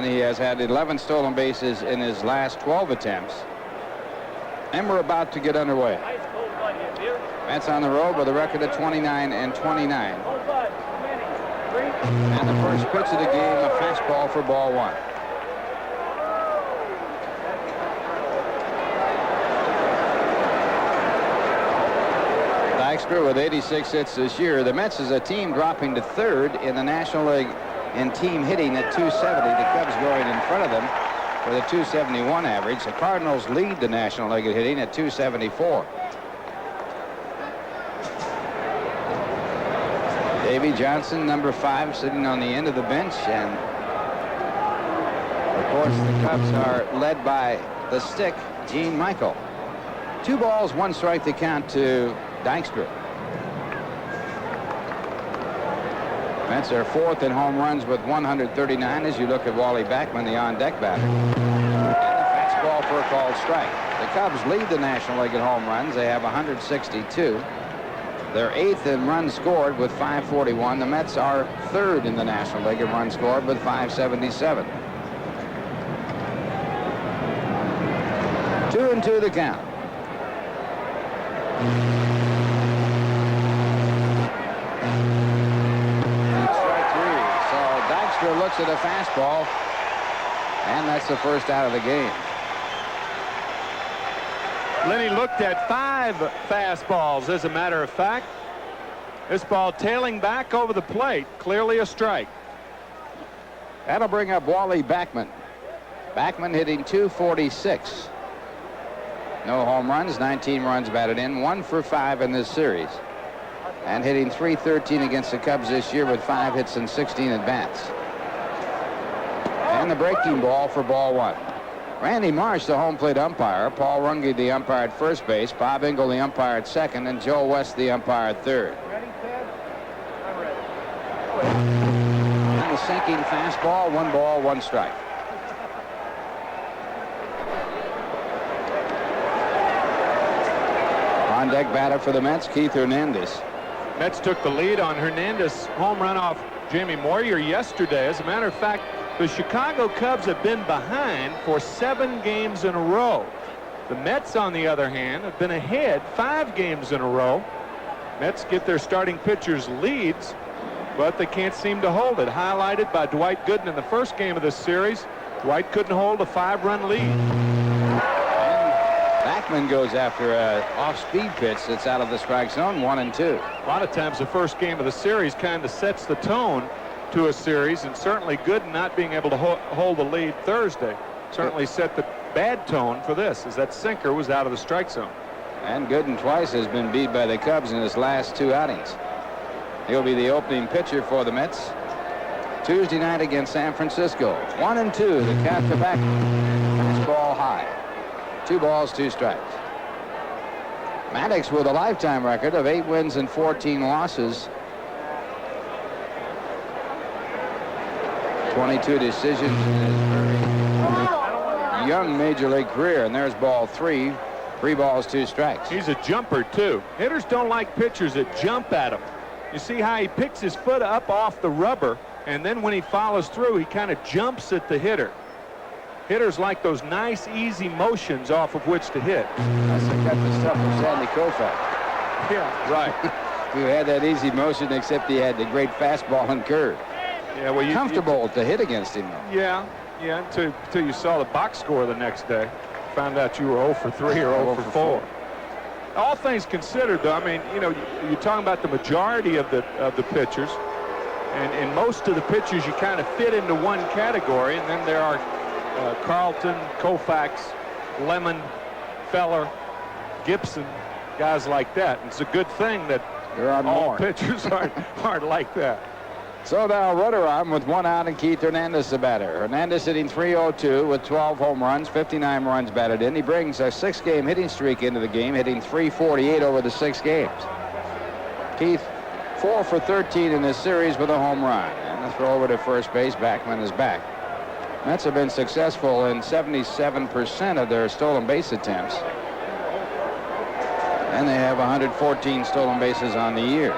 and he has had 11 stolen bases in his last 12 attempts. And we're about to get underway. Mets on the road with a record of 29-29. And the first pitch of the game, a fastball for ball one. Dykstra with 86 hits this year. The Mets as a team dropping to third in the National League in team hitting at 270. The Cubs going in front of them with a 271 average. The Cardinals lead the National League at hitting at 274. Davey Johnson, number 5, sitting on the end of the bench, and of course the Cubs are led by the stick, Gene Michael. 2 balls, 1 strike to count to Dykstra. Mets are 4th in home runs with 139 as you look at Wally Backman, the on-deck batter. And the fastball for a called strike. The Cubs lead the National League in home runs. They have 162. They're 8th in runs scored with 541. The Mets are 3rd in the National League in runs scored with 577. 2-2 the count. Strike 3. So Dykstra looks at a fastball, and that's the first out of the game. Lenny looked at 5 fastballs, as a matter of fact. This ball tailing back over the plate, clearly a strike. That'll bring up Wally Backman. Backman hitting 246. No home runs, 19 runs batted in, 1 for 5 in this series. And hitting .313 against the Cubs this year with 5 hits and 16 at-bats. And the breaking ball for ball one. Randy Marsh, the home plate umpire. Paul Runge, the umpire at first base. Bob Engel, the umpire at second. And Joe West, the umpire at third. Ready, Ted? I'm ready. And the sinking fastball, 1 ball, 1 strike. On-deck batter for the Mets, Keith Hernandez. Mets took the lead on Hernandez' home run off Jamie Moyer yesterday. As a matter of fact, the Chicago Cubs have been behind for 7 games in a row. The Mets, on the other hand, have been ahead 5 games in a row. Mets get their starting pitchers leads, but they can't seem to hold it. Highlighted by Dwight Gooden in the first game of this series. Dwight couldn't hold a 5-run lead. And Backman goes after an off-speed pitch that's out of the strike zone, 1-2. A lot of times the first game of the series kind of sets the tone to a series, and certainly Gooden not being able to hold the lead Thursday certainly set the bad tone for this, as that sinker was out of the strike zone. And Gooden twice has been beat by the Cubs in his last 2 outings. He'll be the opening pitcher for the Mets Tuesday night against San Francisco. 1-2, the count to Backman. Fastball high. 2 balls, 2 strikes. Maddox with a lifetime record of 8 wins and 14 losses. 22 decisions in his very young major league career. And there's ball 3. 3 balls, 2 strikes. He's a jumper, too. Hitters don't like pitchers that jump at him. You see how he picks his foot up off the rubber, and then when he follows through, he kind of jumps at the hitter. Hitters like those nice, easy motions off of which to hit. That's got the stuff of Sandy Koufax. Yeah, right. Who had that easy motion, except he had the great fastball and curve. Yeah, well, comfortable to hit against him, though. Yeah, until you saw the box score the next day. Found out you were 0 for 3 or 0 for 4. All things considered, though, I mean, you know, you're talking about the majority of the pitchers, and most of the pitchers you kind of fit into one category, and then there are Carlton, Koufax, Lemon, Feller, Gibson, guys like that. It's a good thing that all pitchers aren't like that. So now runner on with 1 out and Keith Hernandez the batter. Hernandez hitting .302 with 12 home runs, 59 runs batted in. He brings a 6-game hitting streak into the game, hitting .348 over the 6 games. Keith 4 for 13 in this series with a home run. And the throw over to first base. Backman is back. Mets have been successful in 77% of their stolen base attempts. And they have 114 stolen bases on the year.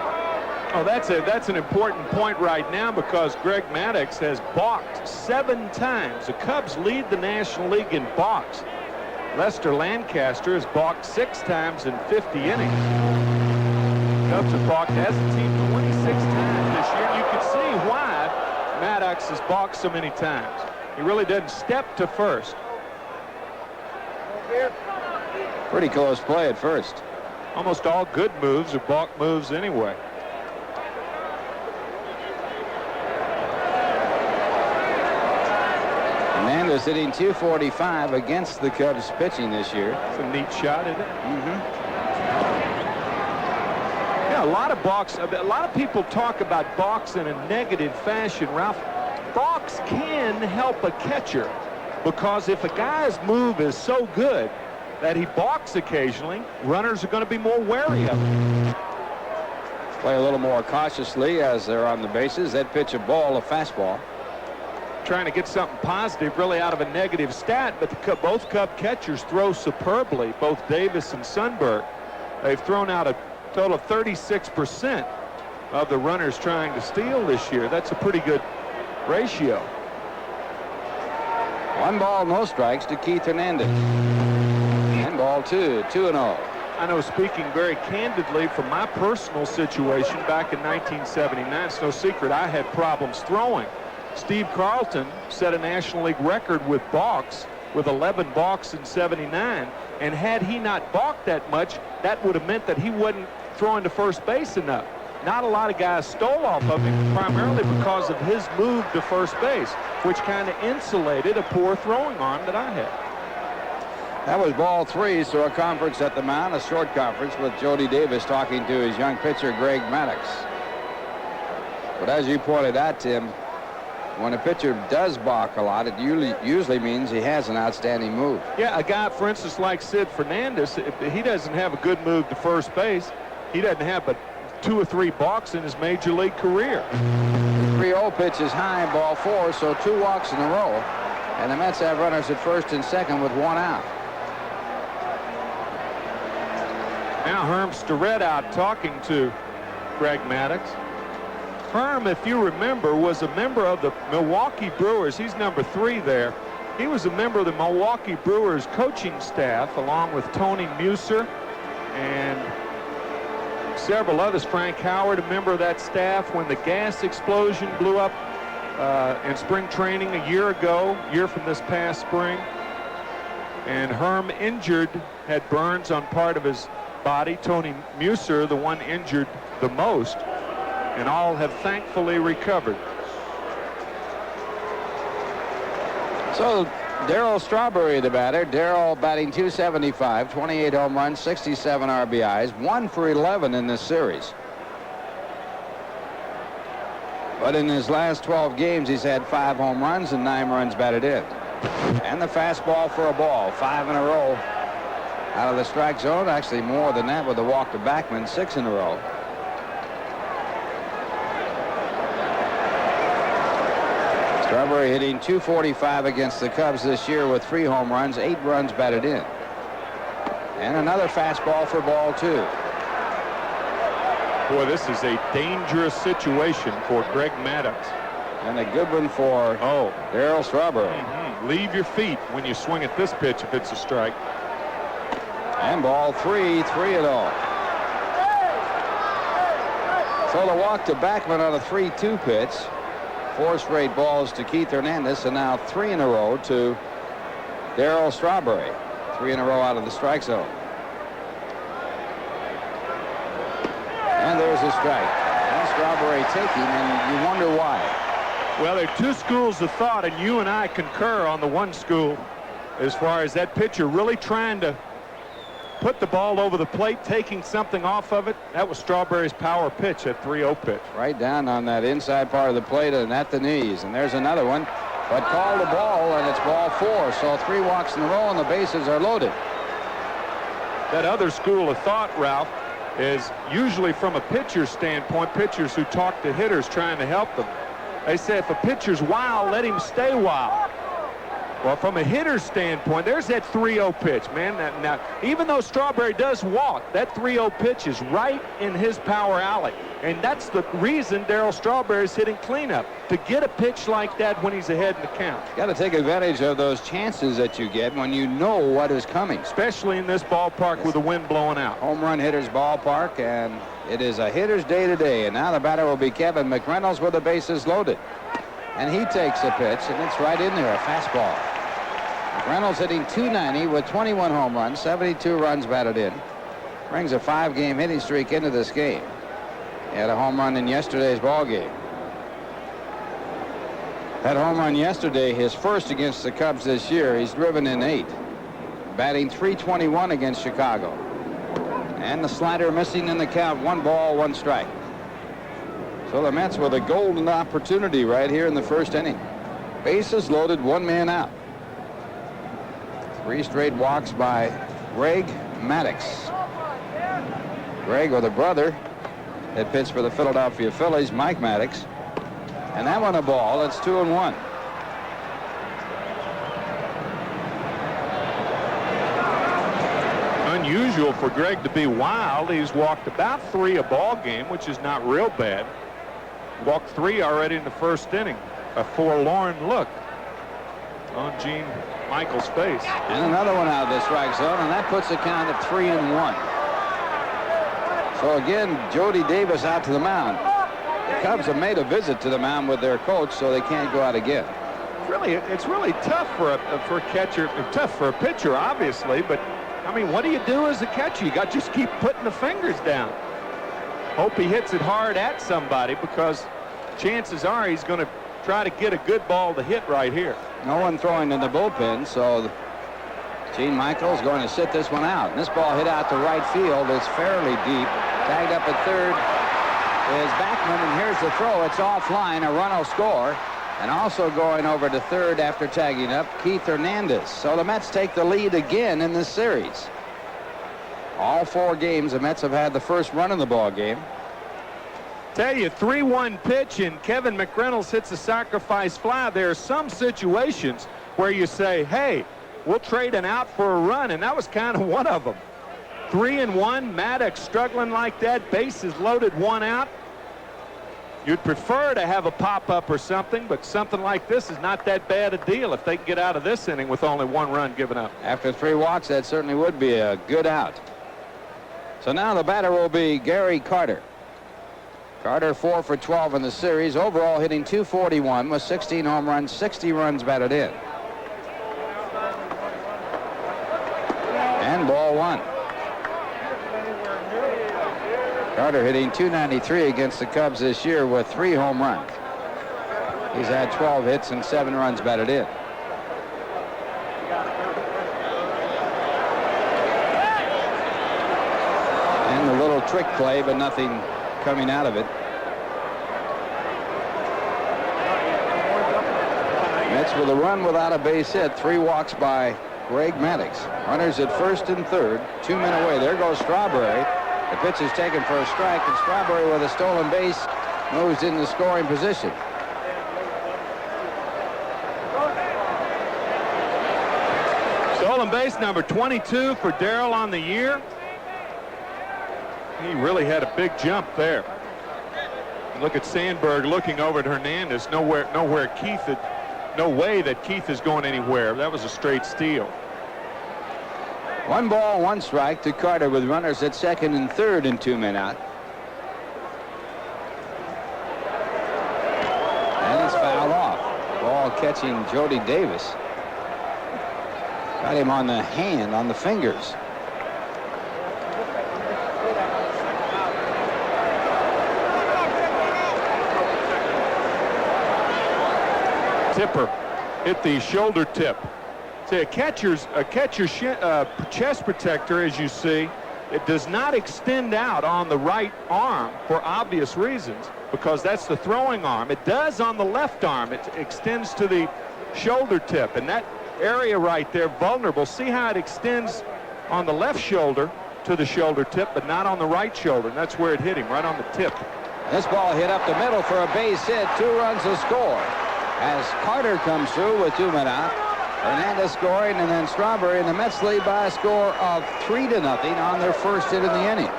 Oh, that's an important point right now because Greg Maddux has balked 7 times. The Cubs lead the National League in balks. Lester Lancaster has balked 6 times in 50 innings. Cubs have balked as a team 26 times this year. You can see why Maddux has balked so many times. He really doesn't step to first. Pretty close play at first. Almost all good moves are balk moves anyway. Hernandez hitting .245 against the Cubs pitching this year. It's a neat shot, isn't it? Yeah, a lot of balks. A lot of people talk about balks in a negative fashion, Ralph. Balks can help a catcher because if a guy's move is so good that he balks occasionally, runners are going to be more wary of him. Play a little more cautiously as they're on the bases. That pitch a ball, a fastball. Trying to get something positive really out of a negative stat, but both Cub catchers throw superbly, both Davis and Sundberg. They've thrown out a total of 36% of the runners trying to steal this year. That's a pretty good ratio. 1 ball, no strikes to Keith Hernandez. And ball 2, 2-0. I know, speaking very candidly from my personal situation back in 1979, it's no secret I had problems throwing. Steve Carlton set a National League record with balks, with 11 balks in '79, and had he not balked that much, that would have meant that he wasn't throwing to first base enough. Not a lot of guys stole off of him, primarily because of his move to first base, which kind of insulated a poor throwing arm that I had. That was ball 3, so a conference at the mound, a short conference with Jody Davis talking to his young pitcher, Greg Maddux. But as you pointed out, Tim, when a pitcher does balk a lot, it usually means he has an outstanding move. Yeah, a guy, for instance, like Sid Fernandez, if he doesn't have a good move to first base, he doesn't have but 2 or 3 balks in his major league career. The 3-0 pitch is high, ball 4, so 2 walks in a row. And the Mets have runners at first and second with 1 out. Now Herm Starrett out talking to Greg Maddux. Herm, if you remember, was a member of the Milwaukee Brewers. He's number 3 there. He was a member of the Milwaukee Brewers coaching staff, along with Tony Muser and several others. Frank Howard, a member of that staff when the gas explosion blew up in spring training a year from this past spring. And Herm had burns on part of his body. Tony Muser, the one injured the most. And all have thankfully recovered. So Darryl Strawberry, the batter. Darryl batting .275, 28 home runs, 67 RBIs, 1 for 11 in this series. But in his last 12 games, he's had 5 home runs and 9 runs batted in. And the fastball for a ball, 5 in a row out of the strike zone. Actually more than that with the walk to Backman, 6 in a row. Strawberry hitting .245 against the Cubs this year with 3 home runs, 8 runs batted in. And another fastball for ball 2. Boy, this is a dangerous situation for Greg Maddux. And a good one for Darryl Strawberry. Leave your feet when you swing at this pitch if it's a strike. And ball 3, 3-0. So the walk to Backman on a 3-2 pitch. 4 straight balls to Keith Hernandez, and now 3 in a row to Darryl Strawberry. 3 in a row out of the strike zone. And there's a strike. And Strawberry taking, and you wonder why. Well, there are 2 schools of thought, and you and I concur on the one school as far as that pitcher really trying to put the ball over the plate, taking something off of it. That was Strawberry's power pitch, that 3-0 pitch. Right down on that inside part of the plate and at the knees. And there's another one, but called a ball, and it's ball 4. So 3 walks in a row, and the bases are loaded. That other school of thought, Ralph, is usually from a pitcher's standpoint, pitchers who talk to hitters trying to help them. They say if a pitcher's wild, let him stay wild. Well, from a hitter's standpoint, there's that 3-0 pitch, man. Now, even though Strawberry does walk, that 3-0 pitch is right in his power alley. And that's the reason Darryl Strawberry is hitting cleanup, to get a pitch like that when he's ahead in the count. Got to take advantage of those chances that you get when you know what is coming. Especially in this ballpark with the wind blowing out. Home run hitter's ballpark, and it is a hitter's day today. And now the batter will be Kevin McReynolds with the bases loaded. And he takes a pitch, and it's right in there, a fastball. McReynolds hitting .290 with 21 home runs, 72 runs batted in. Brings a 5-game hitting streak into this game. He had a home run in yesterday's ball game. That home run yesterday, his first against the Cubs this year. He's driven in 8. Batting .321 against Chicago. And the slider missing in the count. 1 ball, 1 strike. So the Mets with a golden opportunity right here in the first inning. Bases loaded, 1 man out. 3 straight walks by Greg Maddux. Greg with a brother that pitched for the Philadelphia Phillies, Mike Maddux. And that one a ball. It's 2-1. Unusual for Greg to be wild. He's walked about 3 a ball game, which is not real bad. Walked 3 already in the first inning. A forlorn look on Gene Michael's face. And another one out of the strike zone, and that puts the count at 3-1. So again, Jody Davis out to the mound. The Cubs have made a visit to the mound with their coach, so they can't go out again. It's really tough for a catcher, tough for a pitcher, obviously. But I mean, what do you do as a catcher? You got to just keep putting the fingers down. Hope he hits it hard at somebody, because chances are he's going to try to get a good ball to hit right here. No one throwing in the bullpen, so Gene Michael's going to sit this one out. And this ball hit out to right field. It's fairly deep. Tagged up at third is Backman, and here's the throw. It's offline. A run will score. And also going over to third after tagging up, Keith Hernandez. So the Mets take the lead again in this series. All 4 games, the Mets have had the first run in the ball game. Tell you, 3-1 pitch, and Kevin McReynolds hits a sacrifice fly. There are some situations where you say, hey, we'll trade an out for a run, and that was kind of one of them. 3-1, Maddux struggling like that, bases loaded, 1 out. You'd prefer to have a pop-up or something, but something like this is not that bad a deal if they can get out of this inning with only 1 run given up. After 3 walks, that certainly would be a good out. So now the batter will be Gary Carter. Carter 4 for 12 in the series, overall hitting .241 with 16 home runs, 60 runs batted in. And ball 1. Carter hitting .293 against the Cubs this year with 3 home runs. He's had 12 hits and 7 runs batted in. And a little trick play, but nothing coming out of it. Mets with a run without a base hit. 3 walks by Greg Maddux. Runners at first and third. 2 men away. There goes Strawberry. The pitch is taken for a strike, and Strawberry with a stolen base moves in the scoring position. Stolen base number 22 for Darryl on the year. He really had a big jump there. Look at Sandberg looking over at Hernandez. No way that Keith is going anywhere. That was a straight steal. 1 ball, 1 strike to Carter with runners at second and third and 2 men out. And it's fouled off. Ball catching Jody Davis. Got him on the hand, on the fingers. Tipper hit the shoulder tip. See, a catcher's chest protector, as you see, it does not extend out on the right arm for obvious reasons, because that's the throwing arm. It does on the left arm. It extends to the shoulder tip, and that area right there, vulnerable. See how it extends on the left shoulder to the shoulder tip, but not on the right shoulder, and that's where it hit him, right on the tip. This ball hit up the middle for a base hit. 2 runs to score as Carter comes through with 2 men out. Hernandez scoring, and then Strawberry, and the Mets lead by a score of 3-0 on their first hit in the inning.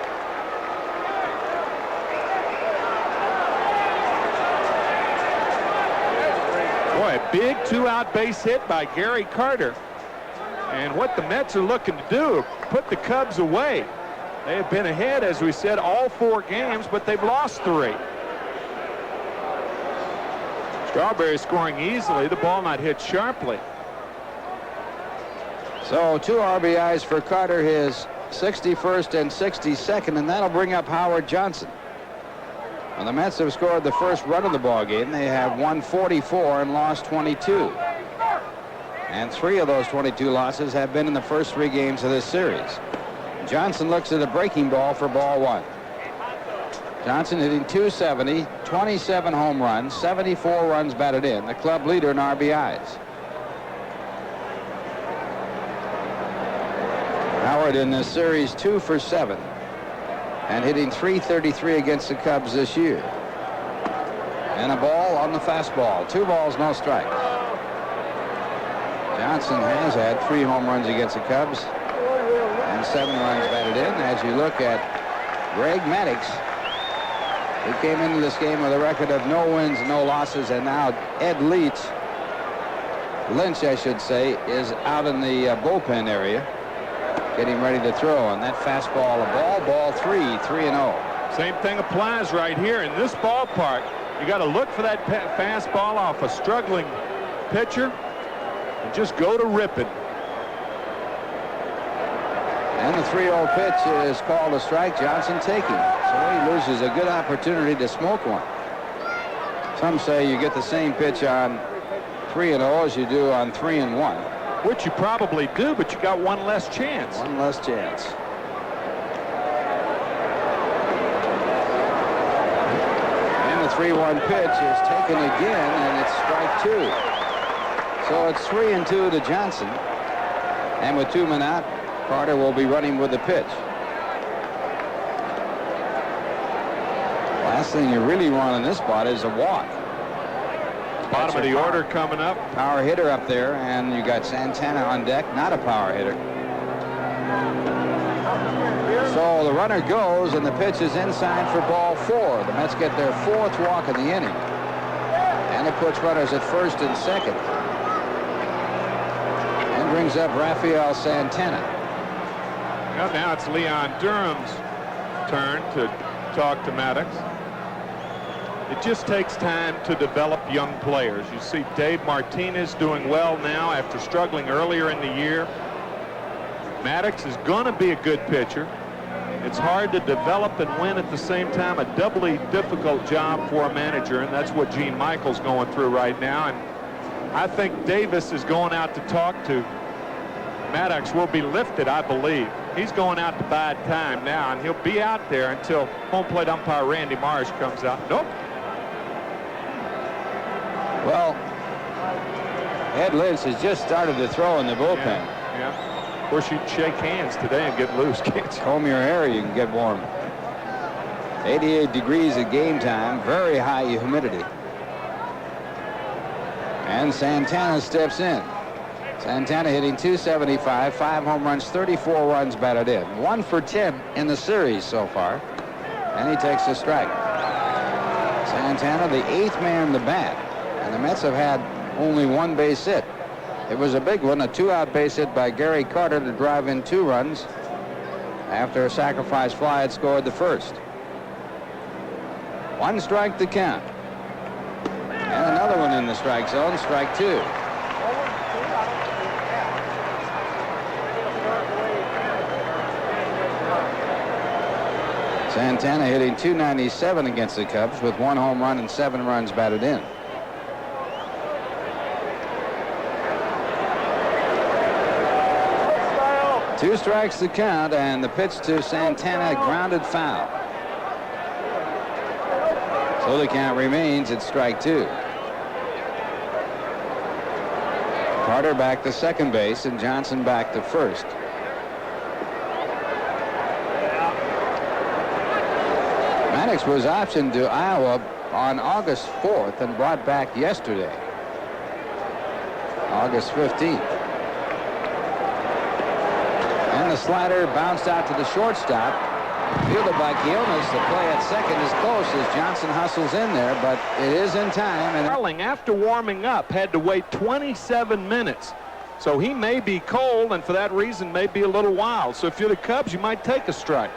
Boy, a big 2-out base hit by Gary Carter. And what the Mets are looking to do, put the Cubs away. They have been ahead, as we said, all 4 games, but they've lost 3. Strawberry scoring easily, the ball not hit sharply. So 2 RBIs for Carter, his 61st and 62nd, and that'll bring up Howard Johnson. Well, the Mets have scored the first run of the ball game. They have won 44 and lost 22. And 3 of those 22 losses have been in the first 3 games of this series. Johnson looks at a breaking ball for ball 1. Johnson hitting .270, 27 home runs, 74 runs batted in, the club leader in RBIs. Howard in this series 2 for 7 and hitting .333 against the Cubs this year. And a ball on the fastball. 2 balls, no strikes. Johnson has had 3 home runs against the Cubs and 7 runs batted in. As you look at Greg Maddux, he came into this game with a record of no wins, no losses, and now Ed Lynch, I should say, is out in the bullpen area, getting ready to throw. And that fastball, a ball 3-0. Same thing applies right here in this ballpark. You got to look for that fastball off a struggling pitcher and just go to ripping. And the 3-0 pitch is called a strike. Johnson taking. So he loses a good opportunity to smoke one. Some say you get the same pitch on 3-0 as you do on 3-1. Which you probably do, but you got one less chance. One less chance. And the 3-1 pitch is taken again, and it's strike 2. So it's 3-2 to Johnson. And with 2 men out, Carter will be running with the pitch. Last thing you really want in this spot is a walk. Bottom of the order coming up. Power hitter up there, and you got Santana on deck, not a power hitter. So the runner goes, and the pitch is inside for ball 4. The Mets get their 4th walk of the inning. And it puts runners at first and second. And brings up Rafael Santana. Well, now it's Leon Durham's turn to talk to Maddux. It just takes time to develop young players. You see Dave Martinez doing well now after struggling earlier in the year. Maddux is going to be a good pitcher. It's hard to develop and win at the same time, a doubly difficult job for a manager, and that's what Gene Michael's going through right now. And I think Davis is going out to talk to Maddux. Will be lifted, I believe. He's going out to bide time now, and he'll be out there until home plate umpire Randy Marsh comes out. Nope. Well, Ed Lynch has just started to throw in the bullpen. Yeah. Of course, you'd shake hands today and get loose, can't you? Comb your hair, you can get warm. 88 degrees at game time, very high humidity. And Santana steps in. Santana hitting .275, 5 home runs, 34 runs batted in. 1 for 10 in the series so far. And he takes a strike. Santana, the 8th man to bat. And the Mets have had only 1 base hit. It was a big one, a 2-out base hit by Gary Carter to drive in 2 runs after a sacrifice fly had scored the first. 1 strike to count. And another one in the strike zone, strike 2. Santana hitting .297 against the Cubs with 1 home run and 7 runs batted in. Two strikes to count, and the pitch to Santana, grounded foul. So the count remains at strike 2. Carter back to second base and Johnson back to first. Maddux was optioned to Iowa on August 4th and brought back yesterday. August 15th. And the slider bounced out to the shortstop. Fielded by Quiones. The play at second is close as Johnson hustles in there, but it is in time. And Darling, after warming up, had to wait 27 minutes. So he may be cold, and for that reason may be a little wild. So if you're the Cubs, you might take a strike.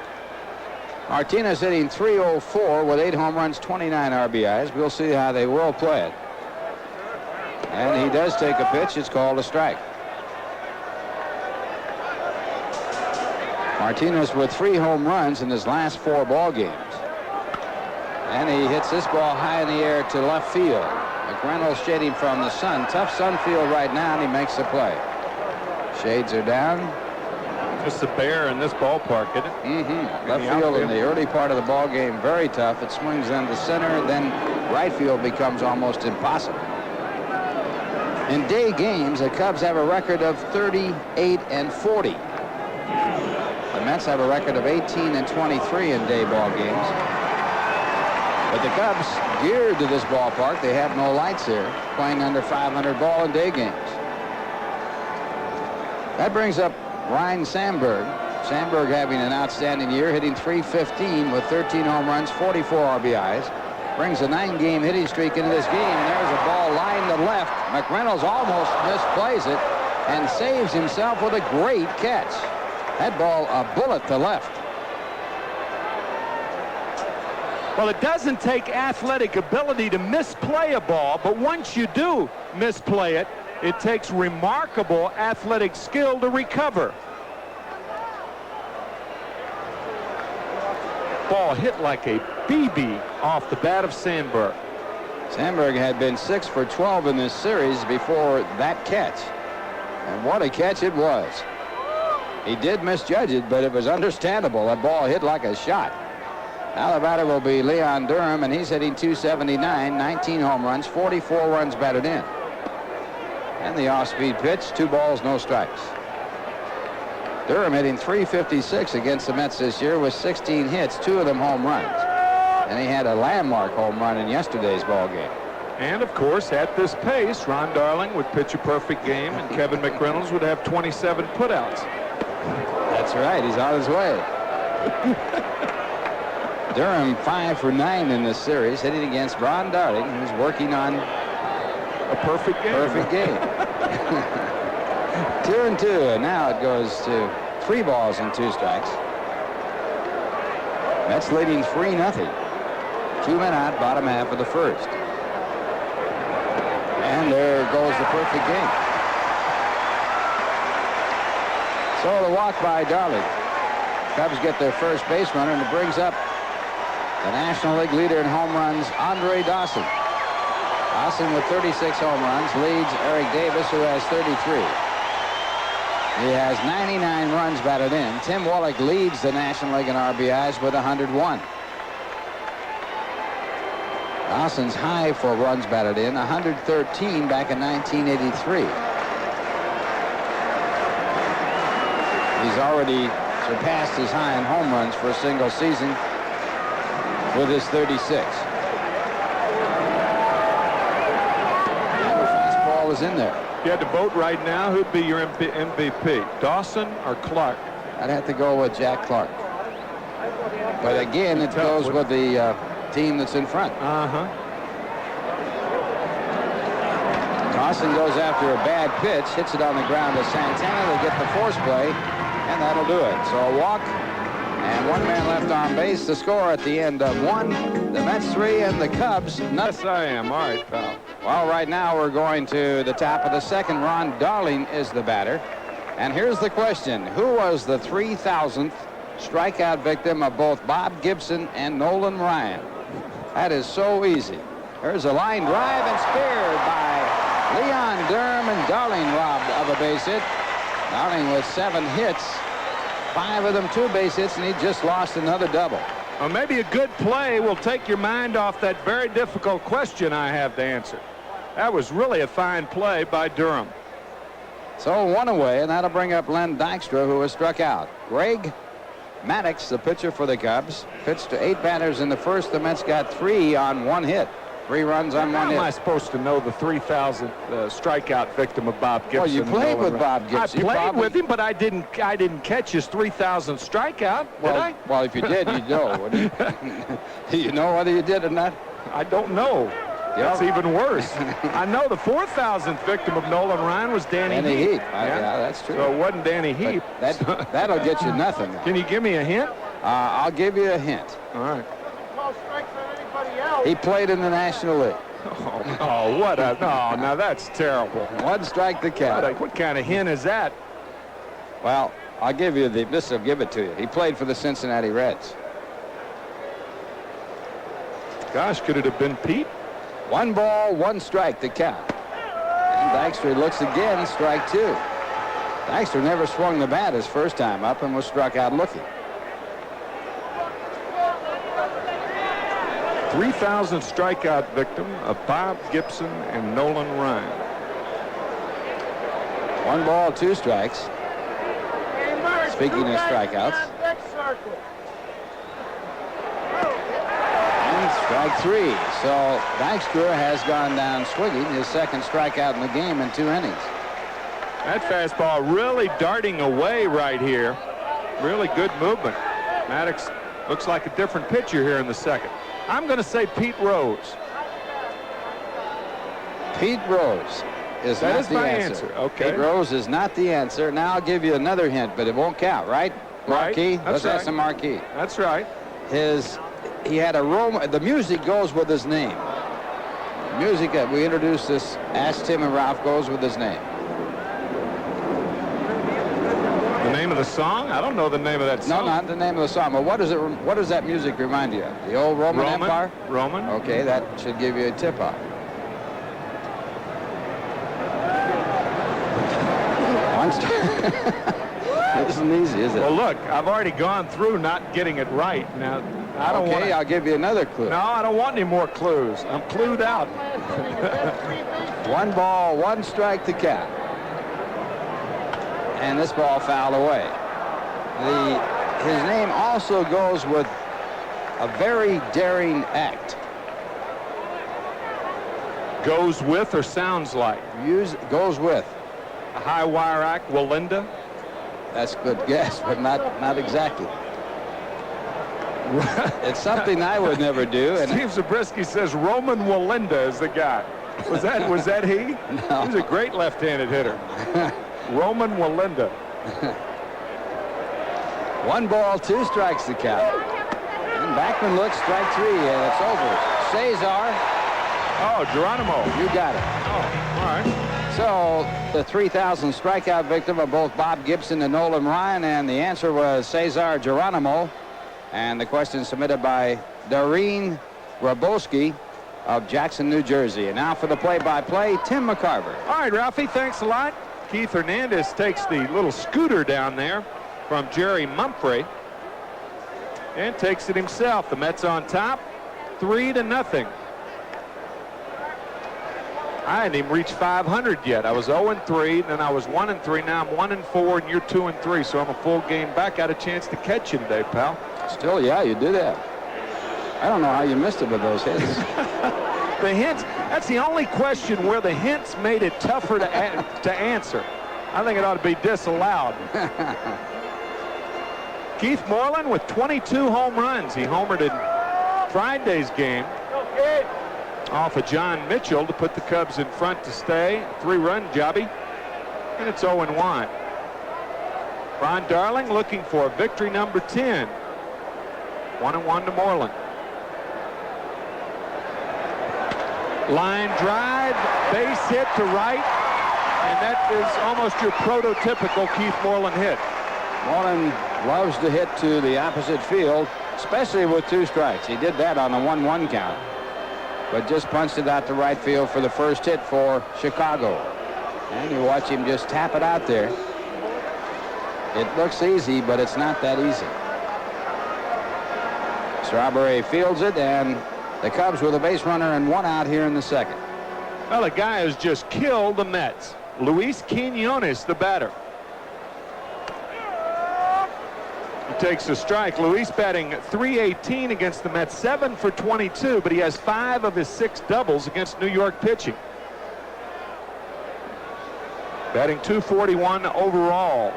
Martinez hitting .304 with 8 home runs, 29 RBIs. We'll see how they will play it. And he does take a pitch. It's called a strike. Martinez with 3 home runs in his last 4 ball games. And he hits this ball high in the air to left field. McReynolds shading from the sun. Tough sun field right now, and he makes the play. Shades are down. Just a bear in this ballpark, isn't it? Left field in the early part of the ball game, very tough. It swings into center, then right field becomes almost impossible. In day games, the Cubs have a record of 38-40. The Mets have a record of 18-23 in day ball games. But the Cubs geared to this ballpark. They have no lights here, playing under 500 ball in day games. That brings up Ryne Sandberg. Sandberg having an outstanding year, hitting .315 with 13 home runs, 44 RBIs. Brings a 9-game hitting streak into this game, and there's a ball lined to left. McReynolds almost misplays it and saves himself with a great catch. That ball a bullet to left. Well, it doesn't take athletic ability to misplay a ball, but once you do misplay it, it takes remarkable athletic skill to recover. Ball hit like a BB off the bat of Sandberg. Sandberg had been 6 for 12 in this series before that catch. And what a catch it was. He did misjudge it, but it was understandable. That ball hit like a shot. Now the batter will be Leon Durham, and he's hitting .279, 19 home runs, 44 runs batted in. And the off-speed pitch, 2 balls, no strikes. Durham hitting .356 against the Mets this year with 16 hits, 2 of them home runs. And he had a landmark home run in yesterday's ball game. And of course, at this pace, Ron Darling would pitch a perfect game, and Kevin McReynolds would have 27 putouts. That's right. He's on his way. Durham 5 for 9 in this series, hitting against Ron Darling, who's working on a perfect game. 2-2, and now it goes to 3 balls and 2 strikes. Mets leading 3-0. 2 men out, bottom half of the first. And there goes the perfect game. So the walk by Darling. Cubs get their first base runner, and it brings up the National League leader in home runs, Andre Dawson. Dawson with 36 home runs leads Eric Davis, who has 33. He has 99 runs batted in. Tim Wallach leads the National League in RBIs with 101. Dawson's high for runs batted in, 113 back in 1983. He's already surpassed his high in home runs for a single season with his 36. And the fastball is in there. If you had to vote right now, who'd be your MVP, Dawson or Clark? I'd have to go with Jack Clark. But again, it goes with the team that's in front. Dawson goes after a bad pitch, hits it on the ground to Santana. They get the force play, and that'll do it. So a walk and 1 man left on base. The score at the end of 1, the Mets 3 and the Cubs nothing. Yes, I am. All right, pal. Well, right now we're going to the top of the second. Ron Darling is the batter. And here's the question. Who was the 3,000th strikeout victim of both Bob Gibson and Nolan Ryan? That is so easy. There's a line drive and spared by Leon Durham, and Darling robbed of a base hit. Darling with 7 hits, 5 of them 2 base hits, and he just lost another double. Well, maybe a good play will take your mind off that very difficult question I have to answer. That was really a fine play by Durham. So 1 away, and that'll bring up Lenny Dykstra, who was struck out. Greg Maddux, the pitcher for the Cubs, pitched to 8 batters in the first. The Mets got 3 on 1 hit. 3 runs on 1 How am I hit. supposed to know the 3,000th strikeout victim of Bob Gibson? Well, you played with Bob Gibson. I played with him, but I didn't catch his 3,000th strikeout, did I? Well, if you did, you'd know, wouldn't you? Do you know whether you did or not? I don't know. That's even worse. I know the 4,000th victim of Nolan Ryan was Danny Heap. Yeah, that's true. So it wasn't Danny Heap. That'll get you nothing. Can you give me a hint? I'll give you a hint. All right. 12 strikes on anybody else. He played in the National League. Oh, what a... No, now that's terrible. 1 strike the count. What kind of hint is that? Well, I'll give you this will give it to you. He played for the Cincinnati Reds. Gosh, could it have been Pete? 1 ball, 1 strike to count. And Dykstra looks again, strike 2. Dykstra never swung the bat his first time up and was struck out looking. 3,000 strikeout victim of Bob Gibson and Nolan Ryan. 1 ball, 2 strikes. Speaking of strikeouts. And strike 3. So Dykstra has gone down swinging, his 2nd strikeout in the game in 2 innings. That fastball really darting away right here. Really good movement. Maddox looks like a different pitcher here in the 2nd. I'm going to say Pete Rose. Pete Rose is not the answer. Okay. Pete Rose is not the answer. Now I'll give you another hint, but it won't count, right? Marquee. Right. Let's have some marquee. That's right. He had a Roman. The music goes with his name. The music that we introduced this, Ask Tim and Ralph, goes with his name. The name of the song? I don't know the name of that song. No, not the name of the song. But what does it? What does that music remind you of? The old Roman Empire? Roman. Okay, that should give you a tip-off. It isn't easy, is it? Well, look, I've already gone through not getting it right. Now, I don't want. Okay, I'll give you another clue. No, I don't want any more clues. I'm clued out. 1 ball, 1 strike to count. And this ball fouled away. His name also goes with a very daring act. Goes with or sounds like? Goes with. A high wire act, Walinda? That's a good guess, but not exactly. It's something I would never do. And Steve Zabriskie says Roman Walinda is the guy. Was that he? No. He's a great left-handed hitter. Roman Walinda. 1 ball, 2 strikes to count. And Backman looks, strike 3, and it's over. Cesar. Oh, Geronimo. You got it. Oh, all right. So the 3,000 strikeout victim of both Bob Gibson and Nolan Ryan, and the answer was Cesar Geronimo. And the question submitted by Doreen Grabowski of Jackson, New Jersey. And now for the play-by-play, Tim McCarver. All right, Ralphie, thanks a lot. Keith Hernandez takes the little scooter down there from Jerry Mumphrey and takes it himself. The Mets on top, 3-0. I hadn't even reached 500 yet. I was 0-3, then I was 1-3. Now I'm 1-4, and you're 2-3. So I'm a full game back. Got a chance to catch you today, pal. Still, yeah, you did that. I don't know how you missed it with those hits. The hints, that's the only question where the hints made it tougher to answer. I think it ought to be disallowed. Keith Moreland with 22 home runs. He homered in Friday's game off of John Mitchell to put the Cubs in front to stay. 3-run jobby. And it's 0-1. Ron Darling looking for victory number 10. 1-1 to Moreland. Line drive, base hit to right, and that is almost your prototypical Keith Moreland hit. Moreland loves to hit to the opposite field, especially with 2 strikes. He did that on a 1-1 count, but just punched it out to right field for the first hit for Chicago. And you watch him just tap it out there. It looks easy, but it's not that easy. Strawberry fields it, and the Cubs with a base runner and 1 out here in the 2nd. Well, a guy has just killed the Mets. Luis Quinones, the batter. He takes a strike. Luis batting .318 against the Mets, 7 for 22, but he has 5 of his 6 doubles against New York pitching. Batting .241 overall.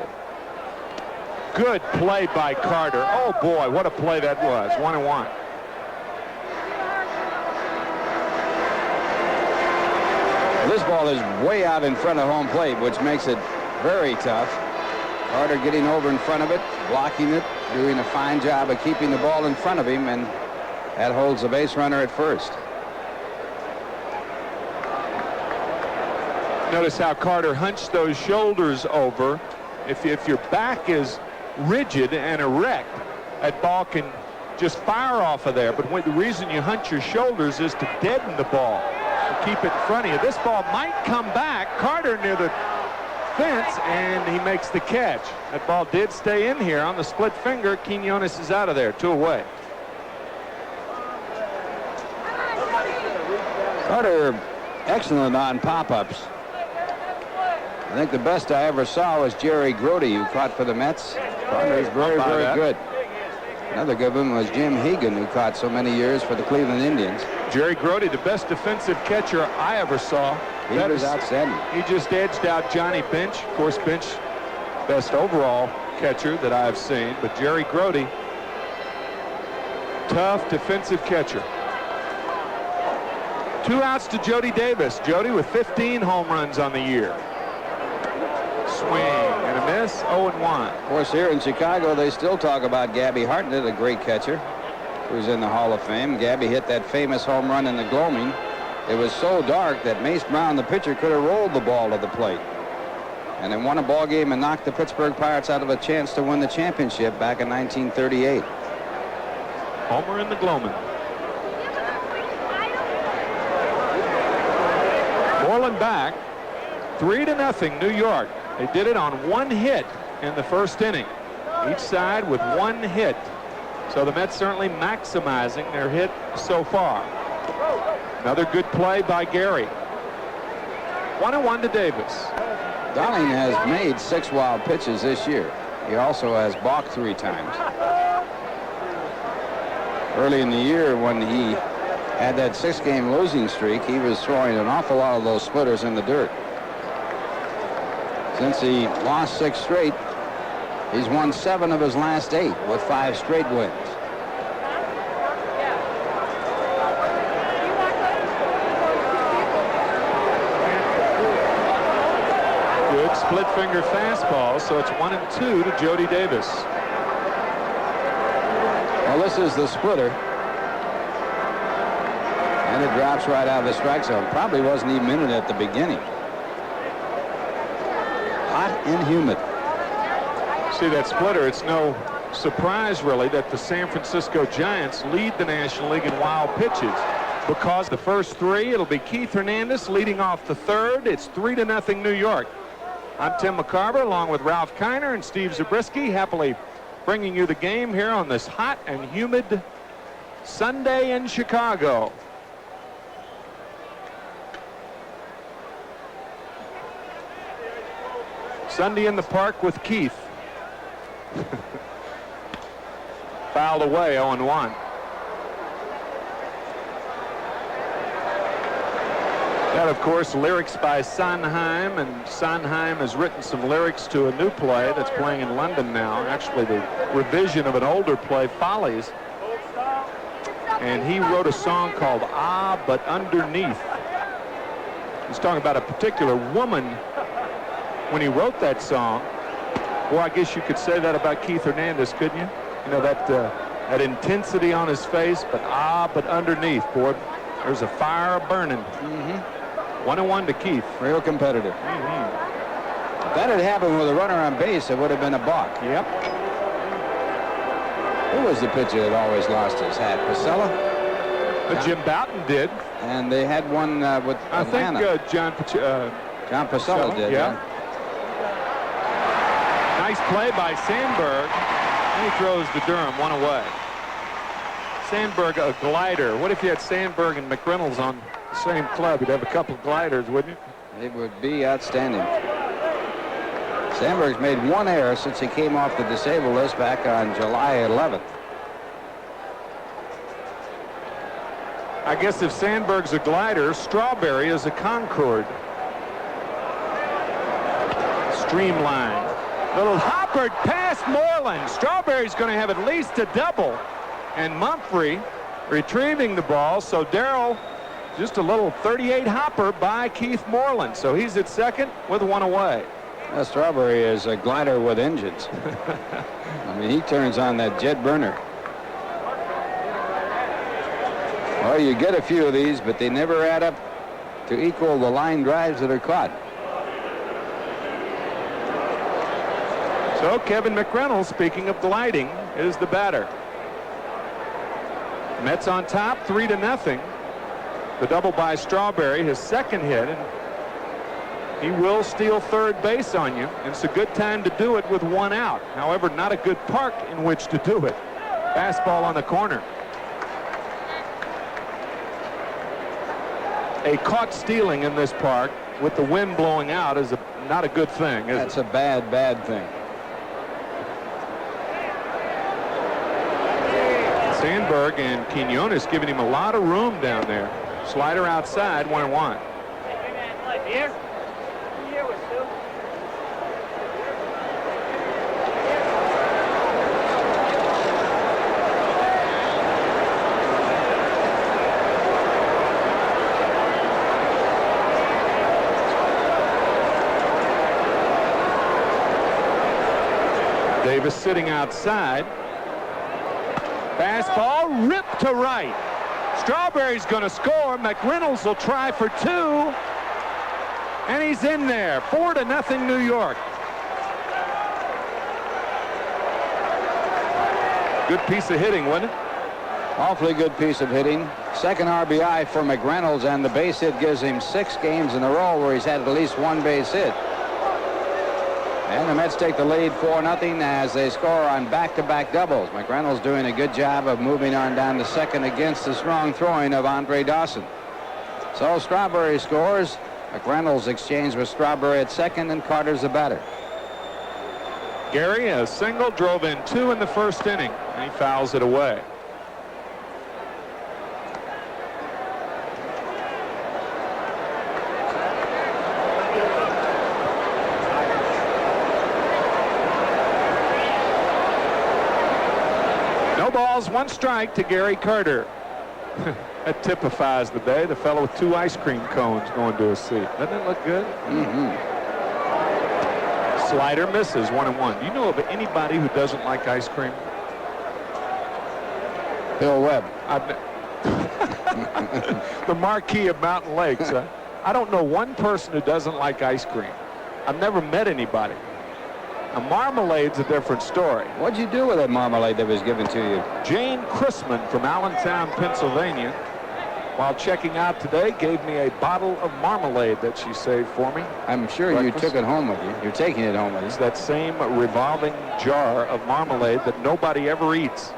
Good play by Carter. Oh boy, what a play that was. 1-1. This ball is way out in front of home plate, which makes it very tough. Carter getting over in front of it, blocking it, doing a fine job of keeping the ball in front of him, and that holds the base runner at first. Notice how Carter hunched those shoulders over. If your back is rigid and erect, that ball can just fire off of there. But the reason you hunch your shoulders is to deaden the ball, to keep it in front of you. This ball might come back. Carter near the fence, and he makes the catch. That ball did stay in here on the split finger. Quinones is out of there, 2 away. Carter, excellent on pop-ups. I think the best I ever saw was Jerry Grote, who caught for the Mets. Carter is very, very good. Another good one was Jim Hegan, who caught so many years for the Cleveland Indians. Jerry Grote, the best defensive catcher I ever saw. He was outstanding. He just edged out Johnny Bench. Of course, Bench, best overall catcher that I've seen. But Jerry Grote, tough defensive catcher. 2 outs to Jody Davis. Jody with 15 home runs on the year. Swing and a miss, 0-1. Of course, here in Chicago, they still talk about Gabby Hartnett, a great catcher, who's in the Hall of Fame. Gabby hit that famous home run in the gloaming. It was so dark that Mace Brown, the pitcher, could have rolled the ball to the plate. And then won a ball game and knocked the Pittsburgh Pirates out of a chance to win the championship back in 1938. Homer in the gloaming. Moreland back, 3-0 New York. They did it on 1 hit in the first inning. Each side with 1 hit. So the Mets certainly maximizing their hit so far. Another good play by Gary. 1-1 to Davis. Darling has made 6 wild pitches this year. He also has balked 3 times. Early in the year, when he had that 6-game losing streak, he was throwing an awful lot of those splitters in the dirt. Since he lost 6 straight, he's won 7 of his last 8 with 5 straight wins. Good split finger fastball, so it's 1-2 to Jody Davis. Well, this is the splitter. And it drops right out of the strike zone. Probably wasn't even in it at the beginning. Hot and humid. See that splitter, it's no surprise really that the San Francisco Giants lead the National League in wild pitches, because the first 3, it'll be Keith Hernandez leading off the 3rd. It's 3-0 New York. I'm Tim McCarver along with Ralph Kiner and Steve Zabriskie, happily bringing you the game here on this hot and humid Sunday in Chicago. Sunday in the park with Keith. Fouled away, 0-1. That, of course, lyrics by Sondheim, and Sondheim has written some lyrics to a new play that's playing in London now. Actually, the revision of an older play, Follies. And he wrote a song called Ah, But Underneath. He's talking about a particular woman when he wrote that song. Well, I guess you could say that about Keith Hernandez, couldn't you? You know, that intensity on his face, but underneath, boy, there's a fire burning. 1-1 to Keith. Real competitive. If that had happened with a runner on base, it would have been a balk. Yep. Who was the pitcher that always lost his hat? Pacella? But Jim Bouton did. And they had one with Atlanta. I think John Pacella did. Yeah. Nice play by Sandberg. And he throws to Durham, 1 away. Sandberg, a glider. What if you had Sandberg and McReynolds on the same club? You'd have a couple of gliders, wouldn't you? It would be outstanding. Sandberg's made one error since he came off the disabled list back on July 11th. I guess if Sandberg's a glider, Strawberry is a Concorde. Streamlined. Little hopper past Moreland. Strawberry's going to have at least a double. And Mumphrey retrieving the ball. So Darryl, just a little 38 hopper by Keith Moreland. So he's at second with one away. Strawberry is a glider with engines. I mean, he turns on that jet burner. Well, you get a few of these, but they never add up to equal the line drives that are caught. So Kevin McReynolds, speaking of gliding, is the batter. Mets on top, 3-0. The double by Strawberry, his second hit, and he will steal third base on you. And it's a good time to do it with one out. However, not a good park in which to do it. Fastball on the corner. A caught stealing in this park with the wind blowing out is not a good thing. That's a bad thing. Sandberg and Quinones giving him a lot of room down there. Slider outside, 1-1. Davis sitting outside. Fastball ripped to right. Strawberry's going to score. McReynolds will try for two. And he's in there. 4-0 New York. Good piece of hitting, wasn't it? Awfully good piece of hitting. Second RBI for McReynolds, and the base hit gives him 6 games in a row where he's had at least one base hit. And the Mets take the lead 4-0 as they score on back-to-back doubles. McReynolds doing a good job of moving on down to second against the strong throwing of Andre Dawson. So Strawberry scores. McReynolds exchanged with Strawberry at second, and Carter's the batter. Gary, a single, drove in 2 in the first inning, and he fouls it away. Balls, 1 strike to Gary Carter. That typifies the day. The fellow with 2 ice cream cones going to his seat. Doesn't it look good? Slider misses, 1-1. Do you know of anybody who doesn't like ice cream? Bill Webb. The marquee of Mountain Lakes. I don't know one person who doesn't like ice cream. I've never met anybody. A marmalade's a different story. What'd you do with that marmalade that was given to you? Jane Chrisman from Allentown, Pennsylvania, while checking out today, gave me a bottle of marmalade that she saved for me. I'm sure breakfast. You took it home with you. You're taking it home with you. It's that same revolving jar of marmalade that nobody ever eats.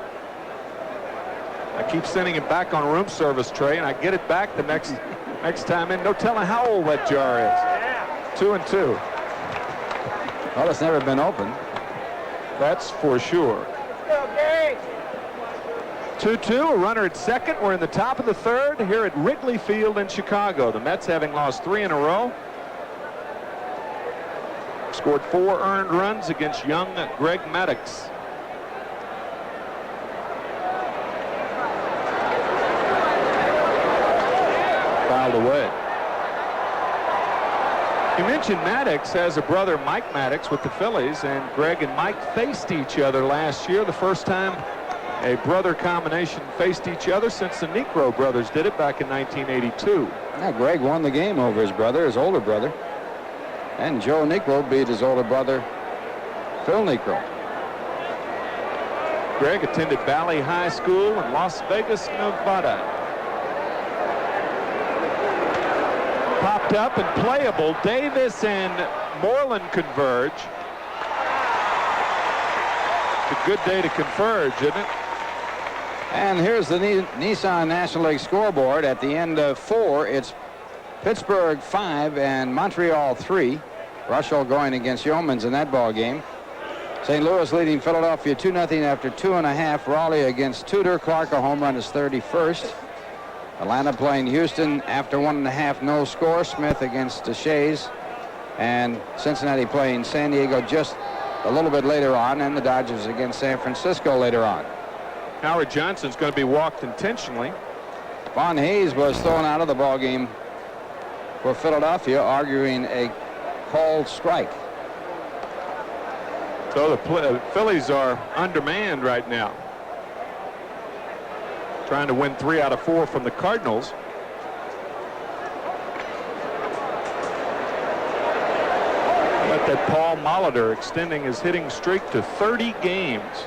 I keep sending it back on room service tray, and I get it back the next time in. No telling how old that jar is. 2 and 2. Well, it's never been opened. That's for sure. 2-2, a runner at second. We're in the top of the third here at Wrigley Field in Chicago. The Mets, having lost 3 in a row, scored 4 earned runs against young Greg Maddux. Fouled away. You mentioned Maddux has a brother, Mike Maddux, with the Phillies, and Greg and Mike faced each other last year. The first time a brother combination faced each other since the Necro brothers did it back in 1982. Yeah, Greg won the game over his brother, his older brother. And Joe Necro beat his older brother, Phil Necro. Greg attended Valley High School in Las Vegas, Nevada. Popped up and playable. Davis and Moreland converge. It's a good day to converge, isn't it? And here's the Nissan National League scoreboard. At the end of 4, it's Pittsburgh 5 and Montreal 3. Russell going against Yeomans in that ball game. St. Louis leading Philadelphia 2-0 after 2.5. Raleigh against Tudor. Clark, a home run, his 31st. Atlanta playing Houston after 1.5, no score. Smith against DeShays. And Cincinnati playing San Diego just a little bit later on, and the Dodgers against San Francisco later on. Howard Johnson's going to be walked intentionally. Von Hayes was thrown out of the ball game for Philadelphia, arguing a called strike. So the Phillies are undermanned right now, trying to win 3 out of 4 from the Cardinals. But that Paul Molitor extending his hitting streak to 30 games.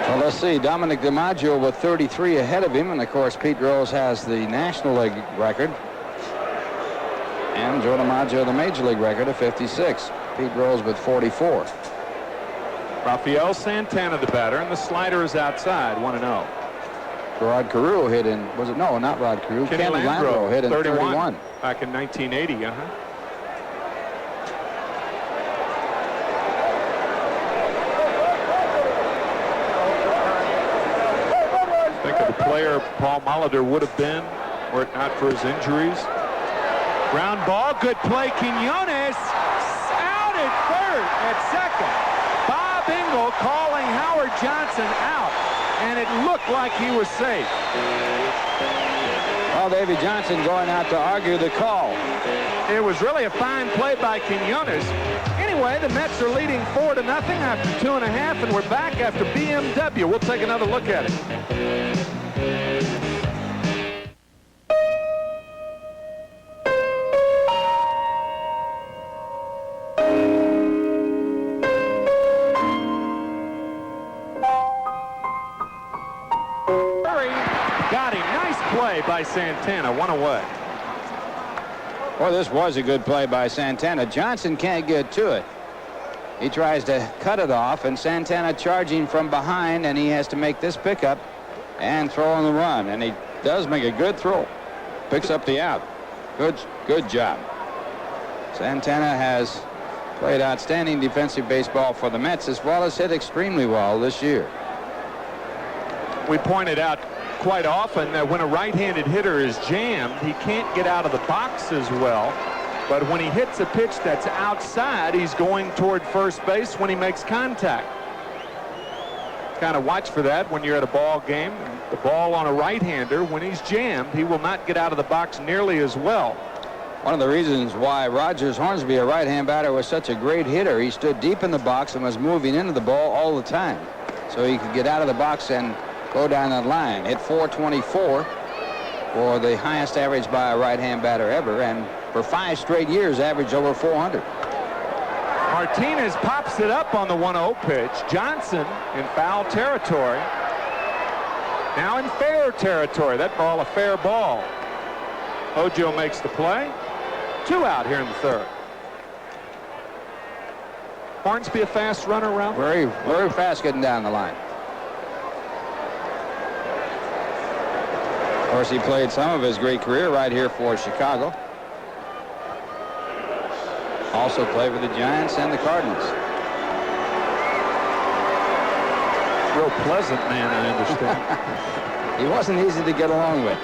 Well, let's see. Dominic DiMaggio with 33 ahead of him, and of course Pete Rose has the National League record, and Joe DiMaggio the Major League record of 56. Pete Rose with 44. Rafael Santana the batter, and the slider is outside, 1-0. Rod Carew hit in, was it? No, not Rod Carew. Kenny Ken Landreau hit in 31. Back in 1980, Think of the player Paul Molitor would have been were it not for his injuries. Ground ball, good play. Quinones out at third, at second. Bob Engel calling Howard Johnson out, and it looked like he was safe. Well, Davy Johnson going out to argue the call. It was really a fine play by Quinones. Anyway, the Mets are leading 4-0 after 2.5, and we're back after BMW. We'll take another look at it. Got him. Nice play by Santana. 1 away. Well, this was a good play by Santana. Johnson can't get to it. He tries to cut it off, and Santana charging from behind, and he has to make this pickup and throw on the run. And he does make a good throw. Picks up the out. Good job. Santana has played outstanding defensive baseball for the Mets, as well as hit extremely well this year. We pointed out quite often that when a right-handed hitter is jammed, he can't get out of the box as well. But when he hits a pitch that's outside, he's going toward first base when he makes contact. Kind of watch for that when you're at a ball game. The ball on a right-hander, when he's jammed, he will not get out of the box nearly as well. One of the reasons why Rogers Hornsby, a right-hand batter, was such a great hitter, he stood deep in the box and was moving into the ball all the time, so he could get out of the box and go down that line. Hit .424 for the highest average by a right-hand batter ever, and for 5 straight years averaged over 400. Martinez pops it up on the 1-0 pitch. Johnson in foul territory. Now in fair territory. That ball a fair ball. Hojo makes the play. 2 out here in the third. Hornsby a fast runner, Ralph? Very, very fast getting down the line. Of course, he played some of his great career right here for Chicago. Also played for the Giants and the Cardinals. Real pleasant man, I understand. He wasn't easy to get along with.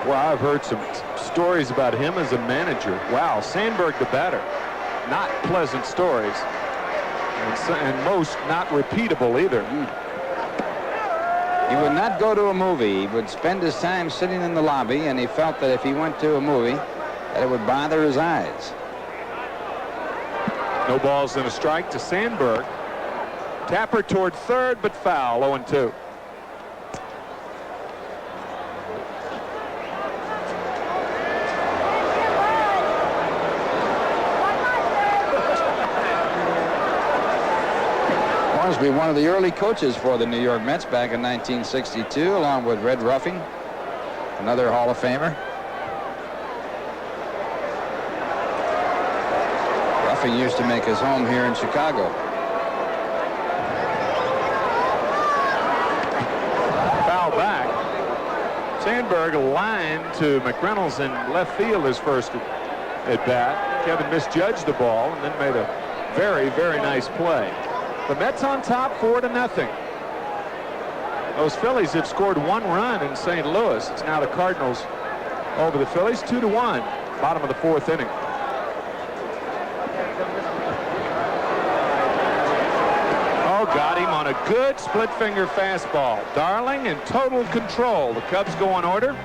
Well, I've heard some stories about him as a manager. Wow, Sandberg the batter. Not pleasant stories. And most not repeatable either. He would not go to a movie. He would spend his time sitting in the lobby, and he felt that if he went to a movie, that it would bother his eyes. No balls and a strike to Sandberg. Tapper toward third, but foul, 0-2. Hornsby, one of the early coaches for the New York Mets back in 1962, along with Red Ruffing, another Hall of Famer. Ruffing used to make his home here in Chicago. Foul back. Sandberg lined to McReynolds in left field his first at bat. Kevin misjudged the ball and then made a very, very nice play. The Mets on top 4-0. Those Phillies had scored 1 run in St. Louis. It's now the Cardinals over the Phillies, 2-1, bottom of the 4th inning. Oh, got him on a good split finger fastball. Darling in total control. The Cubs go in order.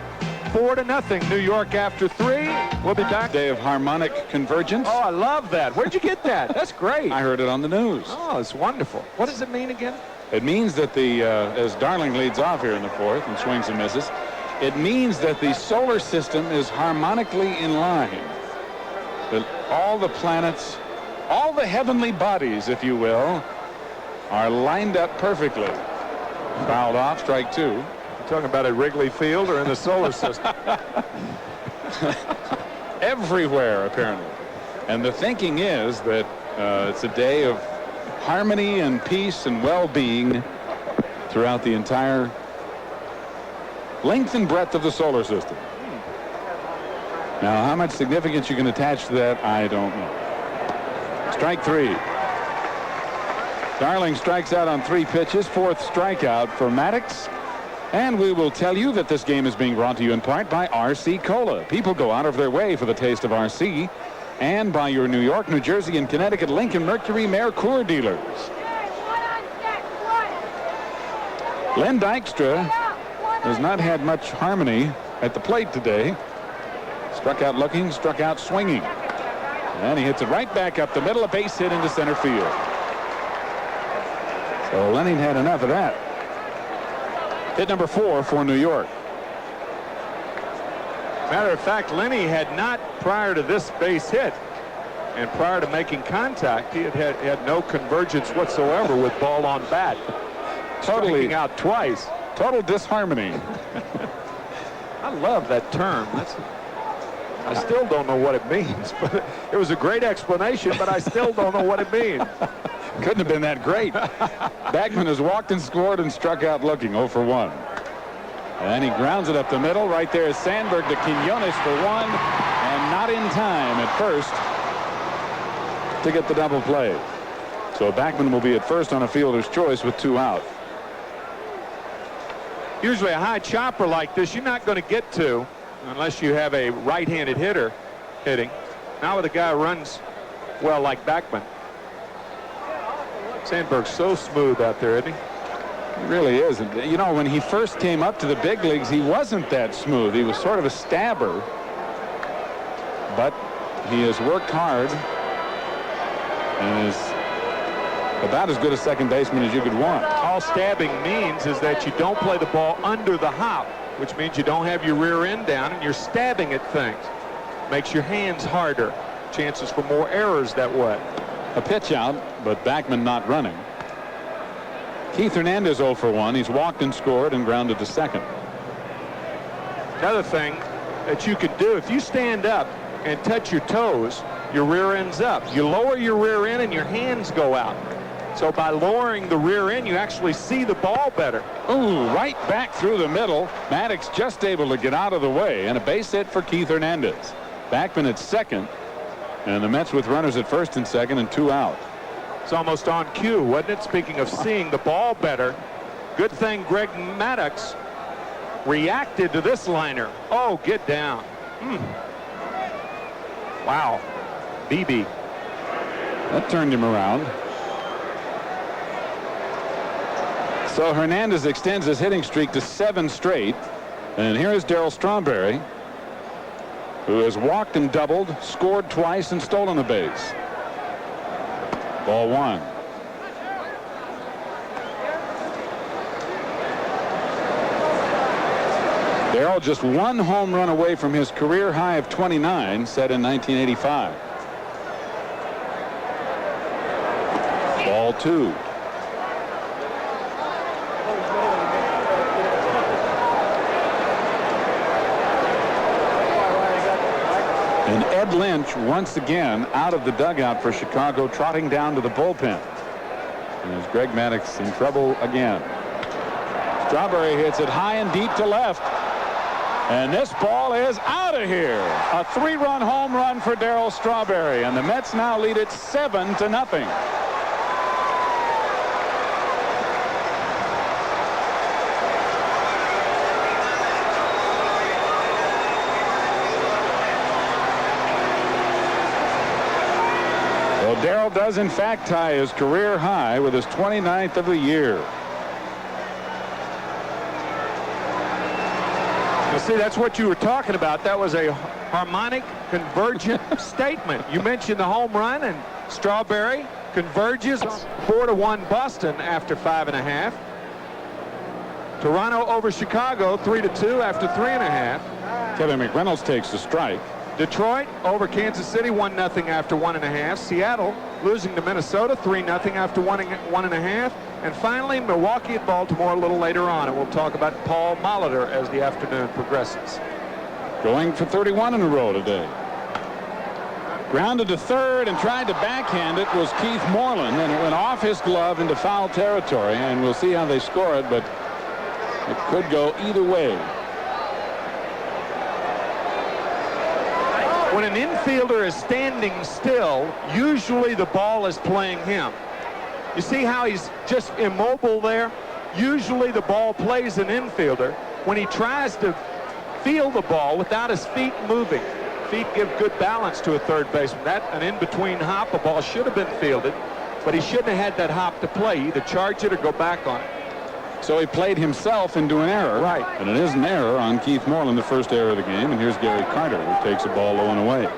4-0 New York after 3. We'll be back. Day of harmonic convergence. Oh, I love that. Where'd you get that? That's great. I heard it on the news. Oh, it's wonderful. What does it mean again? It means that as Darling leads off here in the 4th and swings and misses, it means that the solar system is harmonically in line. That all the planets, all the heavenly bodies, if you will, are lined up perfectly. Fouled off, strike 2. You're talking about at Wrigley Field or in the solar system? Everywhere, apparently. And the thinking is that it's a day of harmony and peace and well-being throughout the entire length and breadth of the solar system. Now, how much significance you can attach to that, I don't know. Strike 3. Darling strikes out on 3 pitches, 4th strikeout for Maddox. And we will tell you that this game is being brought to you in part by RC Cola. People go out of their way for the taste of RC. And by your New York, New Jersey, and Connecticut Lincoln Mercury Mercure dealers. Lenny Dykstra has not had much harmony at the plate today. Struck out looking, struck out swinging. And he hits it right back up the middle, a base hit into center field. So Lenny had enough of that. Hit number 4 for New York. Matter of fact, Lenny had not, prior to this base hit and prior to making contact, he had no convergence whatsoever with ball on bat. Totally Striking out twice. Total disharmony. I love that term. I still don't know what it means, but it was a great explanation, but I still don't know what it means. Couldn't have been that great. Backman has walked and scored and struck out looking 0 for 1. And he grounds it up the middle. Right there is Sandberg to Quinones for 1, and not in time at first to get the double play. So Backman will be at first on a fielder's choice with 2 out. Usually a high chopper like this you're not going to get to unless you have a right-handed hitter hitting. Now with a guy who runs well like Backman. Sandberg's so smooth out there, isn't he? He really is. And, you know, when he first came up to the big leagues, he wasn't that smooth. He was sort of a stabber. But he has worked hard and is about as good a second baseman as you could want. All stabbing means is that you don't play the ball under the hop, which means you don't have your rear end down and you're stabbing at things. Makes your hands harder. Chances for more errors that way. A pitch out, but Backman not running. Keith Hernandez 0 for 1. He's walked and scored and grounded to second. Another thing that you could do, if you stand up and touch your toes, your rear end's up. You lower your rear end and your hands go out. So by lowering the rear end, you actually see the ball better. Ooh, right back through the middle. Maddox just able to get out of the way, and a base hit for Keith Hernandez. Backman at second, and the Mets with runners at first and second and 2 out. It's almost on cue, wasn't it? Speaking of seeing the ball better, good thing Greg Maddox reacted to this liner. Oh, get down. Wow. BB. That turned him around. So Hernandez extends his hitting streak to 7 straight. And here is Darryl Strawberry, who has walked and doubled, scored twice, and stolen a base. Ball 1. Darryl just 1 home run away from his career high of 29 set in 1985. Ball 2. And Ed Lynch once again out of the dugout for Chicago, trotting down to the bullpen. And as Greg Maddox in trouble again. Strawberry hits it high and deep to left. And this ball is out of here. A 3-run home run for Darryl Strawberry, and the Mets now lead it 7-0. Well, Darryl does in fact tie his career high with his 29th of the year. You see, that's what you were talking about. That was a harmonic convergent statement. You mentioned the home run, and Strawberry converges 4-1 Boston after 5.5. Toronto over Chicago 3-2 after 3.5. Kevin McReynolds takes the strike. Detroit over Kansas City 1-0 after 1.5. Seattle losing to Minnesota 3-0 after 1.5. And finally, Milwaukee at Baltimore a little later on. And we'll talk about Paul Molitor as the afternoon progresses. Going for 31 in a row today. Grounded to third and tried to backhand it was Keith Moreland, and it went off his glove into foul territory. And we'll see how they score it, but it could go either way. When an infielder is standing still, usually the ball is playing him. You see how he's just immobile there? Usually the ball plays an infielder. When he tries to field the ball without his feet moving, feet give good balance to a third baseman. That an in-between hop, the ball should have been fielded, but he shouldn't have had that hop to play. Either charge it or go back on it. So he played himself into an error. Right. And it is an error on Keith Moreland, the first error of the game. And here's Gary Carter, who takes a ball low and away.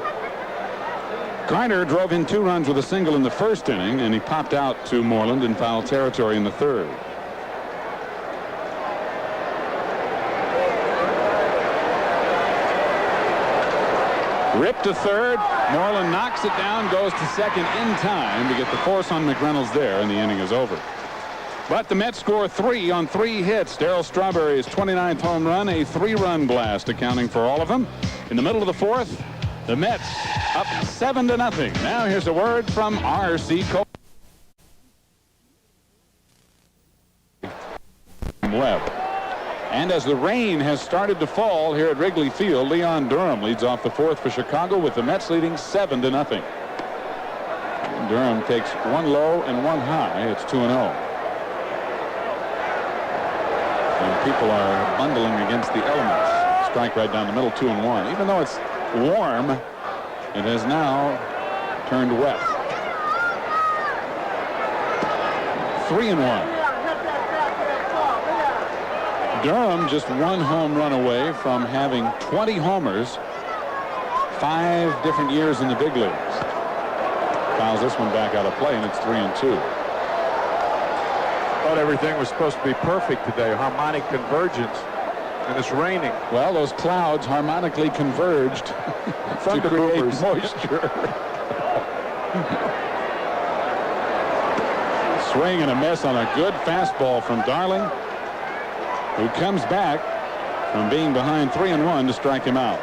Carter drove in 2 runs with a single in the first inning, and he popped out to Moreland in foul territory in the third. Ripped to third. Moreland knocks it down, goes to second in time to get the force on McReynolds there, and the inning is over. But the Mets score 3 on 3 hits. Darryl Strawberry's 29th home run, a 3-run blast, accounting for all of them. In the middle of the fourth, the Mets up 7-0. Now here's a word from R.C. Cole. Webb. And as the rain has started to fall here at Wrigley Field, Leon Durham leads off the fourth for Chicago with the Mets leading 7-0. And Durham takes 1 low and 1 high. It's 2-0. And people are bundling against the elements. Strike right down the middle, 2-1. Even though it's warm, it has now turned wet. 3-1. Durham just 1 home run away from having 20 homers 5 different years in the big leagues. Fouls this one back out of play, and it's 3-2. Thought everything was supposed to be perfect today. Harmonic convergence, and it's raining. Well, those clouds harmonically converged to create moisture. Swing and a miss on a good fastball from Darling, who comes back from being behind 3-1 to strike him out.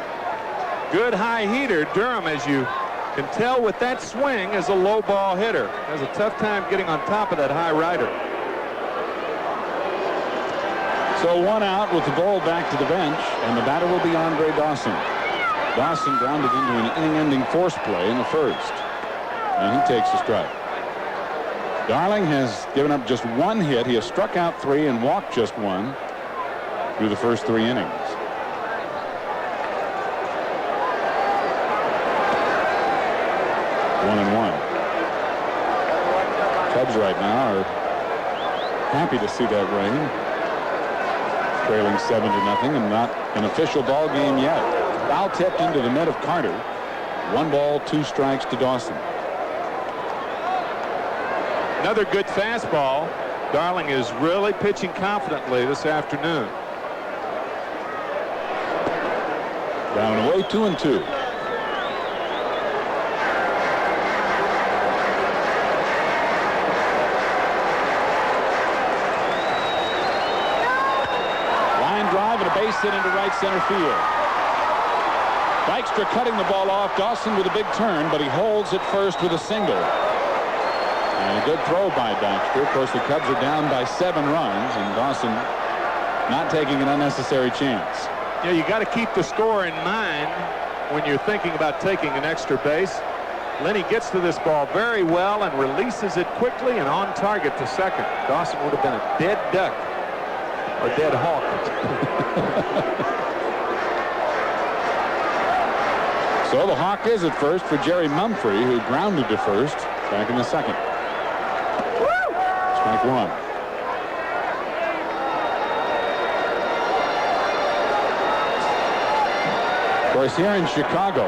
Good high heater. Durham, as you can tell with that swing, is a low ball hitter. Has a tough time getting on top of that high rider. So 1 out with the ball back to the bench, and the batter will be Andre Dawson. Dawson grounded into an inning-ending force play in the first, and he takes a strike. Darling has given up just 1 hit. He has struck out 3 and walked just 1 through the first 3 innings. One and 1. Cubs right now are happy to see that rain. Trailing 7-0, and not an official ball game yet. Foul tipped into the mitt of Carter. 1 ball, 2 strikes to Dawson. Another good fastball. Darling is really pitching confidently this afternoon. Down and away, 2-2. Base hit into right center field. Dykstra cutting the ball off. Dawson with a big turn, but he holds it first with a single. And a good throw by Dykstra. Of course, the Cubs are down by 7 runs, and Dawson not taking an unnecessary chance. Yeah, you got to keep the score in mind when you're thinking about taking an extra base. Lenny gets to this ball very well and releases it quickly and on target to second. Dawson would have been a dead duck or dead hawk. So the hawk is at first for Jerry Mumphrey, who grounded to first back in the second. Strike one. Of course, here in Chicago,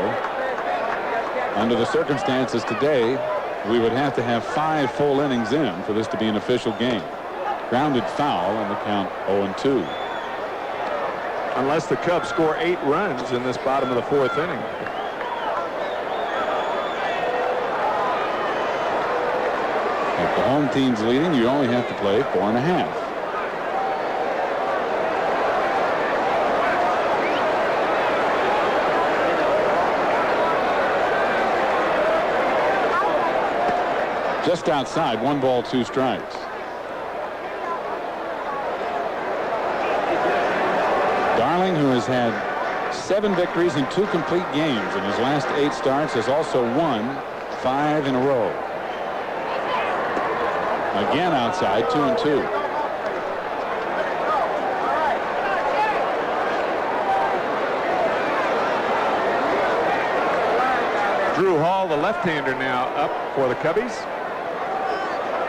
under the circumstances today, we would have to have 5 full innings in for this to be an official game. Grounded foul and the count 0-2. Unless the Cubs score 8 runs in this bottom of the 4th inning. If the home team's leading, you only have to play 4.5. Just outside, 1 ball, 2 strikes. Darling, who has had 7 victories in 2 complete games in his last 8 starts, has also won 5 in a row. Again outside, 2-2. Drew Hall, the left-hander, now up for the Cubbies.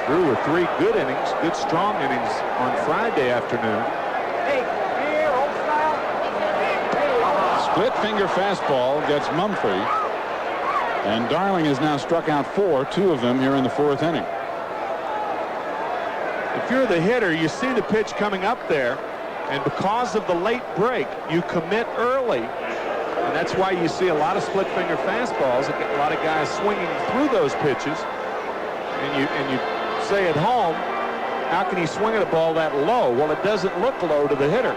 Drew with 3 good innings, good strong innings on Friday afternoon. Split finger fastball gets Mumphrey, and Darling has now struck out 4, 2 of them here in the 4th inning. If you're the hitter, you see the pitch coming up there, and because of the late break, you commit early, and that's why you see a lot of split finger fastballs. A lot of guys swinging through those pitches, and you say at home, how can he swing at a ball that low? Well, it doesn't look low to the hitter.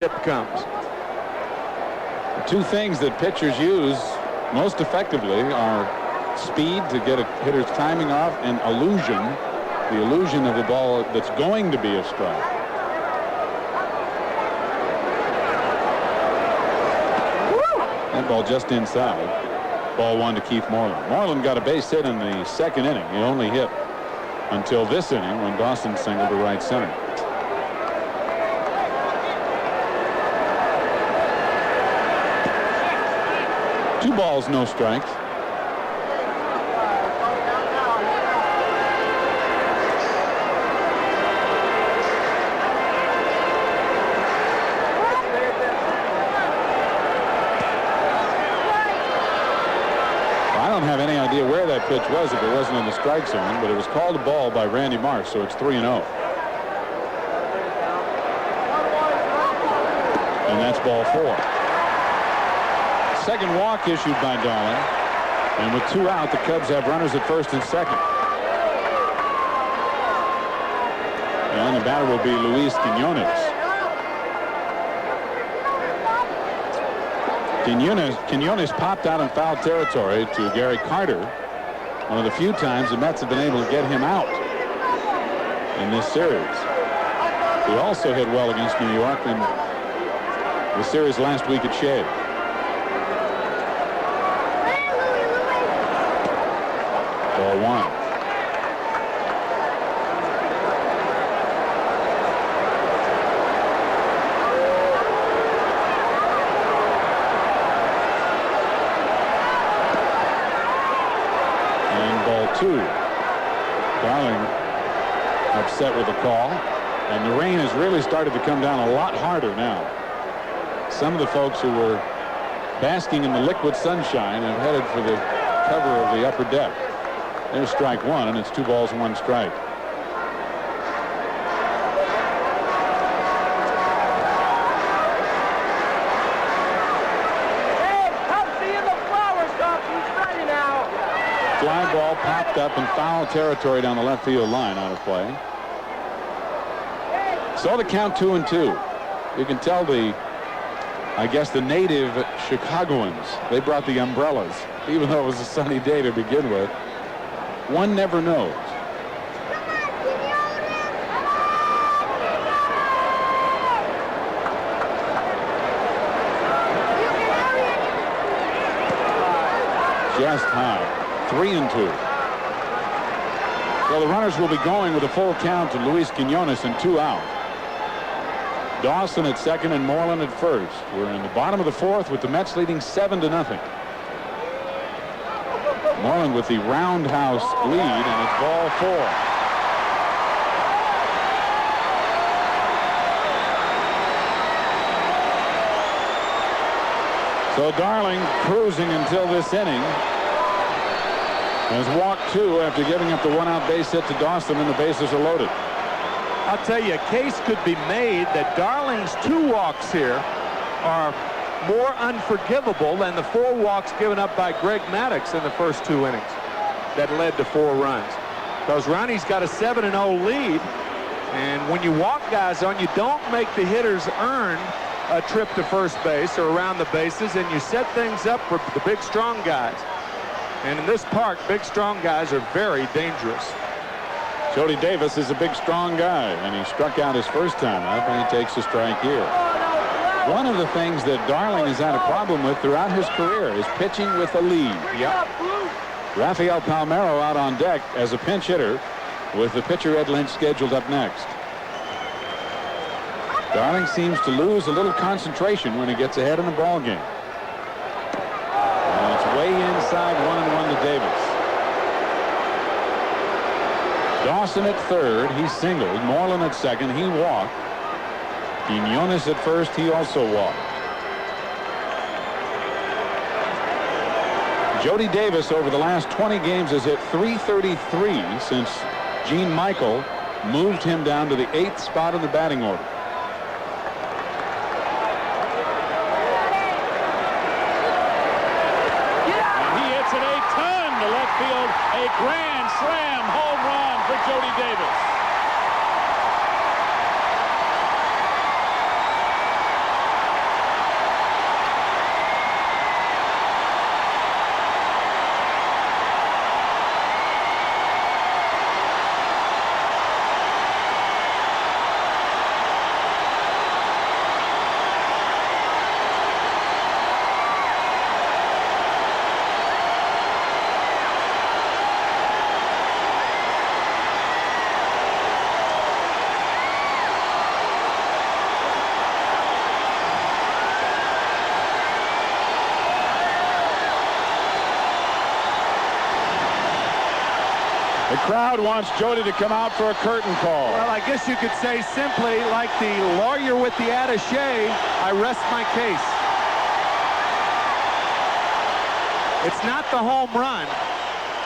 Tip comes. The 2 things that pitchers use most effectively are speed to get a hitter's timing off and illusion, the illusion of the ball that's going to be a strike. That ball just inside. Ball 1 to Keith Moreland. Moreland got a base hit in the 2nd inning. He only hit until this inning when Dawson singled to right center. Two balls, no strikes. I don't have any idea where that pitch was if it wasn't in the strike zone, but it was called a ball by Randy Marsh, so it's 3-0. And that's ball 4. Second walk issued by Darling, and with 2 out, the Cubs have runners at first and second. And the batter will be Luis Quinones. Quinones popped out in foul territory to Gary Carter. One of the few times the Mets have been able to get him out in this series. He also hit well against New York in the series last week at Shea. Ball 1. Darling upset with the call, and the rain has really started to come down a lot harder now. Some of the folks who were basking in the liquid sunshine have headed for the cover of the upper deck. There's strike 1, and it's 2 balls, 1 strike. Fly ball popped up in foul territory down the left field line, out of play. So the count 2-2. You can tell I guess the native Chicagoans, they brought the umbrellas, even though it was a sunny day to begin with. One never knows. just high. 3-2. So the runners will be going with a full count to Luis Quinones and 2 out. Dawson at second and Moreland at first. We're in the bottom of the fourth with the Mets leading 7-0. Moreland with the roundhouse lead, and it's ball 4. So Darling cruising until this inning. Has walked 2 after giving up the 1-out base hit to Dawson, and the bases are loaded. I'll tell you, a case could be made that Darling's 2 walks here are more unforgivable than the 4 walks given up by Greg Maddux in the first 2 innings that led to 4 runs. Because Ronnie's got a 7-0 lead, and when you walk guys on, you don't make the hitters earn a trip to first base or around the bases, and you set things up for the big, strong guys. And in this park, big, strong guys are very dangerous. Jody Davis is a big, strong guy, and he struck out his first time up, and he takes a strike here. One of the things that Darling has had a problem with throughout his career is pitching with a lead. Yep. Rafael Palmeiro out on deck as a pinch hitter with the pitcher Ed Lynch scheduled up next. Darling seems to lose a little concentration when he gets ahead in the ball game. And it's way inside, 1-1 to Davis. Dawson at third, he singled. Moreland at second, he walked. Quinones at first, he also walked. Jody Davis over the last 20 games has hit .333 since Gene Michael moved him down to the 8th spot in the batting order. And he hits it a ton to left field. A grand slam home run for Jody Davis. The crowd wants Jody to come out for a curtain call. Well, I guess you could say simply, like the lawyer with the attaché, I rest my case. It's not the home run.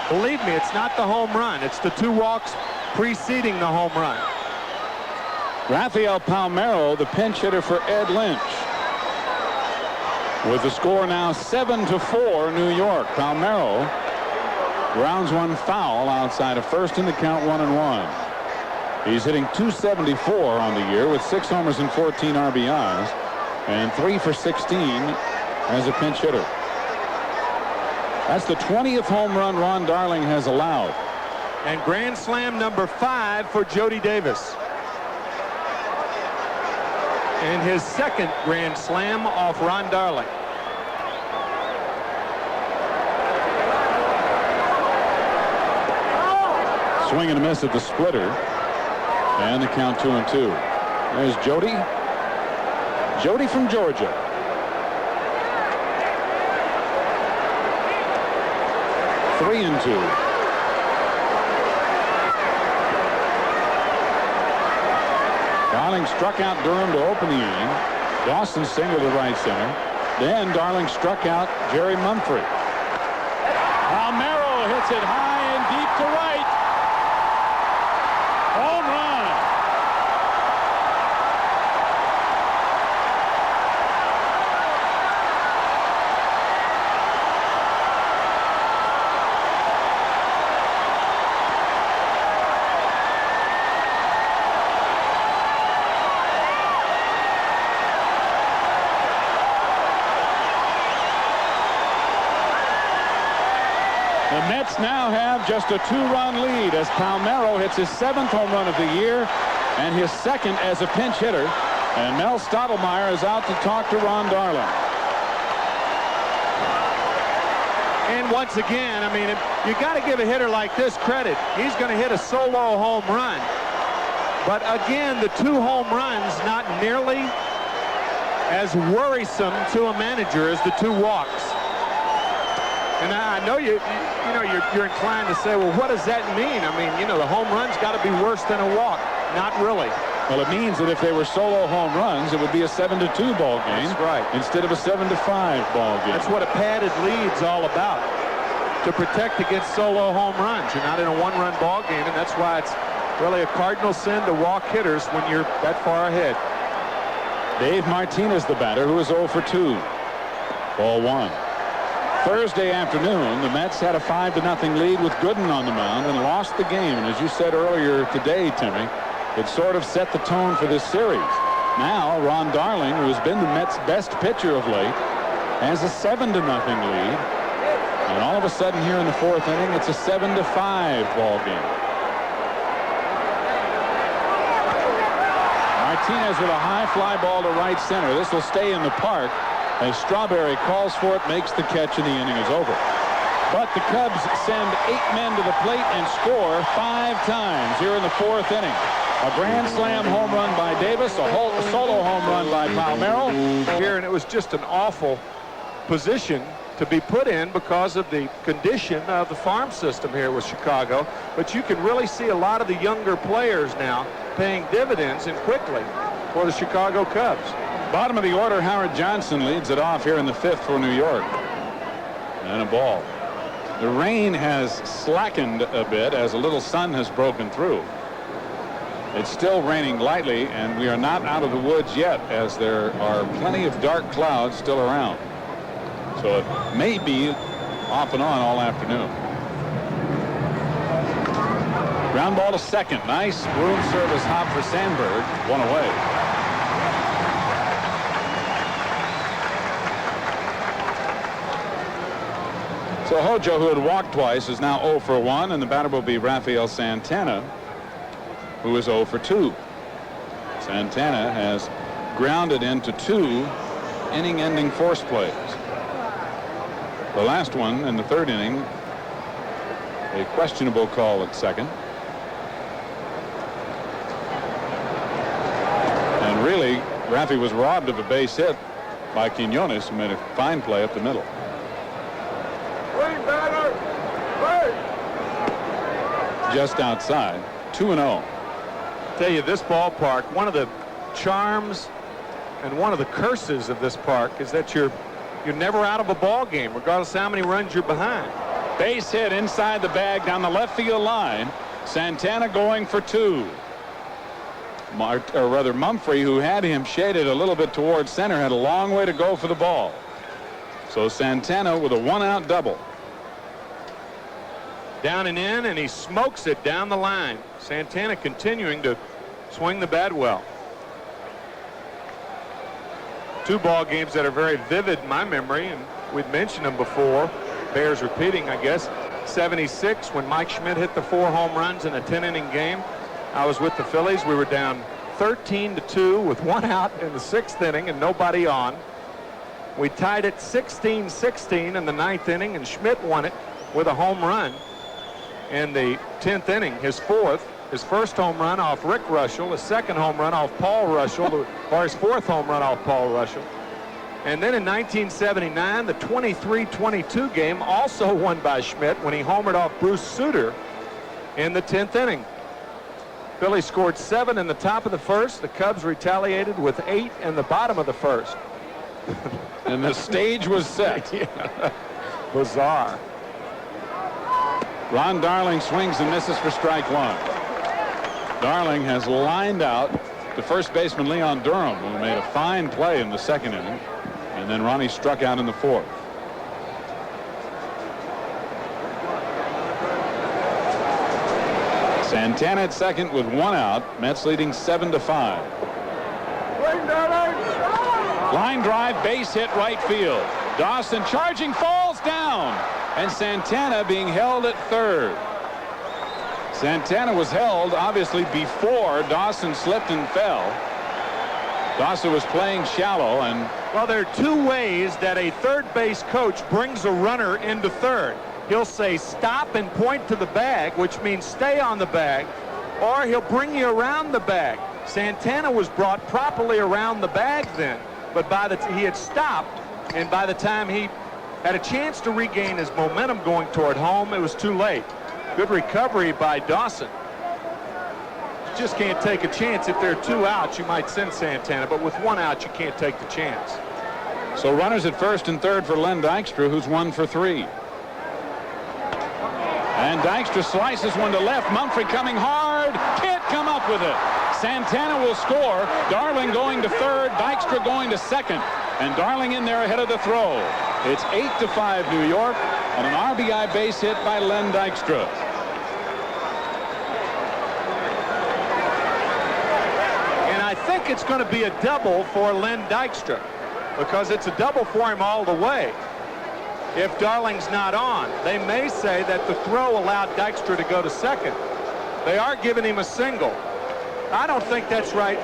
Believe me, it's not the home run. It's the 2 walks preceding the home run. Rafael Palmeiro, the pinch hitter for Ed Lynch. With the score now 7-4 New York. Palmeiro grounds one foul outside of first in the count, 1-1. He's hitting .274 on the year with 6 homers and 14 RBIs and 3 for 16 as a pinch hitter. That's the 20th home run Ron Darling has allowed. And grand slam number 5 for Jody Davis. And his second grand slam off Ron Darling. Swing and a miss at the splitter. And the count 2-2. There's Jody. Jody from Georgia. Three and 2. Darling struck out Durham to open the inning. Dawson singled to right center. Then Darling struck out Jerry Mumphrey. Palmeiro hits it high and deep to right. Home run. The Mets now have just a 2-run lead as Palmeiro hits his 7th home run of the year and his 2nd as a pinch hitter. And Mel Stottlemyre is out to talk to Ron Darling. And once again, I mean, you got to give a hitter like this credit. He's going to hit a solo home run. But again, the 2 home runs not nearly as worrisome to a manager as the 2 walks. And I know you're inclined to say, well, what does that mean? I mean, the home run's got to be worse than a walk. Not really. Well, it means that if they were solo home runs, it would be a 7-2 ball game. That's right. Instead of a 7-5 ball game. That's what a padded lead's all about. To protect against solo home runs. You're not in a 1-run ball game, and that's why it's really a cardinal sin to walk hitters when you're that far ahead. Dave Martinez, the batter, who is 0 for 2. Ball 1. Thursday afternoon, the Mets had a 5-0 lead with Gooden on the mound and lost the game. And as you said earlier today, Timmy, it sort of set the tone for this series. Now, Ron Darling, who has been the Mets' best pitcher of late, has a 7-0 lead. And all of a sudden here in the 4th inning, it's a 7-5 ball game. Martinez with a high fly ball to right center. This will stay in the park as Strawberry calls for it, makes the catch, and the inning is over. But the Cubs send 8 men to the plate and score 5 times here in the 4th inning. A grand slam home run by Davis, a solo home run by Palmeiro. Here, and it was just an awful position to be put in because of the condition of the farm system here with Chicago. But you can really see a lot of the younger players now paying dividends and quickly for the Chicago Cubs. Bottom of the order, Howard Johnson leads it off here in the 5th for New York. And a ball. The rain has slackened a bit as a little sun has broken through. It's still raining lightly, and we are not out of the woods yet, as there are plenty of dark clouds still around. So it may be off and on all afternoon. Ground ball to second. Nice room service hop for Sandberg. 1 away. So Hojo, who had walked twice, is now 0 for 1, and the batter will be Rafael Santana, who is 0 for 2. Santana has grounded into 2 inning-ending force plays. The last one in the 3rd inning, a questionable call at second. And really, Rafi was robbed of a base hit by Quinones, who made a fine play up the middle. Just outside, 2-0. Tell you, this ballpark, one of the charms and one of the curses of this park is that you're never out of a ball game, regardless of how many runs you're behind. Base hit inside the bag down the left field line. Santana going for 2. Mumphrey, who had him shaded a little bit towards center, had a long way to go for the ball. So Santana with a 1-out double. Down and in, and he smokes it down the line. Santana continuing to swing the bat well. 2 ball games that are very vivid in my memory, and we'd mentioned them before. Bears repeating, I guess. 76, when Mike Schmidt hit the 4 home runs in a 10-inning game. I was with the Phillies. We were down 13-2 with 1 out in the 6th inning and nobody on. We tied it 16-16 in the 9th inning, and Schmidt won it with a home run in the 10th inning, his 4th. His first home run off Rick Russell, his second home run off Paul Russell, or his 4th home run off Paul Russell. And then in 1979, the 23-22 game, also won by Schmidt when he homered off Bruce Sutter in the 10th inning. Phillies scored 7 in the top of the 1st. The Cubs retaliated with 8 in the bottom of the 1st. And the stage was set. Yeah. Bizarre. Ron Darling swings and misses for strike 1. Darling has lined out the first baseman Leon Durham, who made a fine play in the 2nd inning, and then Ronnie struck out in the 4th. Santana at second with 1 out. Mets leading 7-5. Line drive, base hit right field. Dawson charging, falls down, and Santana being held at 3rd. Santana was held obviously before Dawson slipped and fell. Dawson was playing shallow, and well, there are two ways that a third base coach brings a runner into third. He'll say stop and point to the bag, which means stay on the bag, or he'll bring you around the bag. Santana was brought properly around the bag then, but he had stopped, and by the time he had a chance to regain his momentum going toward home, it was too late. Good recovery by Dawson. You just can't take a chance. If there are 2 outs, you might send Santana, but with 1 out, you can't take the chance. so runners at first and third for Len Dykstra, who's 1 for 3. And Dykstra slices one to left. Mumphrey coming hard. Can't come up with it. Santana will score. Darling going to third. Dykstra going to second. And Darling in there ahead of the throw. It's 8-5 New York on an RBI base hit by Len Dykstra. And I think it's going to be a double for Len Dykstra, because it's a double for him all the way. If Darling's not on, they may say that the throw allowed Dykstra to go to second. They are giving him a single. I don't think that's right,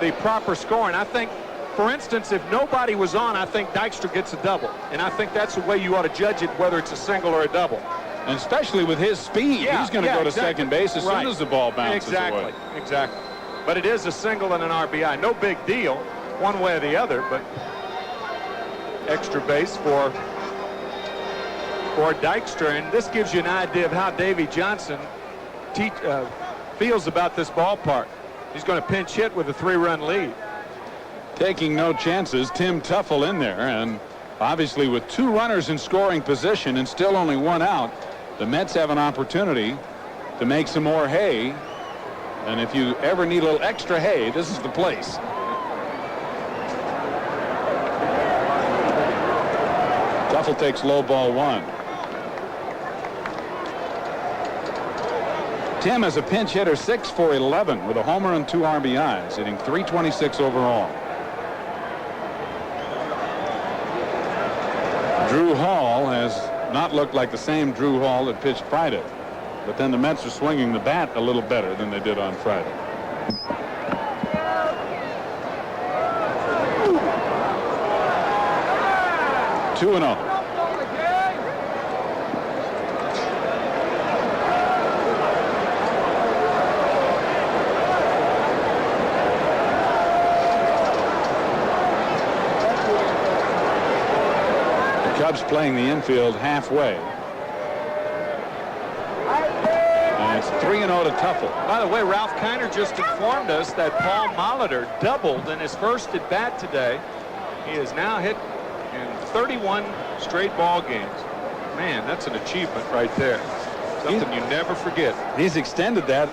the proper scoring. I think, for instance, if nobody was on, I think Dykstra gets a double. And I think that's the way you ought to judge it, whether it's a single or a double. And especially with his speed, he's going to go to second base as soon as the ball bounces away. Exactly. But it is a single and an RBI. No big deal, one way or the other, but extra base for Dykstra. And this gives you an idea of how Davy Johnson feels about this ballpark. He's going to pinch hit with a 3-run lead. Taking no chances, Tim Tuffle in there, and obviously with 2 runners in scoring position and still only 1 out, the Mets have an opportunity to make some more hay. And if you ever need a little extra hay, this is the place. Tuffle takes low ball 1. Tim is a pinch hitter, 6 for 11 with a homer and 2 RBIs, hitting .326 overall. Drew Hall has not looked like the same Drew Hall that pitched Friday, but then the Mets are swinging the bat a little better than they did on Friday. Two and 0. Cubs playing the infield halfway. And it's 3-0 to Tuffle. By the way, Ralph Kiner just informed us that Paul Molitor doubled in his first at bat today. He has now hit in 31 straight ball games. Man, that's an achievement right there. Something you never forget. He's extended that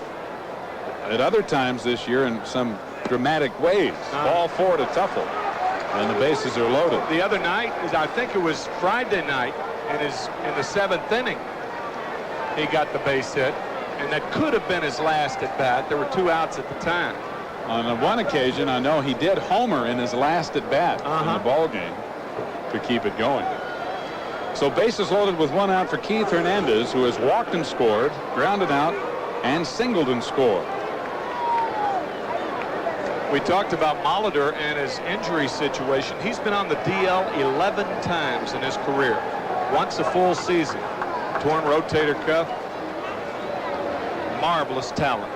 at other times this year in some dramatic ways. Ball 4 to Tuffle. And the bases are loaded. The other night, I think it was Friday night, in the 7th inning, he got the base hit, and that could have been his last at bat. There were 2 outs at the time. On one occasion, I know he did homer in his last at bat in the ball game to keep it going. So bases loaded with 1 out for Keith Hernandez, who has walked and scored, grounded out, and singled and scored. We talked about Molitor and his injury situation. He's been on the DL 11 times in his career. Once a full season. Torn rotator cuff. Marvelous talent.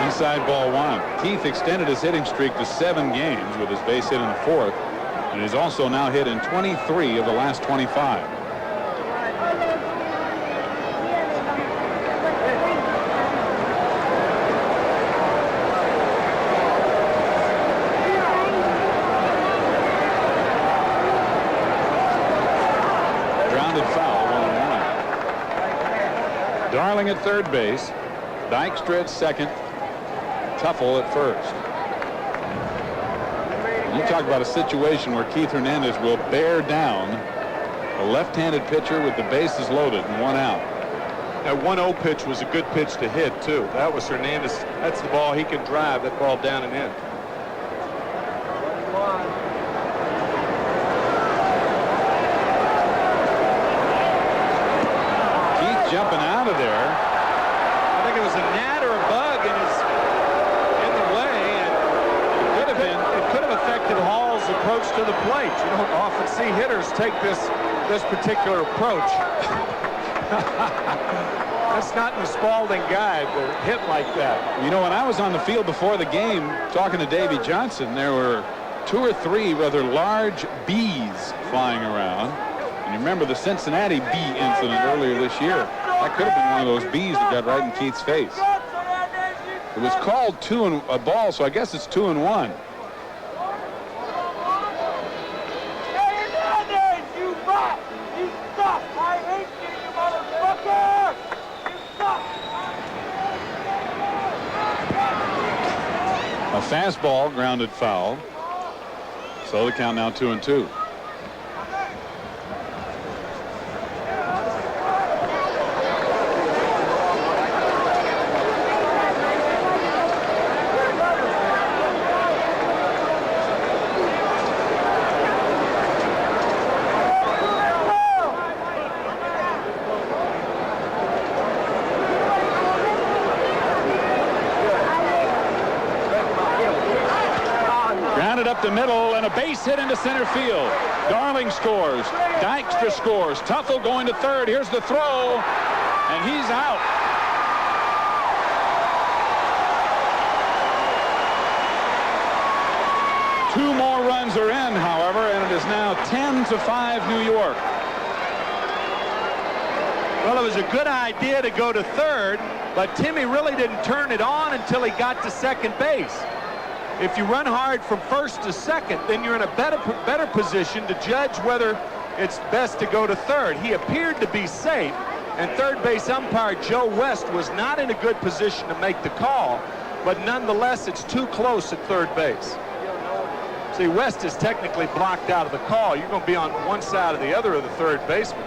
Inside ball 1. Keith extended his hitting streak to 7 games with his base hit in the 4th, and he's also now hit in 23 of the last 25. Grounded foul, 1-1. Darling at third base, Dykstra at second, Tuffle at first. You talk about a situation where Keith Hernandez will bear down a left-handed pitcher with the bases loaded and 1 out. That 1-0 pitch was a good pitch to hit, too. That was Hernandez. That's the ball he can drive, that ball down and in. don't often see hitters take this particular approach. That's not the Spalding guy to hit like that. You know, when I was on the field before the game talking to Davy Johnson, there were 2 or 3 rather large bees flying around. And you remember the Cincinnati bee incident earlier this year. That could have been one of those bees that got right in Keith's face. It was called 2 and a ball, so I guess it's 2 and 1. A fastball grounded foul. So the count now 2-2. Up the middle and a base hit into center field. Darling scores. Dykstra scores. Tuffle going to third. Here's the throw, and he's out. Two more runs are in, however, and it is now 10-5 New York. Well, it was a good idea to go to third, but Timmy really didn't turn it on until he got to second base. If you run hard from first to second, then you're in a better position to judge whether it's best to go to third. He appeared to be safe, and third base umpire Joe West was not in a good position to make the call, but nonetheless, it's too close at third base. See, West is technically blocked out of the call. You're going to be on one side or the other of the third baseman.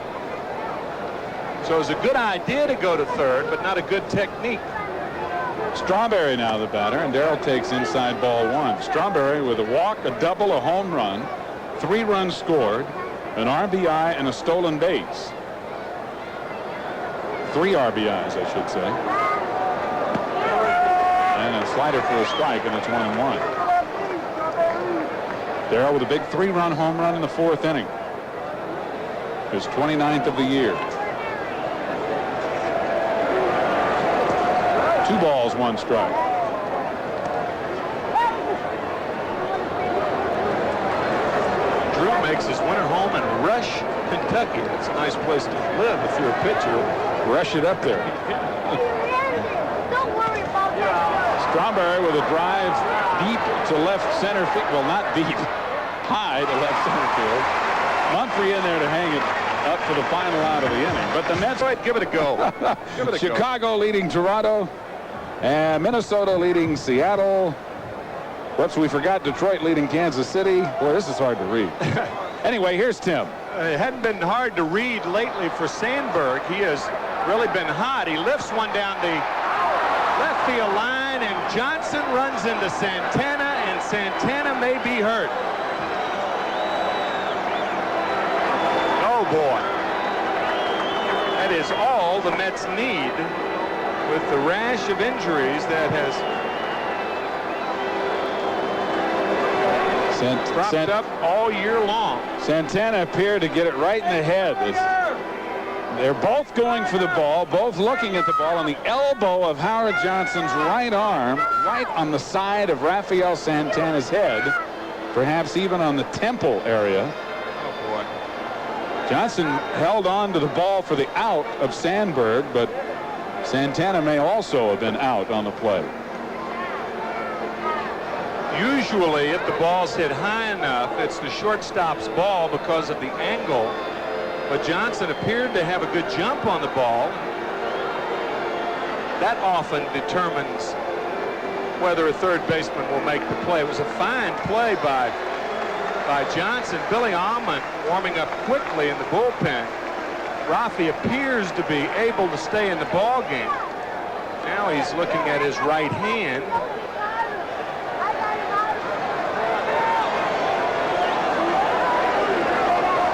So it was a good idea to go to third, but not a good technique. Strawberry now the batter, and Darryl takes inside ball 1. Strawberry with a walk, a double, a home run, 3 runs scored, an RBI, and a stolen base. 3 RBIs, I should say. And a slider for a strike, and it's 1-1. Darryl with a big 3-run home run in the 4th inning. His 29th of the year. 2 balls, 1 strike. Drew makes his winter home in Rush, Kentucky. That's a nice place to live if you're a pitcher. Rush it up there. Don't worry about that. Strawberry with a drive deep to left center field. Well, not deep. High to left center field. Mumphrey in there to hang it up for the final out of the inning. But the Mets... Right, give it a go. Give it a Chicago leading Toronto. And Minnesota leading Seattle. Whoops, we forgot Detroit leading Kansas City. Boy, this is hard to read. Anyway, here's Tim. It hadn't been hard to read lately for Sandberg. He has really been hot. He lifts one down the left field line, and Johnson runs into Santana, and Santana may be hurt. Oh, boy. That is all the Mets need with the rash of injuries that has propped up all year long. Santana appeared to get it right in the head. They're both going for the ball, both looking at the ball, and the elbow of Howard Johnson's right arm right on the side of Rafael Santana's head, perhaps even on the temple area. Oh, boy. Johnson held on to the ball for the out of Sandberg, but Santana may also have been out on the play. Usually, if the ball's hit high enough, it's the shortstop's ball because of the angle. But Johnson appeared to have a good jump on the ball. That often determines whether a third baseman will make the play. It was a fine play by Johnson. Billy Allman warming up quickly in the bullpen. Rafi appears to be able to stay in the ball game. Now he's looking at his right hand.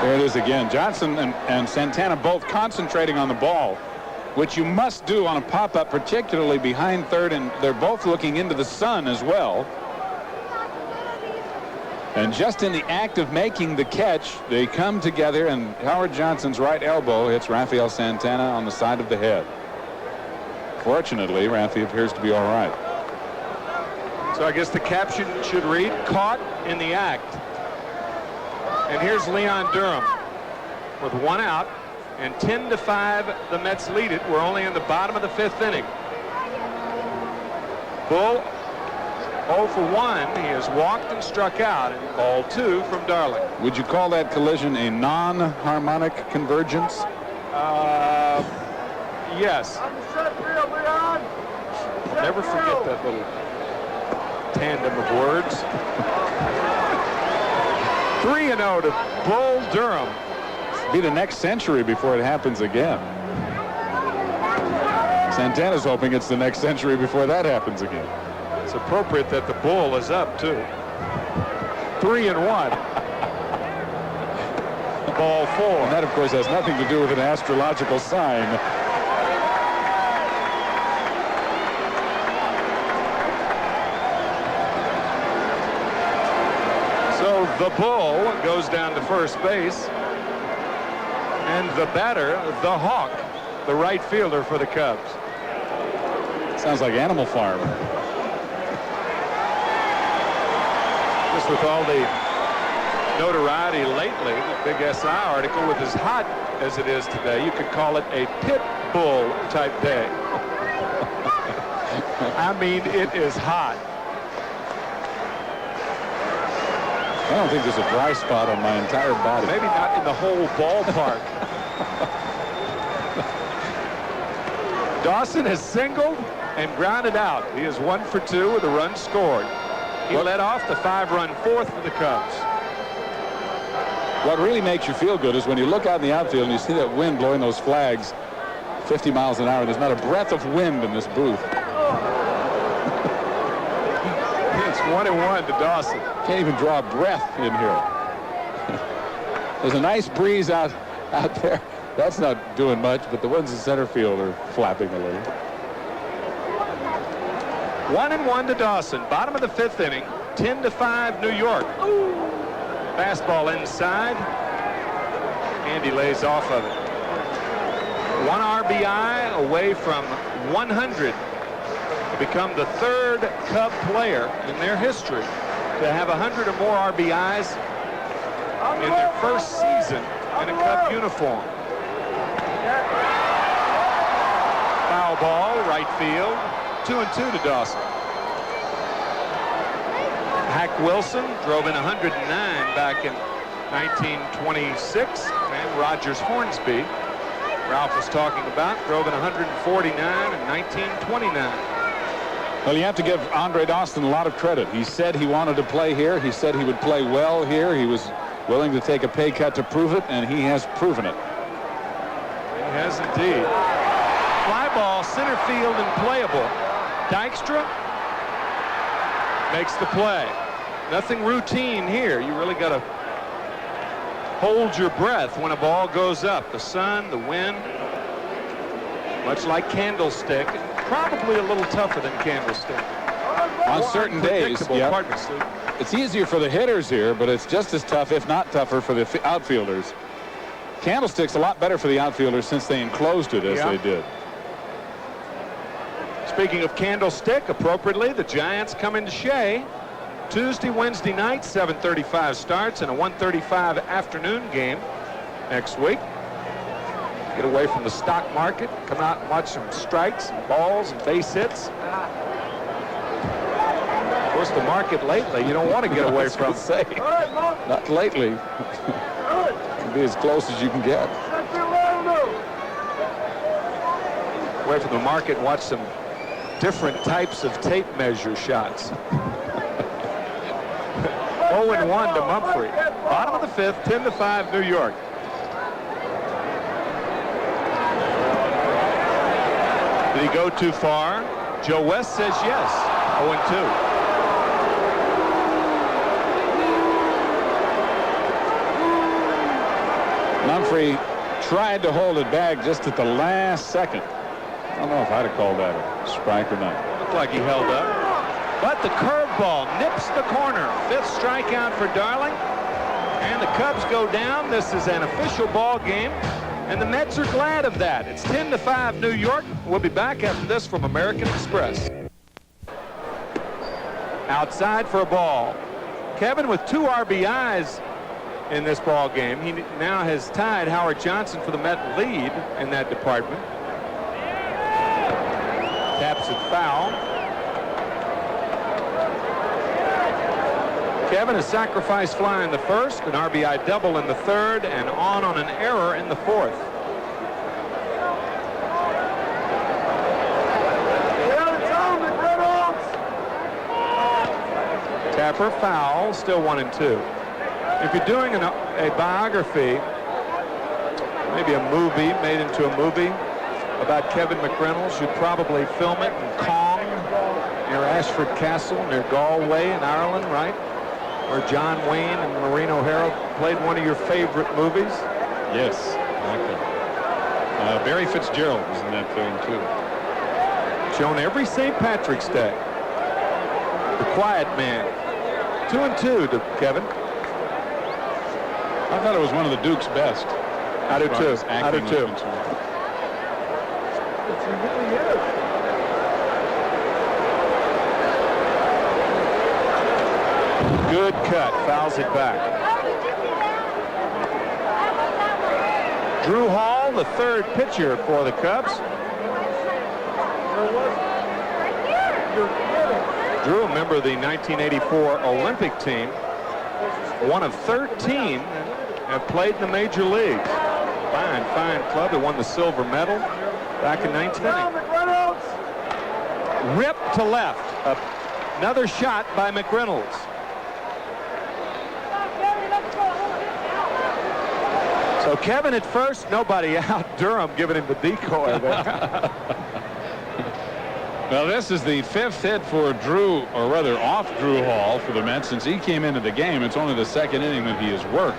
There it is again. Johnson and Santana both concentrating on the ball, which you must do on a pop-up, particularly behind third, and they're both looking into the sun as well. And just in the act of making the catch, they come together, and Howard Johnson's right elbow hits Rafael Santana on the side of the head. Fortunately, Rafi appears to be all right. So I guess the caption should read, "Caught in the act." And here's Leon Durham with 1 out, and 10-5 the Mets lead it. We're only in the bottom of the 5th inning. Bull 0 for 1. He has walked and struck out, and ball 2 from Darling. Would you call that collision a non-harmonic convergence? Yes. Never forget that little tandem of words. 3-0 to Bull Durham. Be the next century before it happens again. Santana's hoping it's the next century before that happens again. It's appropriate that the Bull is up too. 3-1. Ball 4. And that, of course, has nothing to do with an astrological sign. So the Bull goes down to first base. And the batter, the Hawk, the right fielder for the Cubs. Sounds like Animal Farm. Just with all the notoriety lately, the big SI article, with as hot as it is today, you could call it a pit bull type day. I mean, it is hot. I don't think there's a dry spot on my entire body. Maybe not in the whole ballpark. Dawson has singled and grounded out. He is 1 for 2 with a run scored. He led off the 5-run 4th for the Cubs. What really makes you feel good is when you look out in the outfield and you see that wind blowing those flags 50 miles an hour. There's not a breath of wind in this booth. It's 1-1 to Dawson. Can't even draw a breath in here. There's a nice breeze out there. That's not doing much, but the ones in center field are flapping a little. 1-1 to Dawson. Bottom of the 5th inning. 10-5 New York. Fastball inside. And he lays off of it. 1 RBI away from 100 to become the 3rd Cub player in their history to have 100 or more RBIs in their first season in a Cub uniform. Foul ball, right field. 2-2 to Dawson. Hack Wilson drove in 109 back in 1926, and Rogers Hornsby, Ralph was talking about, drove in 149 in 1929. Well, you have to give Andre Dawson a lot of credit. He said he wanted to play here. He said he would play well here. He was willing to take a pay cut to prove it, and he has proven it. He has indeed. Fly ball, center field, and playable. Dykstra makes the play. Nothing routine here. You really got to hold your breath when a ball goes up. The sun, the wind, much like Candlestick. Probably a little tougher than Candlestick. On certain days, yeah. It's easier for the hitters here, but it's just as tough, if not tougher, for the outfielders. Candlestick's a lot better for the outfielders since they enclosed it as they did. Speaking of Candlestick, appropriately, the Giants come into Shea. Tuesday, Wednesday night, 7:35 starts, and a 1:35 afternoon game next week. Get away from the stock market, come out and watch some strikes and balls and base hits. Of course, the market lately, you don't want to get away from. Not lately. It'll be as close as you can get. Away from the market, watch some different types of tape measure shots. 0-1 to Mumphrey. Bottom of the 5th, 10-5 New York. Did he go too far? Joe West says yes. 0-2. Mumphrey tried to hold it back just at the last second. I don't know if I'd have called that a strike or not. Looked like he held up. But the curveball nips the corner. 5th strikeout for Darling. And the Cubs go down. This is an official ball game. And the Mets are glad of that. It's 10-5 New York. We'll be back after this from American Express. Outside for a ball. Kevin with 2 RBIs in this ball game. He now has tied Howard Johnson for the Met lead in that department. Taps it foul. Kevin a sacrifice fly in the 1st, an RBI double in the 3rd, and on an error in the 4th. Tapper foul, still 1-2. If you're doing a biography, maybe a movie made into a movie about Kevin McReynolds, you'd probably film it in Cong, near Ashford Castle, near Galway in Ireland, right? Where John Wayne and Maureen O'Hara played one of your favorite movies. Yes, I like that. Barry Fitzgerald was in that film too. Shown every St. Patrick's Day. The Quiet Man. 2-2 to Kevin. I thought it was one of the Duke's best. I do too. I do too. Good cut. Fouls it back. Drew Hall, the 3rd pitcher for the Cubs. Drew, a member of the 1984 Olympic team. One of 13 have played in the major leagues. Fine, fine club. They won the silver medal back in 1990. Rip to left. Another shot by McReynolds. So Kevin at first, nobody out. Durham giving him the decoy there. Well, this is the 5th hit for Drew, or rather off Drew Hall for the Mets. Since he came into the game, it's only the 2nd inning that he has worked.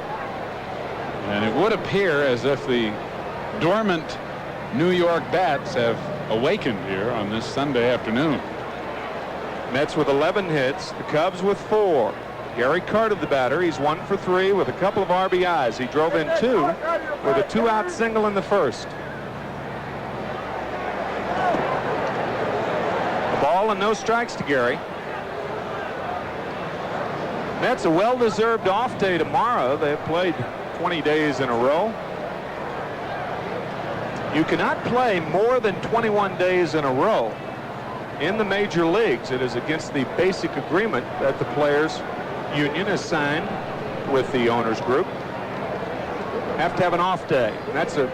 And it would appear as if the dormant New York bats have awakened here on this Sunday afternoon. Mets with 11 hits, the Cubs with 4. Gary Carter, the batter, he's 1 for 3 with a couple of RBIs. He drove in 2 with a 2-out single in the 1st. A ball and no strikes to Gary. Mets a well-deserved off day tomorrow. They have played 20 days in a row. You cannot play more than 21 days in a row in the major leagues. It is against the basic agreement that the players' union has signed with the owners group. Have to have an off day. And that's a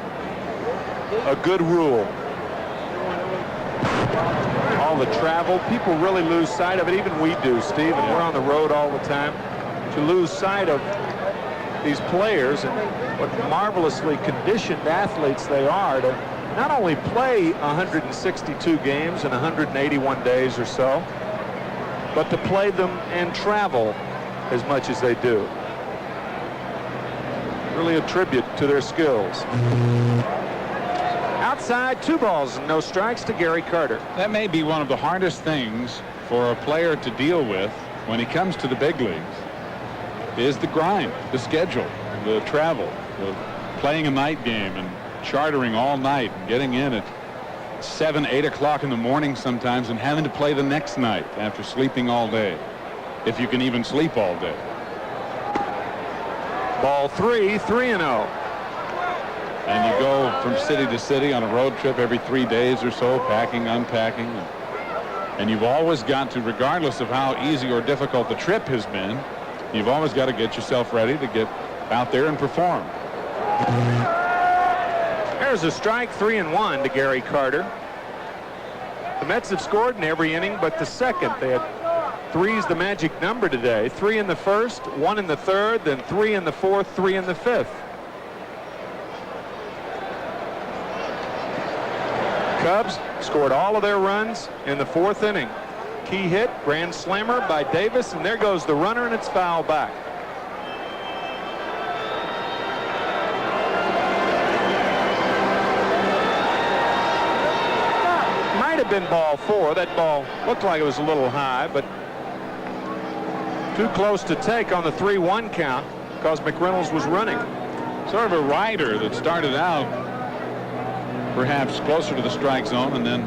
good rule. All the travel, people really lose sight of it. Even we do, Steve, and we're on the road all the time. To lose sight of these players and what marvelously conditioned athletes they are to not only play 162 games in 181 days or so, but to play them and travel as much as they do. Really a tribute to their skills. Outside, 2 balls and no strikes to Gary Carter. That may be one of the hardest things for a player to deal with when he comes to the big leagues, is the grind, the schedule, the travel, the playing a night game and chartering all night and getting in at 7, 8 o'clock in the morning sometimes and having to play the next night after sleeping all day, if you can even sleep all day. Ball 3, 3-0. And you go from city to city on a road trip every 3 days or so, packing, unpacking. And you've always got to, regardless of how easy or difficult the trip has been, you've always got to get yourself ready to get out there and perform. There's a strike, 3-1 to Gary Carter. The Mets have scored in every inning but the 2nd. They had 3's the magic number today. 3 in the 1st, 1 in the 3rd, then 3 in the 4th, 3 in the 5th. Cubs scored all of their runs in the 4th inning. Key hit, grand slammer by Davis, and there goes the runner, and it's foul back. Might have been ball 4. That ball looked like it was a little high, but Too close to take on the 3-1 count because McReynolds was running. Sort of a rider that started out perhaps closer to the strike zone and then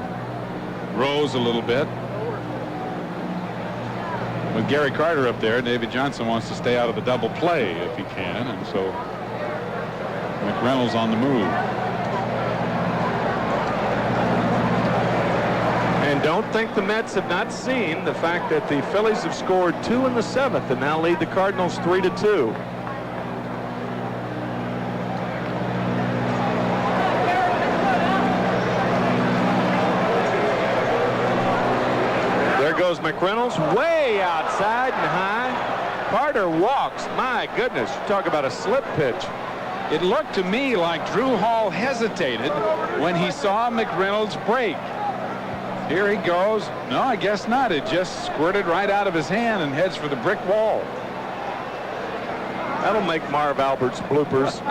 rose a little bit. With Gary Carter up there, David Johnson wants to stay out of the double play if he can, and so McReynolds on the move. And don't think the Mets have not seen the fact that the Phillies have scored 2 in the 7th and now lead the Cardinals 3-2. There goes McReynolds way outside and high. Carter walks. My goodness, you talk about a slip pitch. It looked to me like Drew Hall hesitated when he saw McReynolds break. Here he goes. No, I guess not. It just squirted right out of his hand and heads for the brick wall. That'll make Marv Albert's bloopers.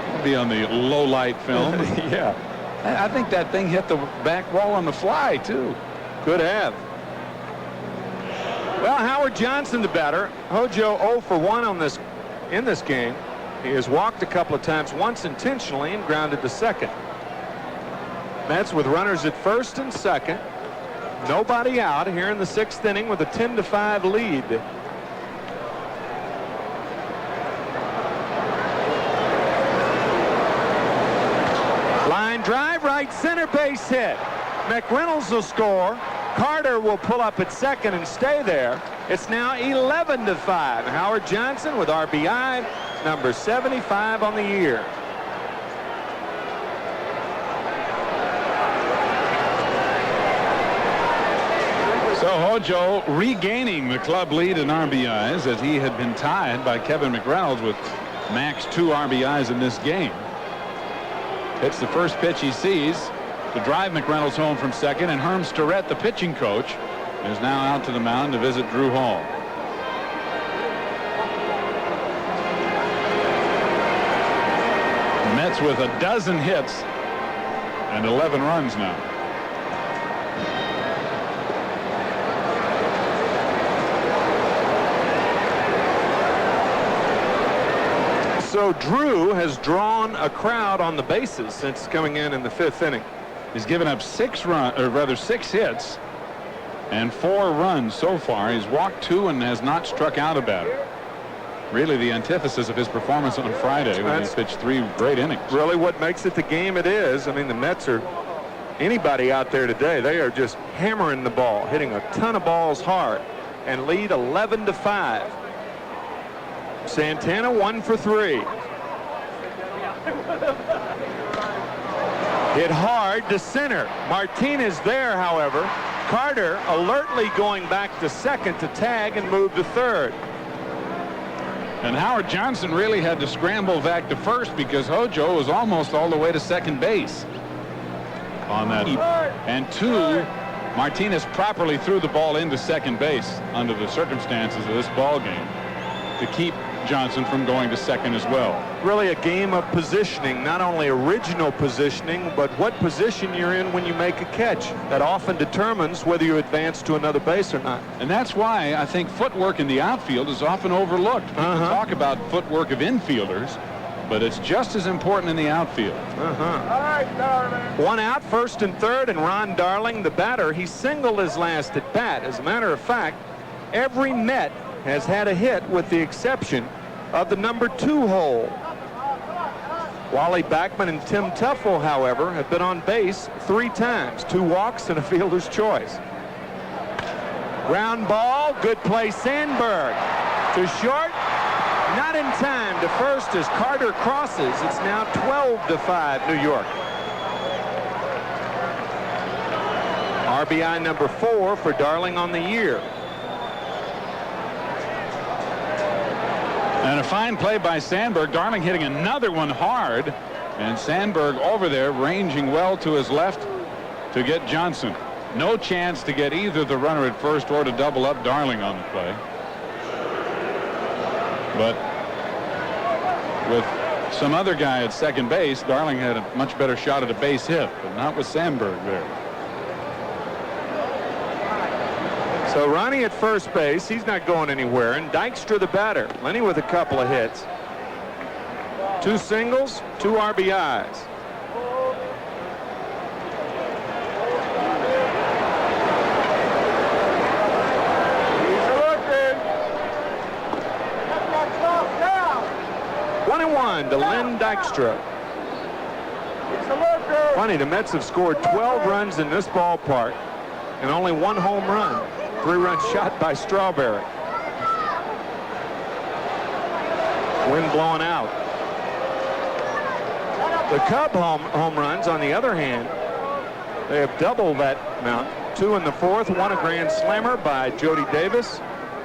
It'll be on the low light film. Yeah. I think that thing hit the back wall on the fly, too. Could have. Well, Howard Johnson, the batter. Hojo 0 for 1 on in this game. He has walked a couple of times, once intentionally, and grounded to second. Mets with runners at first and second. Nobody out here in the 6th inning with a 10-5 lead. Line drive, right center base hit. McReynolds will score. Carter will pull up at second and stay there. It's now 11-5. Howard Johnson with RBI number 75 on the year. So Hojo regaining the club lead in RBIs as he had been tied by Kevin McReynolds with max 2 RBIs in this game. Hits the first pitch he sees to drive McReynolds home from second, and Herm Starrett, the pitching coach, is now out to the mound to visit Drew Hall. The Mets with a dozen hits and 11 runs now. So Drew has drawn a crowd on the bases since coming in the 5th inning. He's given up 6 hits and 4 runs so far. He's walked 2 and has not struck out a batter. Really the antithesis of his performance on Friday when he pitched 3 great innings. Really what makes it the game it is. I mean, the Mets are, anybody out there today, they are just hammering the ball, hitting a ton of balls hard, and lead 11-5. Santana 1 for 3. Hit hard to center. Martinez there, however. Carter alertly going back to second to tag and move to third. And Howard Johnson really had to scramble back to first because Hojo was almost all the way to second base on that. And 2, Martinez properly threw the ball into second base under the circumstances of this ball game to keep Johnson from going to second as well. Really a game of positioning, not only original positioning, but what position you're in when you make a catch. That often determines whether you advance to another base or not. And that's why I think footwork in the outfield is often overlooked. People talk about footwork of infielders, but it's just as important in the outfield. All right, Darling. 1 out, 1st and 3rd, and Ron Darling, the batter, he singled his last at bat. As a matter of fact, every Met has had a hit with the exception of the number 2 hole. Wally Backman and Tim Tuffle, however, have been on base 3 times, 2 walks and a fielder's choice. Ground ball, good play, Sandberg to short, not in time to first as Carter crosses. It's now 12-5 New York. RBI number 4 for Darling on the year. And a fine play by Sandberg. Darling hitting another one hard, and Sandberg over there ranging well to his left to get Johnson. No chance to get either the runner at first or to double up Darling on the play. But with some other guy at second base, Darling had a much better shot at a base hit, but not with Sandberg there. So Ronnie at first base, he's not going anywhere, and Dykstra the batter. Lenny with a couple of hits. 2 singles, 2 RBIs. To Lenny Dykstra. Funny, the Mets have scored 12 runs in this ballpark and only 1 home run. 3-run shot by Strawberry. Wind blowing out. The Cub home runs, on the other hand, they have doubled that amount. 2 in the 4th, 1 a grand slammer by Jody Davis,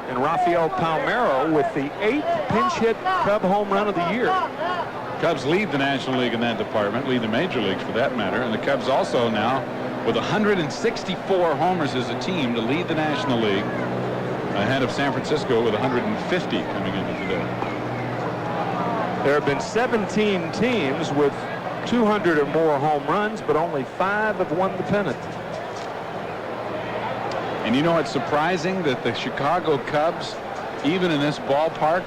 and Rafael Palmeiro with the 8th pinch hit Cub home run of the year. Cubs lead the National League in that department, lead the major leagues for that matter, and the Cubs also now with 164 homers as a team to lead the National League, ahead of San Francisco with 150 coming into today. There have been 17 teams with 200 or more home runs, but only 5 have won the pennant. And you know, it's surprising that the Chicago Cubs, even in this ballpark,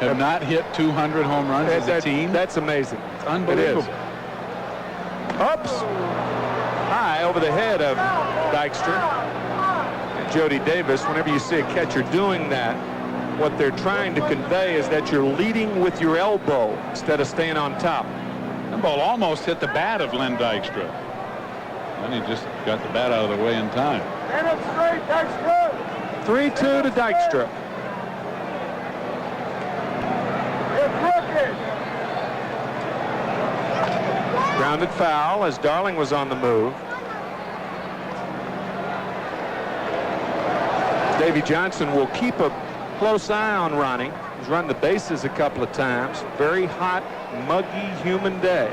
have not hit 200 home runs as a team. That's amazing. It's unbelievable. It is. Ups. High over the head of Dykstra and Jody Davis. Whenever you see a catcher doing that, what they're trying to convey is that you're leading with your elbow instead of staying on top. That ball almost hit the bat of Len Dykstra. And he just got the bat out of the way in time. Stand up straight, Dykstra. 3-2 to Dykstra. Grounded foul as Darling was on the move. Davy Johnson will keep a close eye on Ronnie. He's run the bases a couple of times. Very hot, muggy, humid day.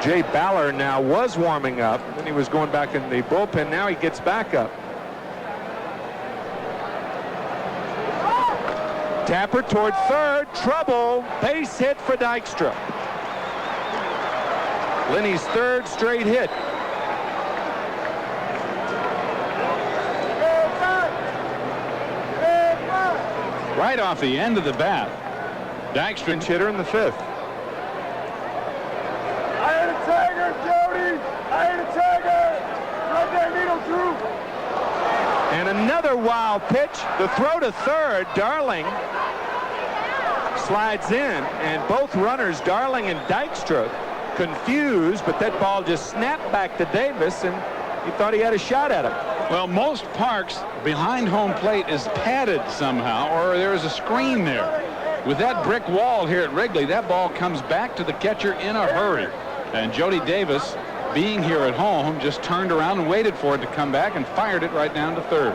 Jay Baller now was warming up, and then he was going back in the bullpen. Now he gets back up. Tapper toward third, trouble, base hit for Dykstra. Lenny's 3rd straight hit. Right off the end of the bat. Dykstra Pinch hitter in the 5th. I ain't a tiger, Jody. I ain't a tiger. Right there, needle through. And another wild pitch. The throw to third. Darling slides in, and both runners, Darling and Dykstra, confused, but that ball just snapped back to Davis, and he thought he had a shot at him. Well, most parks behind home plate is padded somehow, or there is a screen there. With that brick wall here at Wrigley, that ball comes back to the catcher in a hurry. And Jody Davis, being here at home, just turned around and waited for it to come back and fired it right down to third.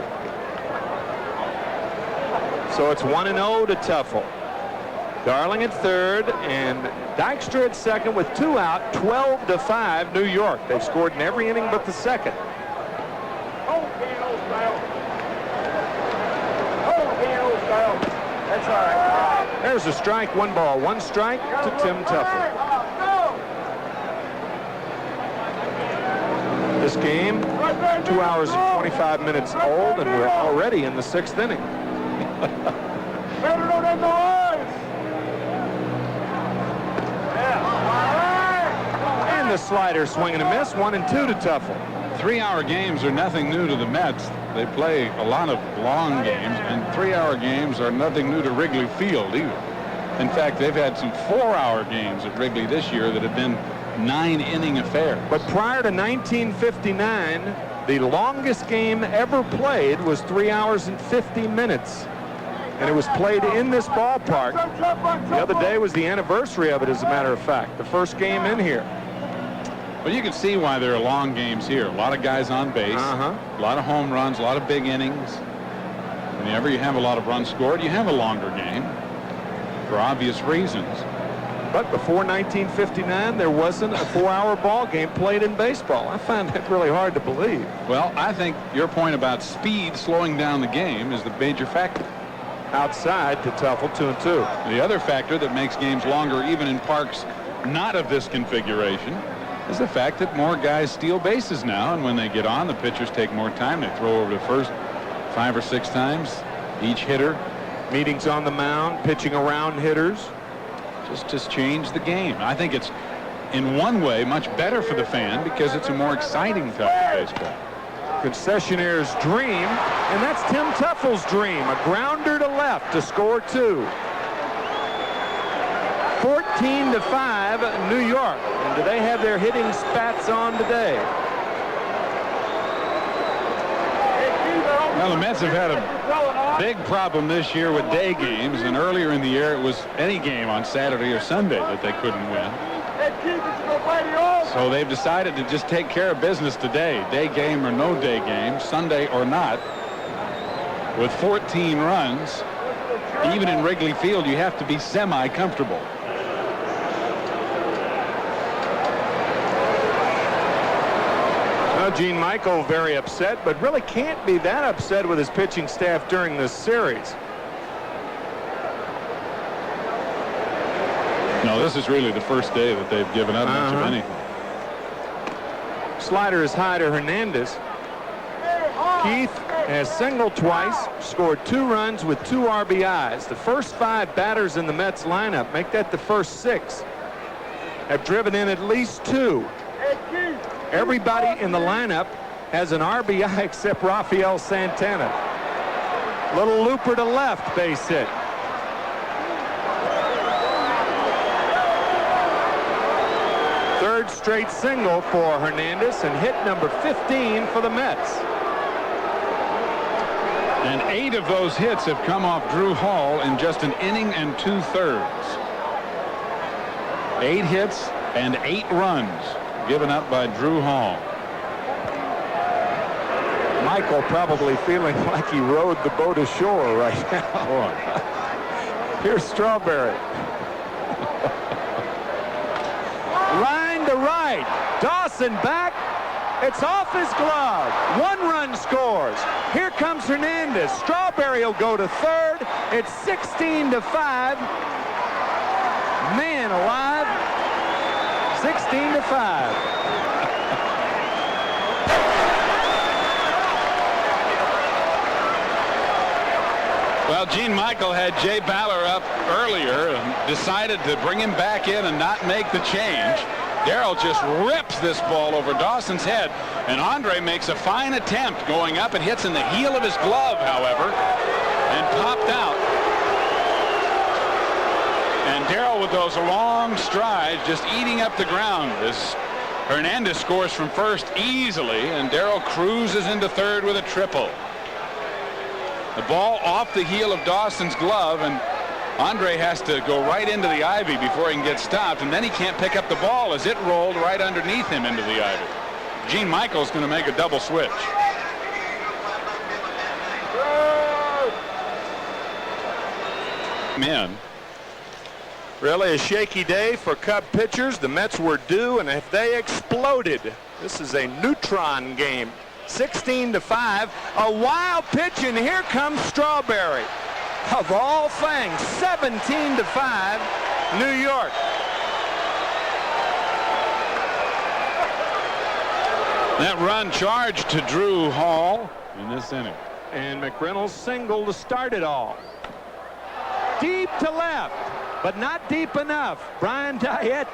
So it's 1-0 to Tuffle. Darling at third and Dykstra at second with 2 out. 12-5 New York. They've scored in every inning but the second. That's all right. There's a strike, 1 ball, 1 strike to Tim Tuffle. This game, 2 hours and 25 minutes old, and we're already in the 6th inning. And the slider swing and a miss, 1-2 to Tuffle. 3-hour games are nothing new to the Mets. They play a lot of long games, and 3-hour games are nothing new to Wrigley Field either. In fact, they've had some 4-hour games at Wrigley this year that have been 9-inning affairs. But prior to 1959, the longest game ever played was 3 hours and 50 minutes. And it was played in this ballpark. The other day was the anniversary of it, as a matter of fact. The first game in here. Well, you can see why there are long games here. A lot of guys on base, a lot of home runs, a lot of big innings. Whenever you have a lot of runs scored, you have a longer game for obvious reasons. But before 1959, there wasn't a 4-hour ball game played in baseball. I find that really hard to believe. Well, I think your point about speed slowing down the game is the major factor. Outside to Tuffle, 2-2. The other factor that makes games longer, even in parks not of this configuration, is the fact that more guys steal bases now, and when they get on, the pitchers take more time. They throw over to first 5 or 6 times each hitter. Meetings on the mound, pitching around hitters. Just change the game. I think it's in one way much better for the fan because it's a more exciting type of baseball. Concessionaire's dream, and that's Tim Teufel's dream. A grounder to left to score 2. 14-5 New York. And do they have their hitting spats on today? Well, the Mets have had a big problem this year with day games, and earlier in the year it was any game on Saturday or Sunday that they couldn't win. So they've decided to just take care of business today, day game or no day game, Sunday or not. With 14 runs, even in Wrigley Field, you have to be semi-comfortable. Well, Gene Michael very upset, but really can't be that upset with his pitching staff during this series. No, this is really the first day that they've given up much of anything. Slider is high to Hernandez. Keith has singled twice, scored 2 runs with 2 RBIs. The first 5 batters in the Mets lineup, make that the first 6, have driven in at least 2. Everybody in the lineup has an RBI except Rafael Santana. Little looper to left, base hit. Third straight single for Hernandez and hit number 15 for the Mets. And 8 of those hits have come off Drew Hall in just an inning and 2/3. 8 hits and 8 runs given up by Drew Hall. Michael probably feeling like he rode the boat ashore right now. Boy. Here's Strawberry. Line to right. Dawson back. It's off his glove. 1 run scores. Here comes Hernandez. Strawberry will go to third. It's 16-5. Man alive. 16-5. Well, Gene Michael had Jay Baller up earlier and decided to bring him back in and not make the change. Darryl just rips this ball over Dawson's head, and Andre makes a fine attempt going up and hits in the heel of his glove, however, and popped out. And Darryl with those long strides just eating up the ground as Hernandez scores from first easily, and Darryl cruises into third with a triple. The ball off the heel of Dawson's glove, and Andre has to go right into the ivy before he can get stopped, and then he can't pick up the ball as it rolled right underneath him into the ivy. Gene Michael's going to make a double switch. Man. Really a shaky day for Cub pitchers. The Mets were due, and if they exploded, this is a neutron game. 16-5. A wild pitch, and here comes Strawberry. Of all things, 17-5, New York. That run charged to Drew Hall in this inning. And McReynolds single to start it all. Deep to left, but not deep enough. Brian Diet,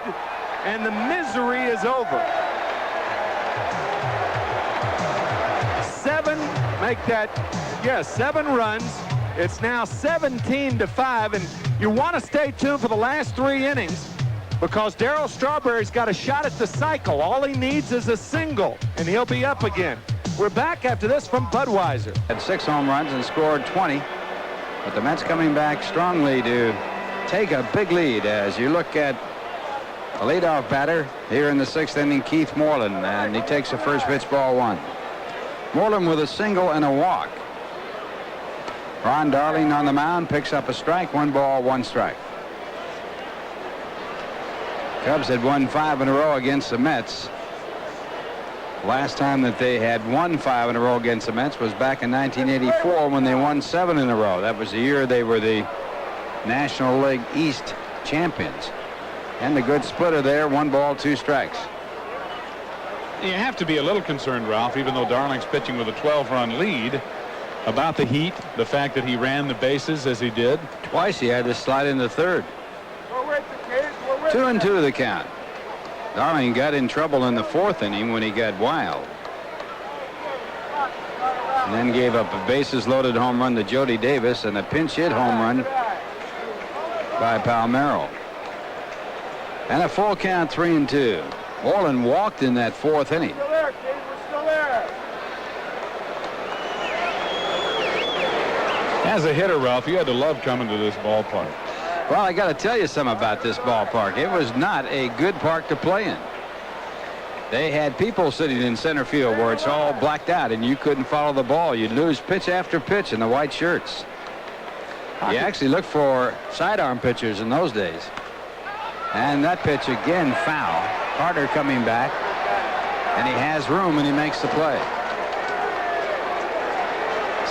and the misery is over. 7 runs. It's now 17-5, and you want to stay tuned for the last 3 innings because Darryl Strawberry's got a shot at the cycle. All he needs is a single, and he'll be up again. We're back after this from Budweiser. Had 6 home runs and scored 20, but the Mets coming back strongly to take a big lead as you look at the leadoff batter here in the 6th inning, Keith Moreland, and he takes the first pitch, ball 1. Moreland with a single and a walk. Ron Darling on the mound picks up a strike. 1 ball, 1 strike. Cubs had won 5 in a row against the Mets. Last time that they had won 5 in a row against the Mets was back in 1984 when they won 7 in a row. That was the year they were the National League East champions. And the good splitter there, 1 ball, 2 strikes. You have to be a little concerned, Ralph, even though Darling's pitching with a 12-run lead, about the heat, the fact that he ran the bases as he did. Twice he had to slide into third. 2-2 the count. Darling got in trouble in the 4th inning when he got wild. And then gave up a bases-loaded home run to Jody Davis and a pinch hit home run by Palmeiro. And a full count, 3-2. Orland walked in that 4th inning. As a hitter, Ralph, you had to love coming to this ballpark. Well, I got to tell you something about this ballpark. It was not a good park to play in. They had people sitting in center field where it's all blacked out and you couldn't follow the ball. You'd lose pitch after pitch in the white shirts. You actually looked for sidearm pitchers in those days. And that pitch again foul. Carter coming back, and he has room and he makes the play.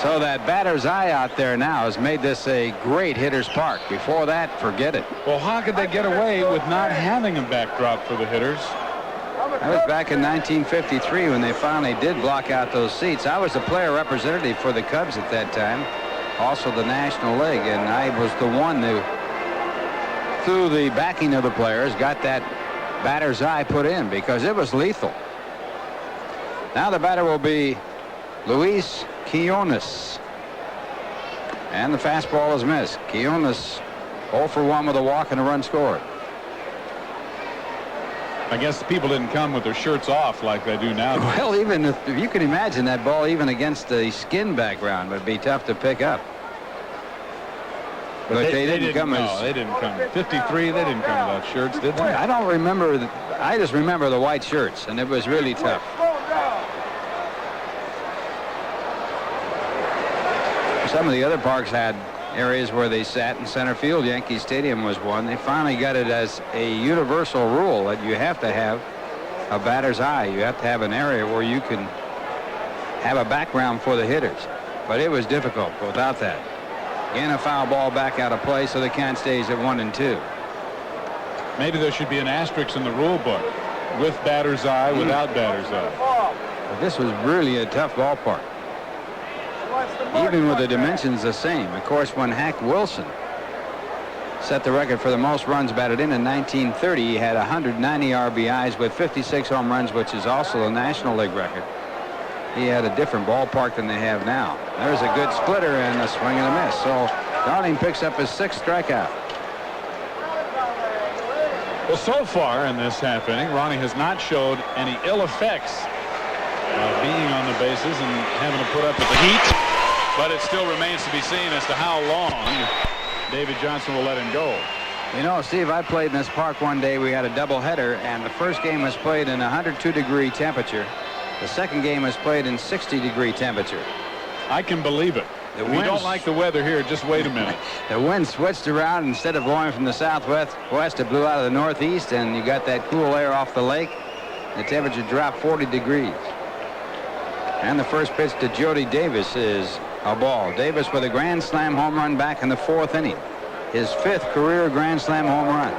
So that batter's eye out there now has made this a great hitter's park. Before that, forget it. Well, how could they get away with not having a backdrop for the hitters? That was back in 1953 when they finally did block out those seats. I was a player representative for the Cubs at that time, also the National League, and I was the one who, through the backing of the players, got that batter's eye put in because it was lethal. Now the batter will be Luis Quinones. And the fastball is missed. Quinones 0 for 1 with a walk and a run scored. I guess people didn't come with their shirts off like they do now. Well, even if you can imagine that ball, even against the skin background, would be tough to pick up. But they didn't come. No, they didn't come. 53, they didn't come without shirts, did they? I don't remember. I just remember the white shirts, and it was really tough. Some of the other parks had areas where they sat in center field. Yankee Stadium was one. They finally got it as a universal rule that you have to have a batter's eye. You have to have an area where you can have a background for the hitters. But it was difficult without that. Again, a foul ball back out of play, so the count stays at 1-2. Maybe there should be an asterisk in the rule book with batter's eye, without batter's eye. But this was really a tough ballpark. Even with the dimensions the same. Of course, when Hack Wilson set the record for the most runs batted in 1930, he had 190 RBIs with 56 home runs, which is also the National League record. He had a different ballpark than they have now. There's a good splitter and a swing and a miss. So Darling picks up his 6th strikeout. Well, so far in this half inning, Ronnie has not showed any ill effects of being on the bases and having to put up with the heat. But it still remains to be seen as to how long David Johnson will let him go. You know, Steve, I played in this park one day. We had a doubleheader, and the first game was played in 102-degree temperature. The second game was played in 60-degree temperature. I can believe it. If you don't like the weather here, just wait a minute. The wind switched around. Instead of blowing from the southwest, it blew out of the northeast, and you got that cool air off the lake. The temperature dropped 40 degrees. And the first pitch to Jody Davis is a ball. Davis with a grand slam home run back in the 4th inning. His 5th career grand slam home run.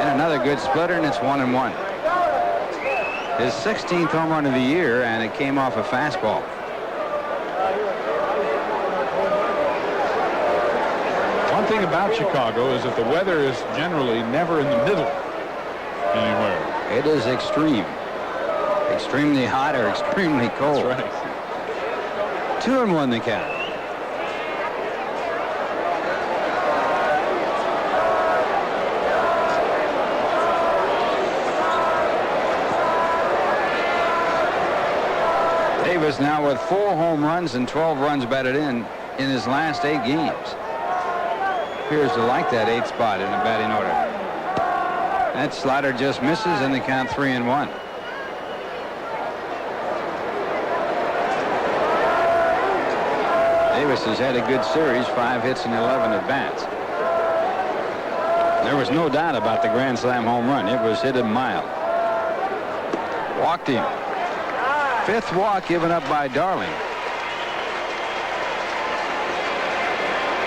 And another good splitter, and it's 1-1. His 16th home run of the year, and it came off a fastball. One thing about Chicago is that the weather is generally never in the middle anywhere. It is extreme. Extremely hot or extremely cold. That's right. 2-1 the count. Davis now with 4 home runs and 12 runs batted in his last 8 games. Appears to like that 8th spot in the batting order. That slider just misses, and the count 3-1. Davis has had a good series, 5 hits and 11 at bats. There was no doubt about the grand slam home run. It was hit a mile. Walked him. 5th walk given up by Darling.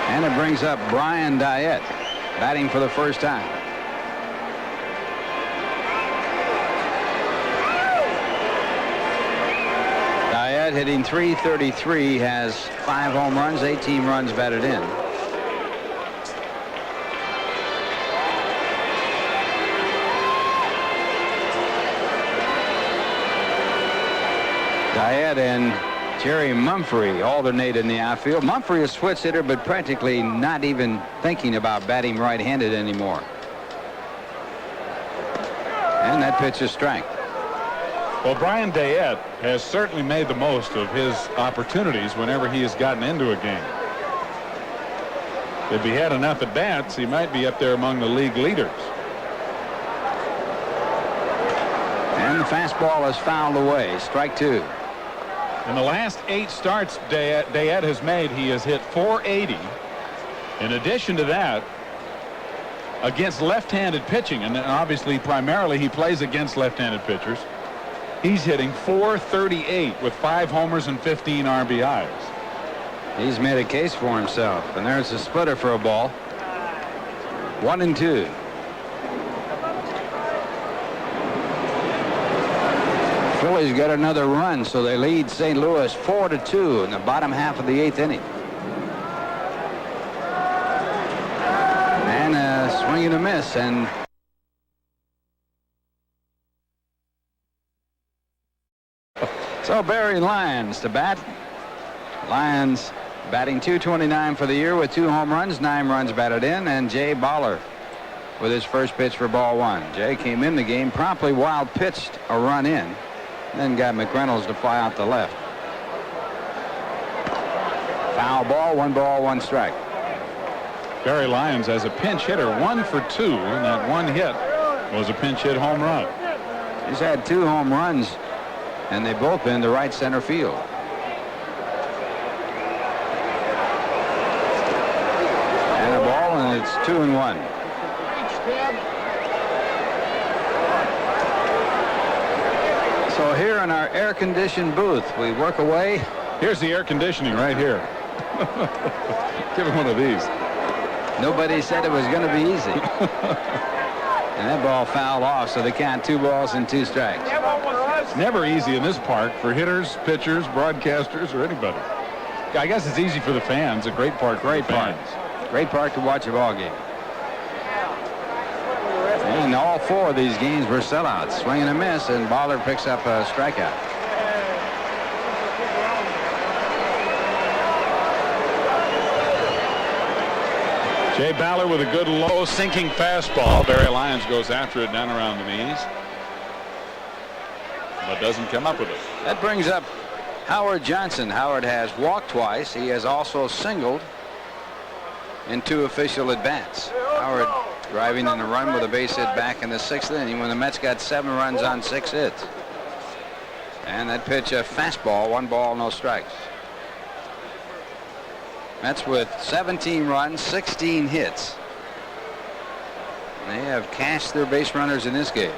And it brings up Brian Diet, batting for the first time. Dayette, hitting .333, has 5 home runs, 18 runs batted in. Dayette and Jerry Mumphrey alternate in the outfield. Mumphrey is switch hitter, but practically not even thinking about batting right-handed anymore. And that pitch is strike. Well, Brian Dayette has certainly made the most of his opportunities whenever he has gotten into a game. If he had enough at bats, he might be up there among the league leaders. And the fastball is fouled away. Strike 2. In the last 8 starts Dayette has made, he has hit .480. In addition to that, against left-handed pitching, and obviously primarily he plays against left-handed pitchers, he's hitting .438 with 5 homers and 15 RBIs. He's made a case for himself, and there's a splitter for a ball. 1-2. Phillies got another run, so they lead St. Louis 4-2 in the bottom half of the 8th inning. And a swing and a miss, and so Barry Lyons to bat. Lyons batting .229 for the year with 2 home runs, 9 runs batted in, and Jay Baller with his first pitch for ball 1. Jay came in the game, promptly wild pitched a run in, then got McReynolds to fly out to left. Foul ball, 1 ball, 1 strike. Barry Lyons as a pinch hitter, 1 for 2, and that 1 hit was a pinch hit home run. He's had 2 home runs, and they both been to right center field. And a ball, and it's 2-1. So here in our air-conditioned booth, we work away. Here's the air conditioning right here. Give him one of these. Nobody said it was going to be easy. And that ball fouled off, so they count 2 balls and 2 strikes. It's never easy in this park for hitters, pitchers, broadcasters, or anybody. I guess it's easy for the fans. A great park. Great park. Great park to watch a ball game. And all 4 of these games were sellouts. Swing and a miss, and Baller picks up a strikeout. Jay Baller with a good low sinking fastball. Barry Lyons goes after it down around the knees, but doesn't come up with it. That brings up Howard Johnson. Howard has walked twice. He has also singled in 2 official at-bats. Howard driving in a run with a base hit back in the 6th inning when the Mets got 7 runs on 6 hits. And that pitch, a fastball, 1 ball, no strikes. Mets with 17 runs, 16 hits. They have cashed their base runners in this game.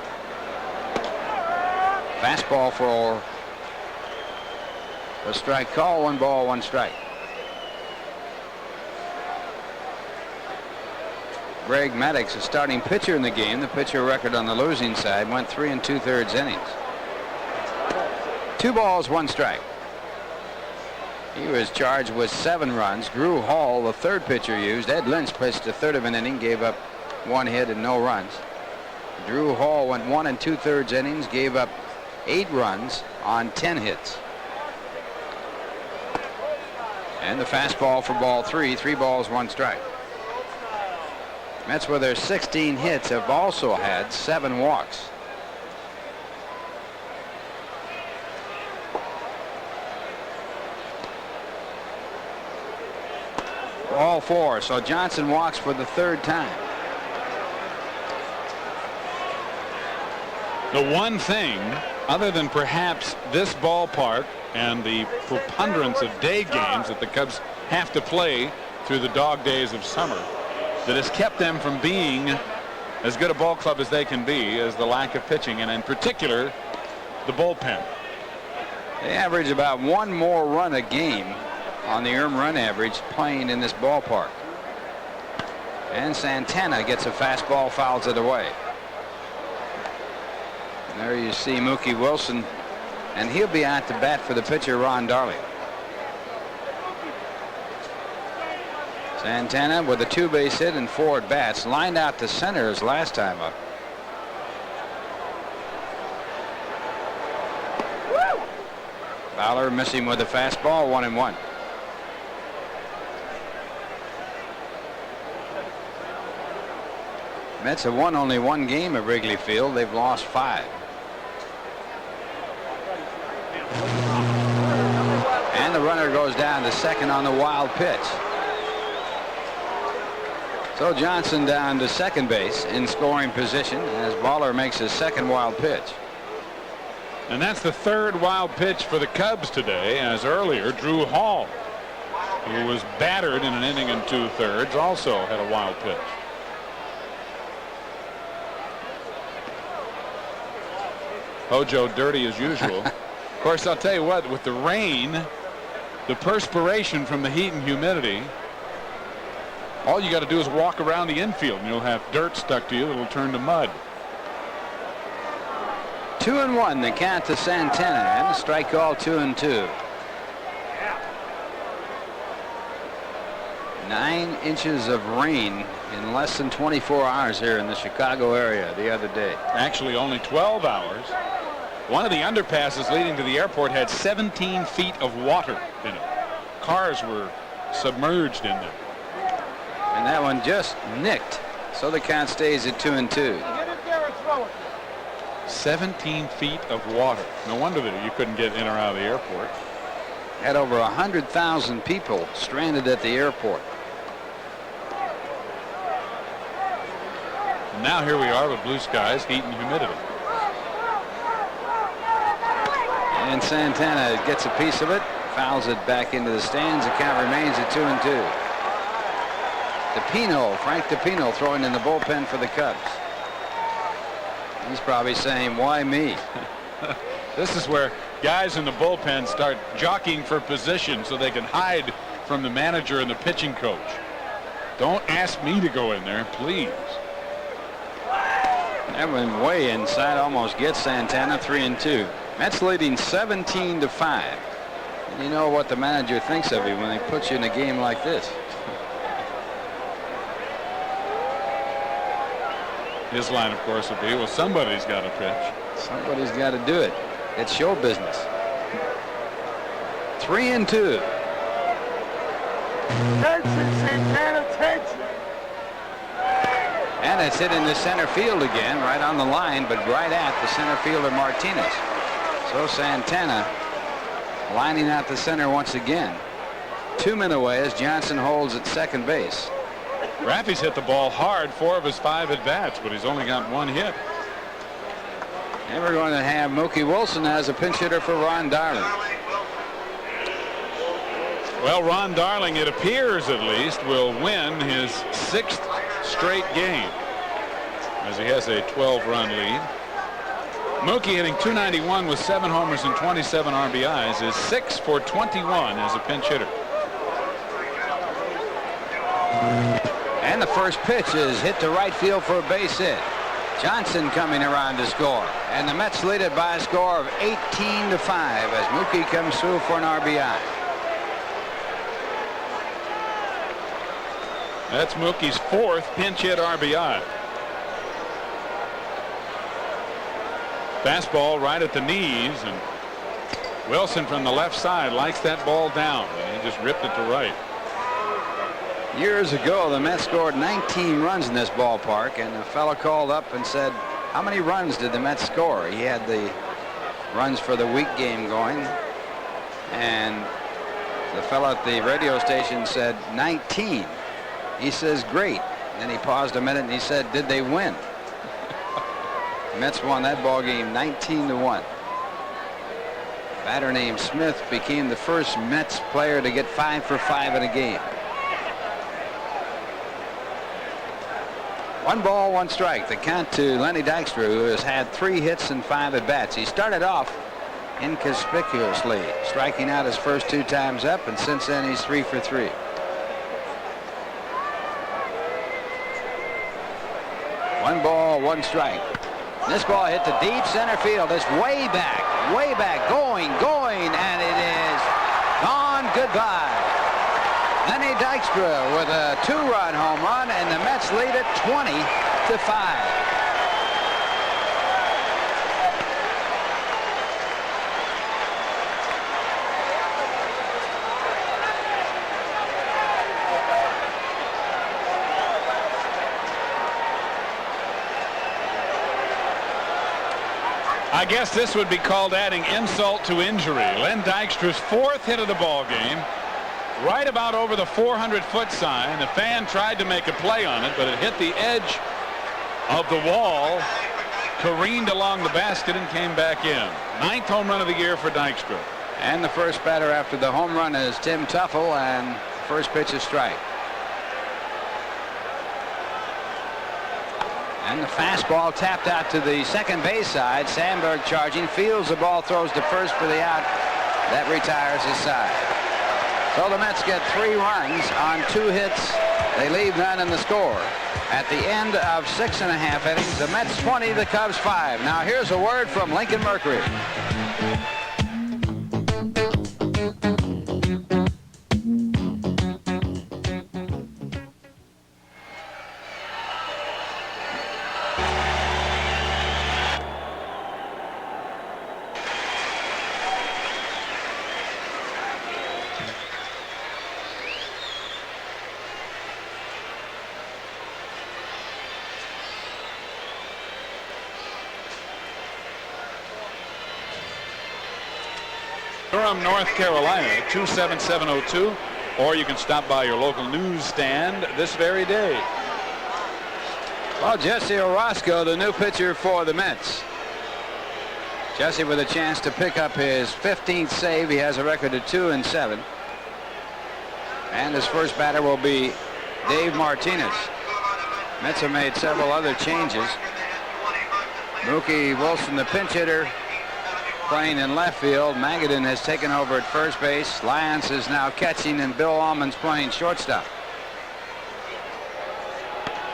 Fastball for a strike call, 1 ball, 1 strike. Greg Maddux, a starting pitcher in the game. The pitcher record on the losing side went 3 2/3 innings. 2 balls, 1 strike. He was charged with 7 runs. Drew Hall, the 3rd pitcher used. Ed Lynch pitched a 1/3 of an inning, gave up 1 hit and no runs. Drew Hall went 1 2/3 innings, gave up 8 runs on 10 hits. And the fastball for ball 3. 3 balls, 1 strike. Mets with their 16 hits have also had 7 walks. All 4. So Johnson walks for the 3rd time. The one thing, other than perhaps this ballpark and the preponderance of day games that the Cubs have to play through the dog days of summer, that has kept them from being as good a ball club as they can be, is the lack of pitching, and in particular the bullpen. They average about 1 more run a game on the earned run average playing in this ballpark. And Santana gets a fastball, fouls it away. And there you see Mookie Wilson and he'll be out to bat for the pitcher, Ron Darling. Santana with a 2-base hit and 4 at bats, lined out to center his last time up. Fowler missing with a fastball, 1-1. Mets have won only 1 game at Wrigley Field. They've lost 5. And the runner goes down to second on the wild pitch. So Johnson down to second base in scoring position as Baller makes his second wild pitch. And that's the 3rd wild pitch for the Cubs today, as earlier Drew Hall, who was battered in an inning and 2/3, also had a wild pitch. Hojo dirty as usual. Of course, I'll tell you what, with the rain, the perspiration from the heat and humidity, all you got to do is walk around the infield and you'll have dirt stuck to you that'll turn to mud. 2-1 the count to Santana, and the strike call 2-2. 9 inches of rain in less than 24 hours here in the Chicago area the other day. Actually only 12 hours. One of the underpasses leading to the airport had 17 feet of water in it. Cars were submerged in there. And that one just nicked, so the count stays at 2-2. Get it there and throw it. 17 feet of water. No wonder that you couldn't get in or out of the airport. Had over 100,000 people stranded at the airport. And now here we are with blue skies, heat and humidity. And Santana gets a piece of it, fouls it back into the stands. The count remains at 2-2. Frank DePino throwing in the bullpen for the Cubs. He's probably saying, why me? This is where guys in the bullpen start jockeying for position so they can hide from the manager and the pitching coach. Don't ask me to go in there, please. That went way inside, almost gets Santana. 3-2. Mets leading 17-5. And you know what the manager thinks of you when they put you in a game like this. His line, of course, would be, well, somebody's got to pitch. Somebody's got to do it. It's show business. 3-2. Tension, Santana, tension. And it's hit into center field again, right on the line, but right at the center fielder Martinez. So Santana lining out the center once again. 2 men away as Johnson holds at second base. Raffy's hit the ball hard 4 of his 5 at bats, but he's only got 1 hit. And we're going to have Mookie Wilson as a pinch hitter for Ron Darling. Well, Ron Darling, it appears at least, will win his 6th straight game as he has a 12-run lead. Mookie hitting .291 with 7 homers and 27 RBIs is 6 for 21 as a pinch hitter. And the first pitch is hit to right field for a base hit. Johnson coming around to score. And the Mets lead it by a score of 18-5 as Mookie comes through for an RBI. That's Mookie's 4th pinch hit RBI. Fastball right at the knees, and Wilson from the left side likes that ball down, and he just ripped it to right. Years ago, the Mets scored 19 runs in this ballpark, and a fellow called up and said, how many runs did the Mets score? He had the runs for the week game going, and the fellow at the radio station said 19. He says, great. Then he paused a minute and he said, did they win? The Mets won that ball game 19-1. Batter named Smith became the first Mets player to get 5 for 5 in a game. 1 ball, 1 strike. The count to Lenny Dykstra, who has had 3 hits and 5 at bats. He started off inconspicuously, striking out his first 2 times up, and since then he's 3 for 3. One ball, 1 strike. This ball hit to deep center field. It's way back. way back, going, and it is gone. Goodbye. Lenny Dykstra with a 2-run home run, and the Mets lead it 20-5. I guess this would be called adding insult to injury. Len Dykstra's 4th hit of the ball game, right about over the 400-foot sign. The fan tried to make a play on it, but it hit the edge of the wall, careened along the basket, and came back in. 9th home run of the year for Dykstra. And the first batter after the home run is Tim Tuffle, and first pitch is strike. And the fastball tapped out to the second base side. Sandberg charging, fields the ball, throws to first for the out. That retires his side. So the Mets get 3 runs on 2 hits. They leave none in the score. At the end of 6.5 innings, the Mets 20, the Cubs 5. Now here's a word from Lincoln Mercury. Durham, North Carolina, 27702, or you can stop by your local newsstand this very day. Well, Jesse Orozco, the new pitcher for the Mets. Jesse with a chance to pick up his 15th save. He has a record of 2-7. And his first batter will be Dave Martinez. Mets have made several other changes. Mookie Wilson, the pinch hitter, playing in left field. Magadan has taken over at first base. Lyons is now catching, and Bill Allman's playing shortstop.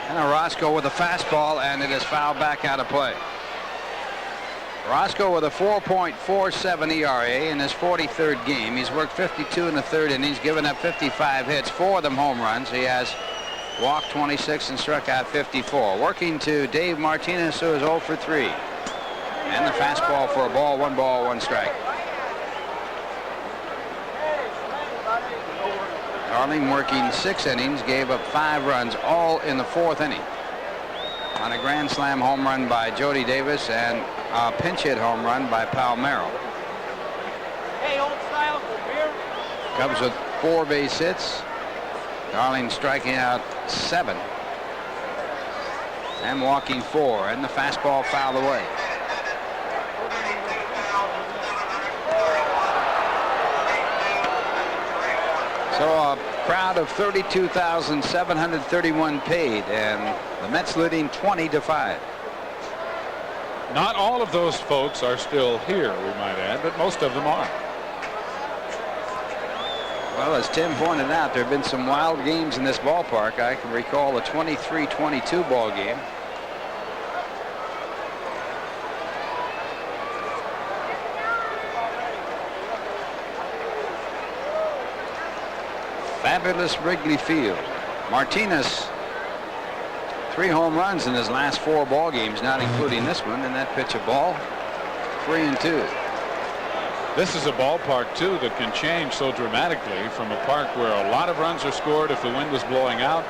And Orozco with a fastball, and it is fouled back out of play. Orozco with a 4.47 ERA in his 43rd game. He's worked 52 in the 3rd innings, given up 55 hits, 4 of them home runs. He has walked 26 and struck out 54. Working to Dave Martinez, who is 0 for 3. And the fastball for a ball, 1 strike. Darling working 6 innings, gave up 5 runs, all in the 4th inning. On a grand slam home run by Jody Davis and a pinch hit home run by Palmeiro. Hey, old style, beer. Cubs with 4 base hits. Darling striking out 7. And walking 4. And the fastball fouled away. So a crowd of 32,731 paid, and the Mets leading 20-5. Not all of those folks are still here, we might add, but most of them are. Well, as Tim pointed out, there have been some wild games in this ballpark. I can recall a 23-22 ball game. Fabulous Wrigley Field. Martinez, 3 home runs in his last 4 ball games, not including this one, and that pitch of ball, 3-2. This is a ballpark, too, that can change so dramatically from a park where a lot of runs are scored if the wind is blowing out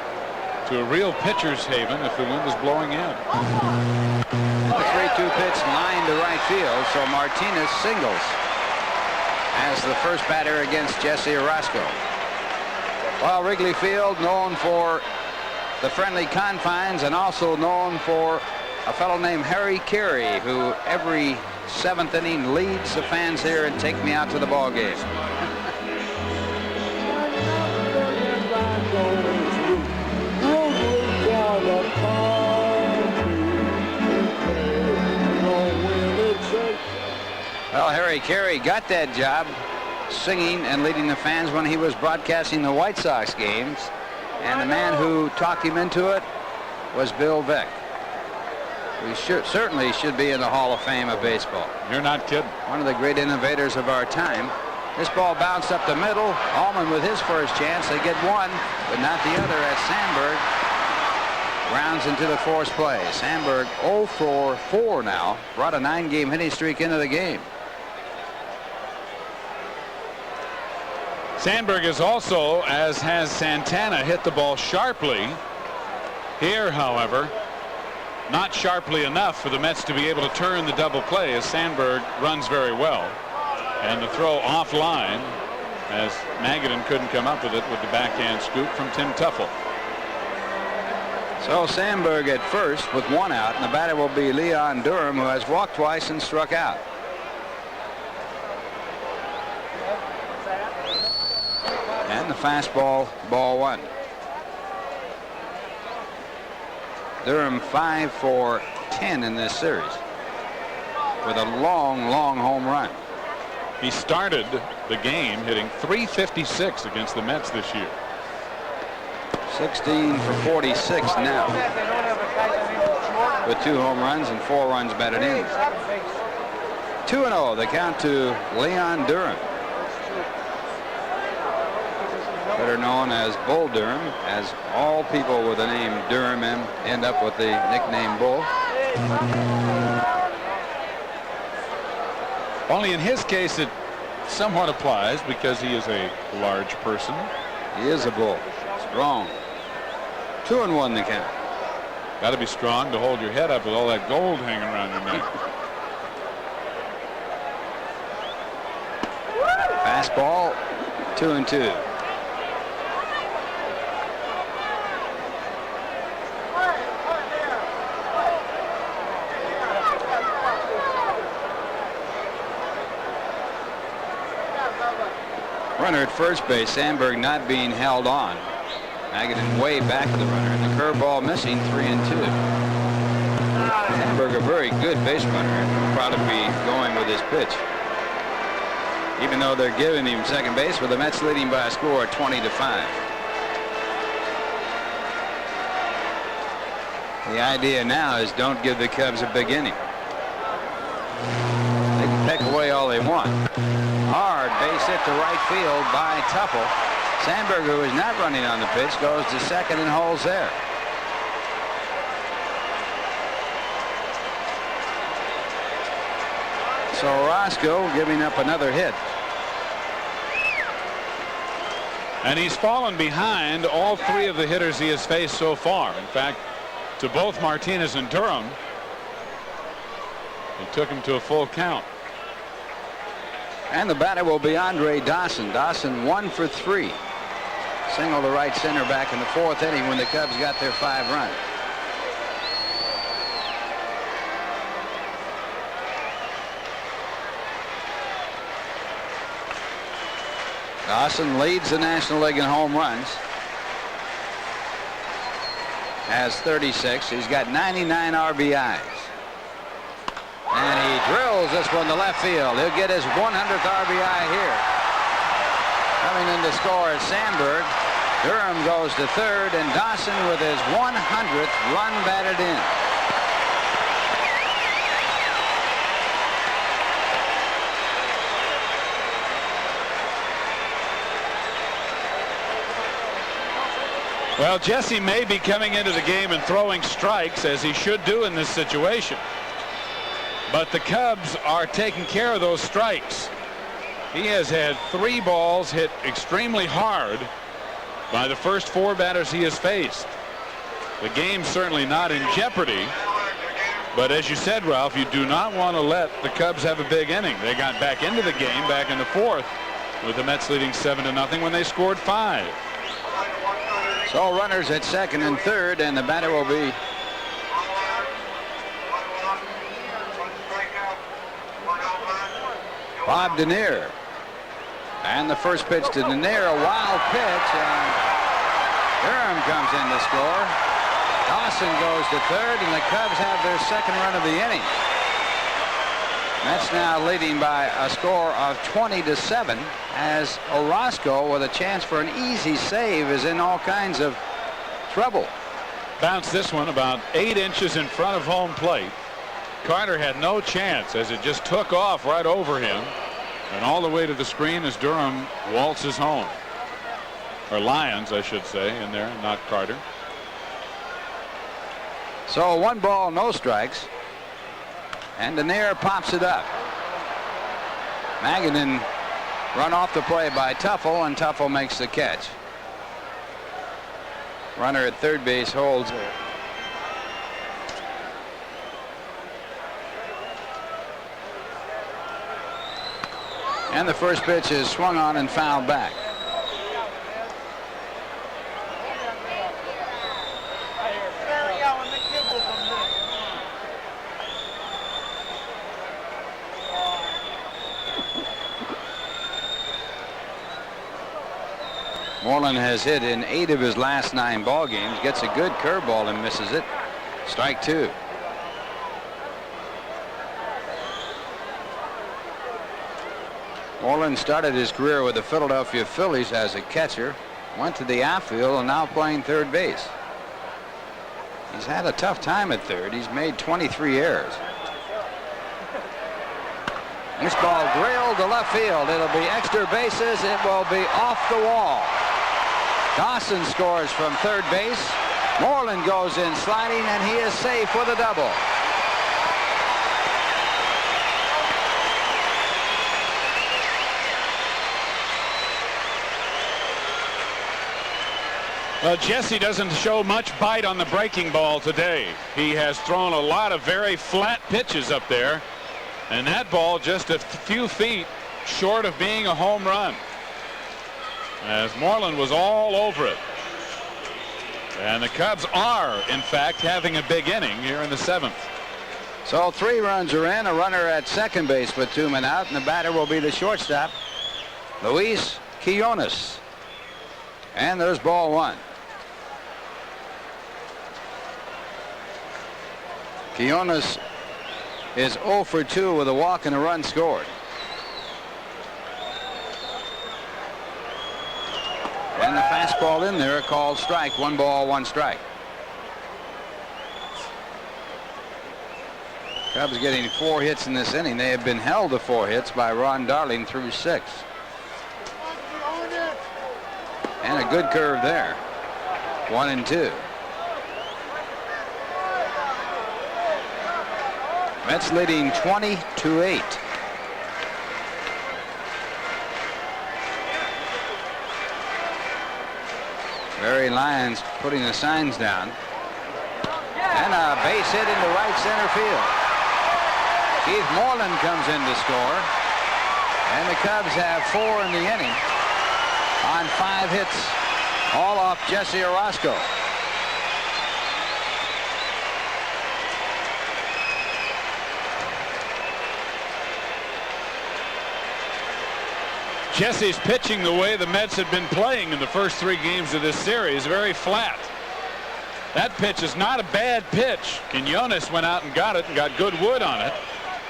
to a real pitcher's haven if the wind is blowing in. A 3-2 pitch, line to right field, so Martinez singles as the first batter against Jesse Orozco. Well, Wrigley Field, known for the friendly confines and also known for a fellow named Harry Carey, who every 7th inning leads the fans here and take me out to the ball game. Well, Harry Carey got that job singing and leading the fans when he was broadcasting the White Sox games, and the man who talked him into it was Bill Veeck. We certainly should be in the Hall of Fame of baseball. You're not kidding. One of the great innovators of our time. This ball bounced up the middle. Allman with his first chance. They get one, but not the other as Sandberg rounds into the forced play. Sandberg 0 for 4 now. Brought a 9-game hitting streak into the game. Sandberg is also, as has Santana, hit the ball sharply. Here, however, not sharply enough for the Mets to be able to turn the double play as Sandberg runs very well. And the throw offline as Magadan couldn't come up with it with the backhand scoop from Tim Tuffle. So Sandberg at first with 1 out, and the batter will be Leon Durham, who has walked twice and struck out. And the fastball, ball 1. Durham 5 for 10 in this series with a long, long home run. He started the game hitting .356 against the Mets this year. 16 for 46 now with 2 home runs and 4 runs batted in. 2-0 the count to Leon Durham, better known as Bull Durham, as all people with the name Durham end up with the nickname Bull. Only in his case it somewhat applies because he is a large person. He is a bull. Strong. 2-1 the count. Got to be strong to hold your head up with all that gold hanging around your neck. Fastball 2-2. Runner at first base. Sandberg not being held on. Magadan way back of the runner, and the curveball missing. 3-2. Sandberg a very good base runner. Proud to be going with his pitch. Even though they're giving him second base, with the Mets leading by a score of 20-5. The idea now is don't give the Cubs a big inning. They can peck away all they want. Hard base hit to right field by Tuffle. Sandberg, who is not running on the pitch, goes to second and holds there. So Roscoe giving up another hit. And he's fallen behind all 3 of the hitters he has faced so far. In fact, to both Martinez and Durham, he took him to a full count. And the batter will be Andre Dawson. Dawson 1 for 3. Single to right center back in the 4th inning when the Cubs got their 5 runs. Dawson leads the National League in home runs. Has 36. He's got 99 RBIs. And he drills this one to left field. He'll get his 100th RBI here. Coming in to score is Sandberg. Durham goes to third, and Dawson with his 100th run batted in. Well, Jesse may be coming into the game and throwing strikes, as he should do in this situation. But the Cubs are taking care of those strikes. He has had 3 balls hit extremely hard by the first 4 batters he has faced. The game's certainly not in jeopardy. But as you said, Ralph, you do not want to let the Cubs have a big inning. They got back into the game back in the 4th with the Mets leading 7-0 when they scored 5. So runners at second and third, and the batter will be Bob Denier. And the first pitch to Denier, a wild pitch, and Durham comes in to score. Dawson goes to third, and the Cubs have their second run of the inning. Mets now leading by a score of 20-7, as Orozco, with a chance for an easy save, is in all kinds of trouble. bounced this one about 8 inches in front of home plate. Carter had no chance as it just took off right over him and all the way to the screen as Durham waltzes home. Or Lyons, I should say, in there, not Carter. So 1 ball, no strikes. And Denier pops it up. Magadan run off the play by Tuffle, and Tuffle makes the catch. Runner at third base holds it. And the first pitch is swung on and fouled back. Moreland has hit in 8 of his last 9 ball games. Gets a good curveball and misses it. Strike 2. Moreland started his career with the Philadelphia Phillies as a catcher. Went to the outfield and now playing third base. He's had a tough time at third. He's made 23 errors. This ball drilled to left field. It'll be extra bases. It will be off the wall. Dawson scores from third base. Moreland goes in sliding, and he is safe with a double. Well, Jesse doesn't show much bite on the breaking ball today. He has thrown a lot of very flat pitches up there, and that ball just a few feet short of being a home run, as Moreland was all over it. And the Cubs are, in fact, having a big inning here in the 7th. So 3 runs are in, a runner at second base with 2 men out, and the batter will be the shortstop, Luis Quinones. And there's ball 1. Quinones is 0 for 2 with a walk and a run scored. And the fastball in there called strike. 1 ball, 1 strike. Cubs getting 4 hits in this inning. They have been held to 4 hits by Ron Darling through 6. And a good curve there. 1 and 2. Mets leading 20-8. Barry Lyons putting the signs down. And a base hit into right center field. Keith Moreland comes in to score. And the Cubs have 4 in the inning on 5 hits, all off Jesse Orozco. Jesse's pitching the way the Mets had been playing in the first 3 games of this series, very flat. That pitch is not a bad pitch. Quinones went out and got it and got good wood on it.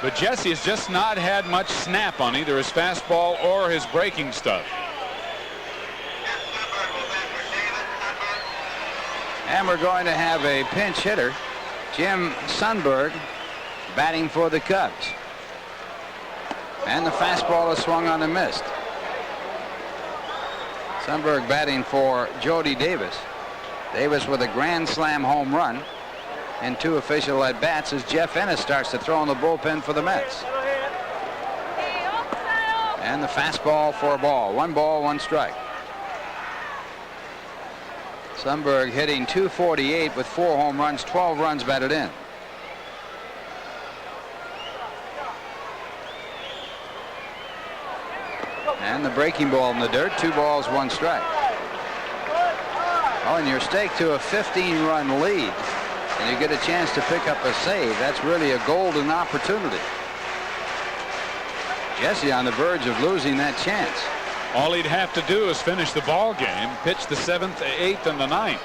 But Jesse has just not had much snap on either his fastball or his breaking stuff. And we're going to have a pinch hitter, Jim Sundberg, batting for the Cubs. And the fastball is swung on and missed. Sundberg batting for Jody Davis. Davis with a grand slam home run and 2 official at bats as Jeff Ennis starts to throw in the bullpen for the Mets. And the fastball for a ball. 1 ball, 1 strike. Sundberg hitting .248 with 4 home runs, 12 runs batted in. And the breaking ball in the dirt. 2 balls, 1 strike. Oh, and you're staked to a 15-run lead, and you get a chance to pick up a save. That's really a golden opportunity. Jesse on the verge of losing that chance. All he'd have to do is finish the ball game, pitch the 7th, 8th, and the 9th.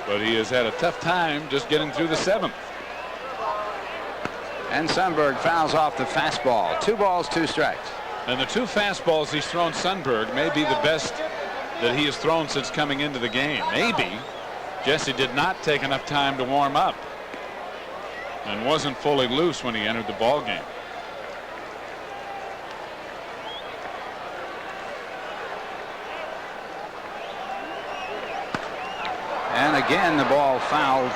But he has had a tough time just getting through the 7th. And Sundberg fouls off the fastball. 2 balls, 2 strikes. And the 2 fastballs he's thrown Sundberg may be the best that he has thrown since coming into the game. Maybe. Jesse did not take enough time to warm up and wasn't fully loose when he entered the ball game. And again, the ball fouled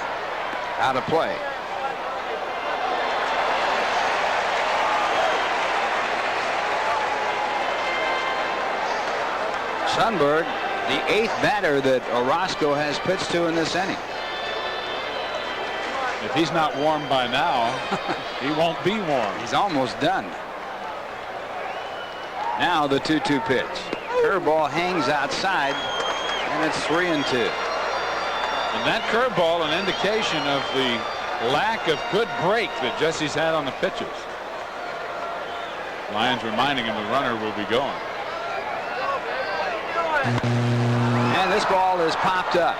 out of play. Sundberg, the 8th batter that Orozco has pitched to in this inning. If he's not warm by now, he won't be warm. He's almost done. Now the 2-2 pitch. Curveball hangs outside, and it's 3-2. And that curveball an indication of the lack of good break that Jesse's had on the pitches. Lyons reminding him the runner will be going. And this ball is popped up.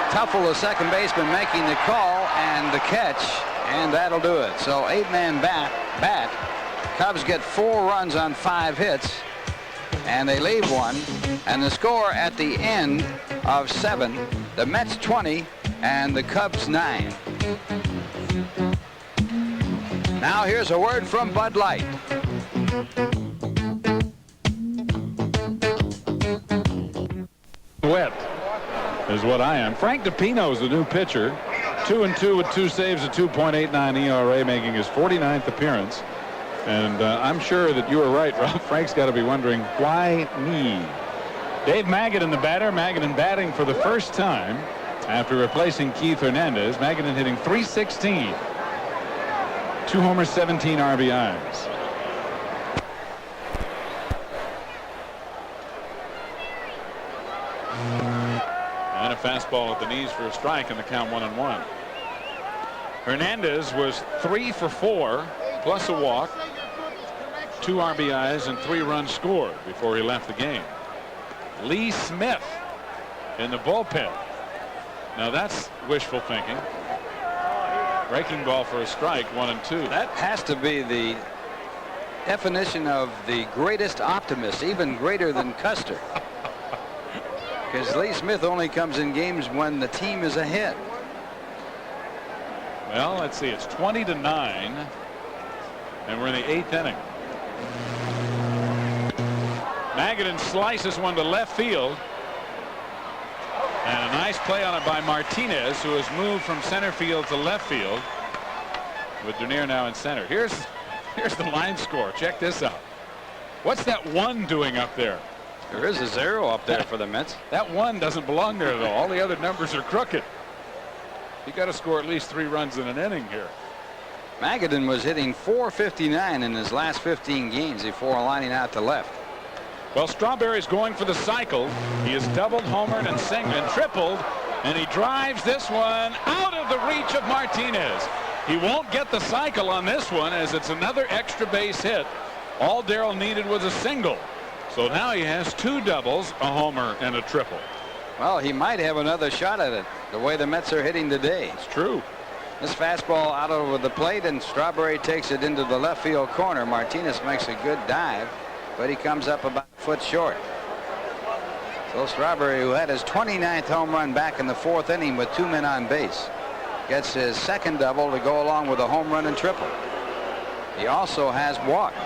Tuffle, the second baseman, making the call and the catch, and that'll do it. So 8-man bat. Cubs get 4 runs on 5 hits, and they leave 1. And the score at the end of 7, the Mets 20 and the Cubs 9. Now here's a word from Bud Light. Wet is what I am. Frank DePino is the new pitcher. 2-2 with 2 saves, a 2.89 ERA, making his 49th appearance. And I'm sure that you were right, Rob. Frank's got to be wondering, why me? Dave Magadan, the batter. Magadan batting for the first time after replacing Keith Hernandez. Magadan hitting .316. 2 homers, 17 RBIs. And a fastball at the knees for a strike, and the count 1-1. Hernandez was 3 for 4 plus a walk, 2 RBIs and 3 runs scored before he left the game. Lee Smith in the bullpen. Now that's wishful thinking. Breaking ball for a strike, 1-2. That has to be the definition of the greatest optimist, even greater than Custer. Because Lee Smith only comes in games when the team is ahead. Well, let's see. It's 20-9, and we're in the 8th inning. Magadan slices one to left field, and a nice play on it by Martinez, who has moved from center field to left field, with Dernier now in center. Here's the line score. Check this out. What's that 1 doing up there? There is a 0 up there for the Mets. That 1 doesn't belong there at all. All the other numbers are crooked. You got to score at least 3 runs in an inning here. Magadan was hitting .459 in his last 15 games before lining out to left. Well, Strawberry's going for the cycle. He has doubled, homered, and singled, and tripled, and he drives this one out of the reach of Martinez. He won't get the cycle on this one, as it's another extra base hit. All Darryl needed was a single. So now he has 2 doubles, a homer, and a triple. Well, he might have another shot at it, the way the Mets are hitting today. It's true. This fastball out over the plate, and Strawberry takes it into the left field corner. Martinez makes a good dive, but he comes up about a foot short. So Strawberry, who had his 29th home run back in the 4th inning with 2 men on base, gets his 2nd double to go along with a home run and triple. He also has walked.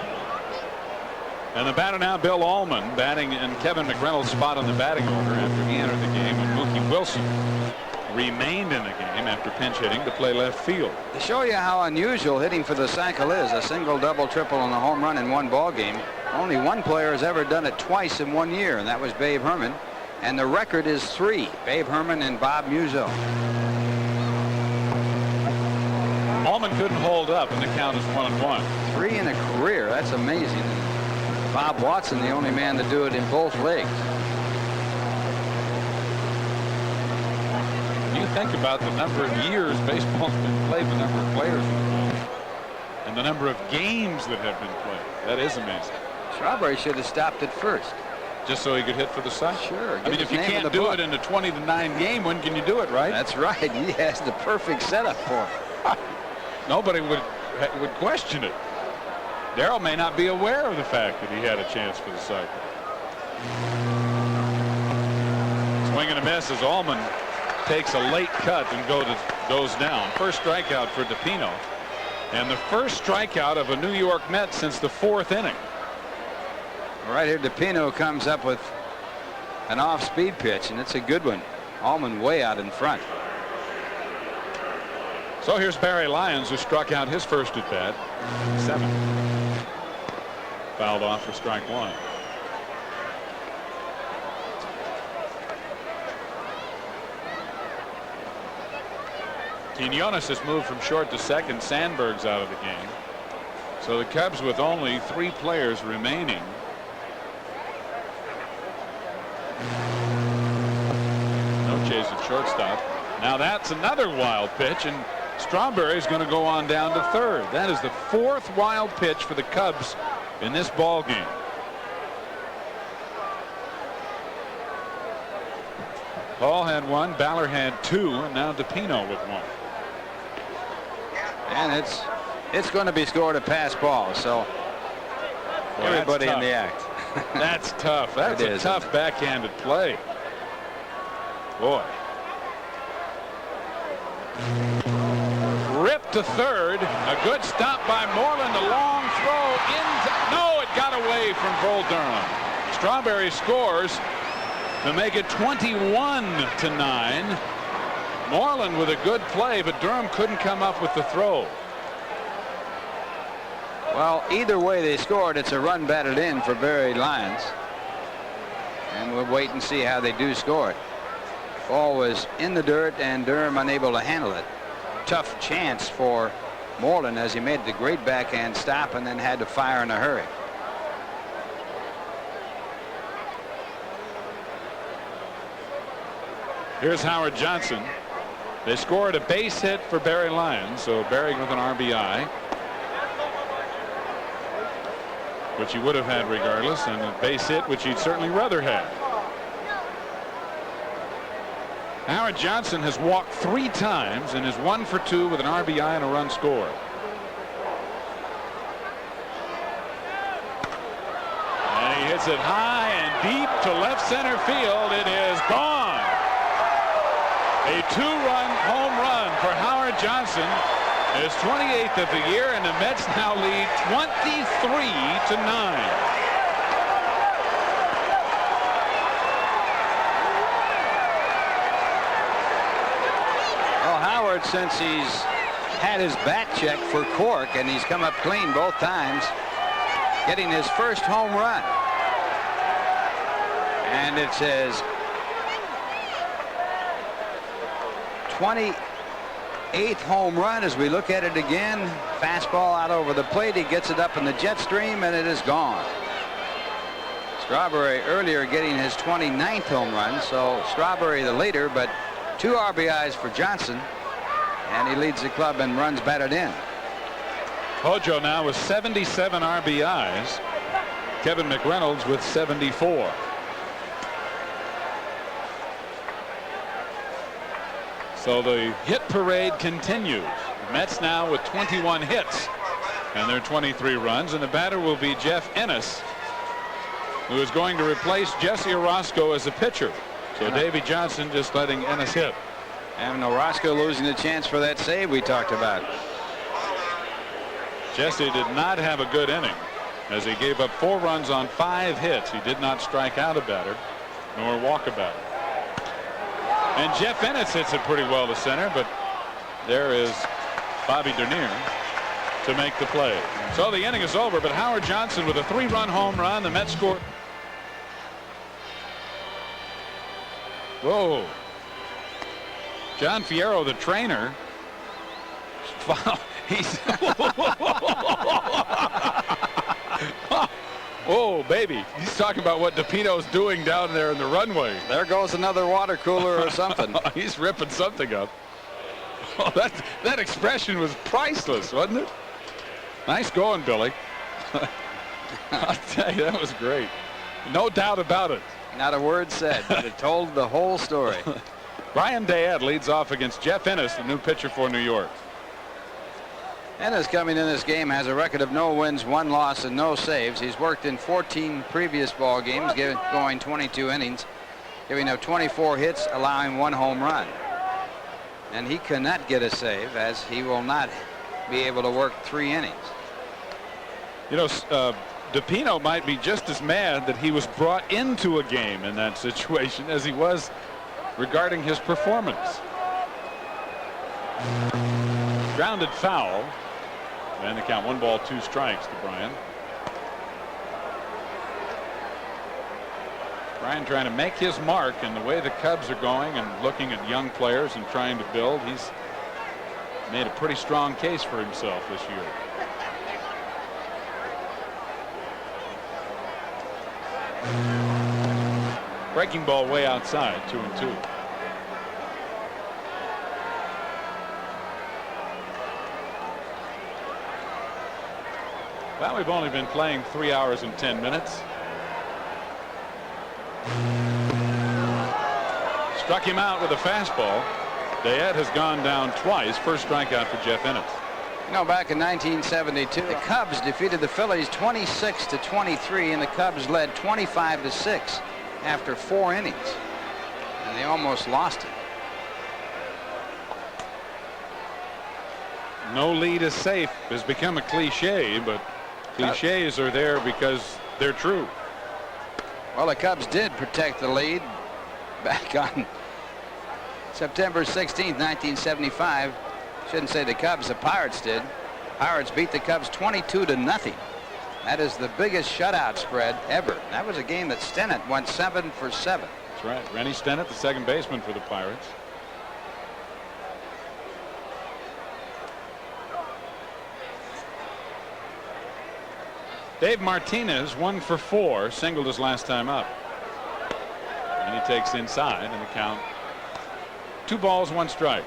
And the batter now, Bill Allman, batting in Kevin McReynolds' spot on the batting order after he entered the game, and Mookie Wilson remained in the game after pinch hitting to play left field. To show you how unusual hitting for the cycle is, a single, double, triple, and a home run in one ball game. Only one player has ever done it twice in 1 year, and that was Babe Herman. And the record is 3, Babe Herman and Bob Musso. Allman couldn't hold up, and the count is 1-1. 3 in a career. That's amazing. Bob Watson, the only man to do it in both legs. You think about the number of years baseball's been played, the number of players involved, and the number of games that have been played. That is amazing. Strawberry should have stopped at first. Just so he could hit for the cycle? Sure. I mean, if you can't do it in a 20-9 game, when can you do it, right? That's right. He has the perfect setup for it. Nobody would question it. Darryl may not be aware of the fact that he had a chance for the cycle. Swing and a miss as Allman takes a late cut and goes down. First strikeout for DePino, and the first strikeout of a New York Met since the 4th inning. Right here, DePino comes up with an off-speed pitch, and it's a good one. Allman way out in front. So here's Barry Lyons, who struck out his first at bat. 7. Fouled off for strike 1. Quinones has moved from short to second. Sandberg's out of the game. So the Cubs with only 3 players remaining. No chase at shortstop. Now that's another wild pitch, and Strawberry is going to go on down to third. That is the 4th wild pitch for the Cubs in this ball game. Hall had 1, Baller had 2, and now DePino with 1. And it's going to be scored a pass ball, so Boy, everybody in the act. That's tough. That's a tough backhanded play. Boy. Ripped to third. A good stop by Moreland. A long throw into. No, it got away from Bull Durham. Strawberry scores to make it 21-9. Moreland with a good play, but Durham couldn't come up with the throw. Well, either way they scored, it's a run batted in for Barry Lyons. And we'll wait and see how they do score it. Ball was in the dirt, and Durham unable to handle it. Tough chance for Moreland as he made the great backhand stop and then had to fire in a hurry. Here's Howard Johnson. They scored a base hit for Barry Lyons, so Barry with an RBI, which he would have had regardless, and a base hit which he'd certainly rather have. Howard Johnson has walked 3 times and is 1 for 2 with an RBI and a run scored. And he hits it high and deep to left center field. It is gone. A 2-run home run for Howard Johnson, his 28th of the year, and the Mets now lead 23-9. Well, Howard, since he's had his back checked for cork and he's come up clean both times, getting his first home run. And it says 28th home run as we look at it again. Fastball out over the plate. He gets it up in the jet stream, and it is gone. Strawberry earlier getting his 29th home run, so Strawberry the leader, but 2 RBIs for Johnson, and he leads the club in runs batted in. Hojo now with 77 RBIs. Kevin McReynolds with 74. So the hit parade continues. The Mets now with 21 hits and their 23 runs, and the batter will be Jeff Ennis, who is going to replace Jesse Orozco as a pitcher. So Davey Johnson just letting Ennis hit. And Orozco losing the chance for that save we talked about. Jesse did not have a good inning as he gave up 4 runs on 5 hits. He did not strike out a batter nor walk a batter. And Jeff Ennis hits it pretty well to center, but there is Bobby Dernier to make the play. So the inning is over, but Howard Johnson with a 3-run home run. The Mets score. Whoa. John Fierro, the trainer. He's oh, baby. He's talking about what DePino's doing down there in the runway. There goes another water cooler or something. He's ripping something up. Oh, that expression was priceless, wasn't it? Nice going, Billy. I'll tell you, that was great. No doubt about it. Not a word said, but it told the whole story. Brian Dayad leads off against Jeff Ennis, the new pitcher for New York. Ennis coming in this game has a record of no wins, 1 loss, and no saves. He's worked in 14 previous ball games, going 22 innings, giving up 24 hits, allowing 1 home run. and he cannot get a save, as he will not be able to work 3 innings. You know, DePino might be just as mad that he was brought into a game in that situation as he was regarding his performance. Grounded foul, and the count 1 ball 2 strikes to Bryan. Bryan trying to make his mark, and the way the Cubs are going and looking at young players and trying to build, he's made a pretty strong case for himself this year. Breaking ball way outside, 2-2. Well, we've only been playing 3 hours and 10 minutes. Struck him out with a fastball. Dayette has gone down twice. First strikeout for Jeff Ennis. You know, back in 1972, the Cubs defeated the Phillies 26-23, and the Cubs led 25-6 after 4 innings, and they almost lost it. No lead is safe has become a cliche, but cliches are there because they're true. Well, the Cubs did protect the lead back on September 16th, 1975. Shouldn't say the Cubs, the Pirates did. Pirates beat the Cubs 22-0. That is the biggest shutout spread ever. That was a game that Stennett went 7 for 7. That's right. Rennie Stennett, the second baseman for the Pirates. Dave Martinez 1 for 4, singled his last time up. And he takes inside, and the count 2 balls 1 strike.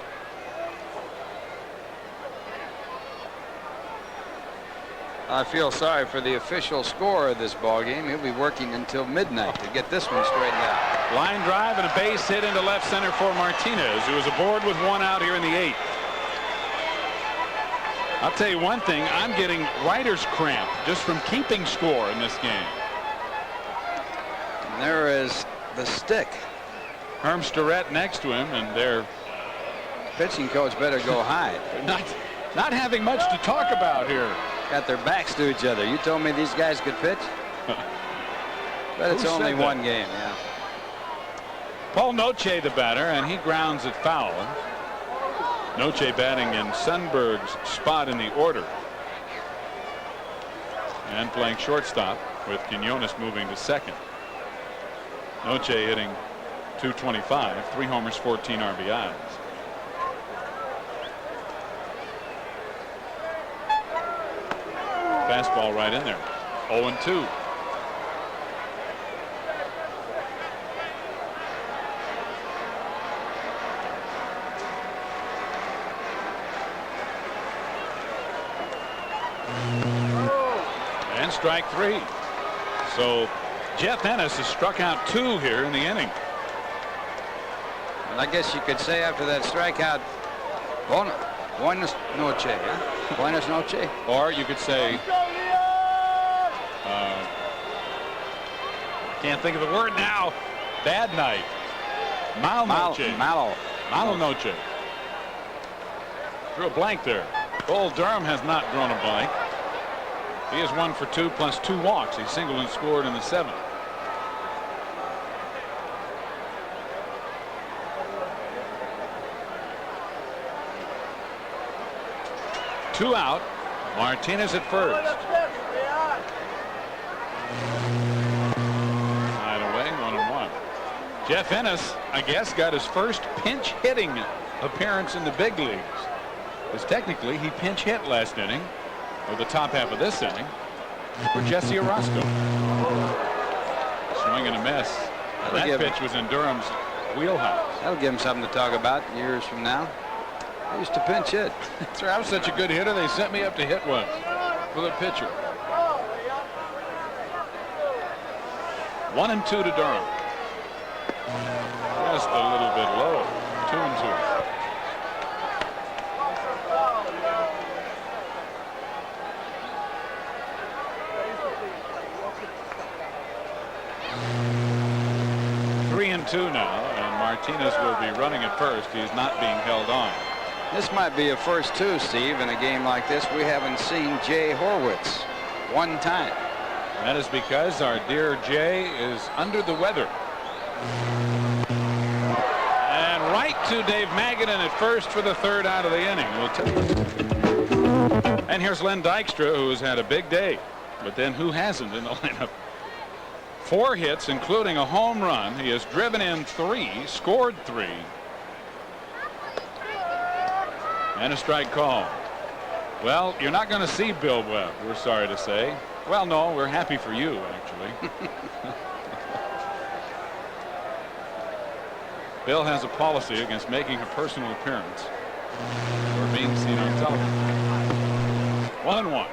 I feel sorry for the official scorer of this ball game. He'll be working until midnight to get this one straightened out. Line drive and a base hit into left center for Martinez, who is aboard with 1 out here in the 8th. I'll tell you one thing, I'm getting writer's cramp just from keeping score in this game. And there is the stick. Herm Starrett next to him, and their pitching coach better go hide. Not having much to talk about here. Got their backs to each other. You told me these guys could pitch? But it's only one game, yeah. Paul Noche the batter, and he grounds it foul. Noche batting in Sundberg's spot in the order. And playing shortstop with Quinones moving to second. Noche hitting .225, 3 homers, 14 RBIs. Fastball right in there. 0-2. And strike 3. So Jeff Ennis has struck out 2 here in the inning. And I guess you could say after that strikeout, buenas noche, huh? Buenas noche. Or you could say, can't think of the word now. Bad night. Mal noche. Malo noche. Drew a blank there. Bull Durham has not drawn a blank. He is 1 for 2 plus 2 walks. He singled and scored in the 7th. Two out. Martinez at first. Side away, 1-1. Jeff Ennis, I guess, got his first pinch hitting appearance in the big leagues. Because technically he pinch hit last inning, or the top half of this inning, for Jesse Orozco. Swing and a miss. That pitch was in Durham's wheelhouse. That'll give him something to talk about years from now. I used to pinch hit. Sir, I was such a good hitter, they sent me up to hit once with a pitcher. 1-2 to Durham. Just a little bit low. 2-2. Two now, and Martinez will be running at first. He's not being held on. This might be a first, too, Steve, in a game like this. We haven't seen Jay Horwitz one time. And that is because our dear Jay is under the weather. And right to Dave Magadan at first for the third out of the inning. And here's Len Dykstra, who's had a big day. But then who hasn't in the lineup? 4 hits, including a home run. He has driven in 3, scored 3. And a strike call. Well, you're not going to see Bill Webb, we're sorry to say. Well, no, we're happy for you, actually. Bill has a policy against making a personal appearance or being seen on television. 1-1.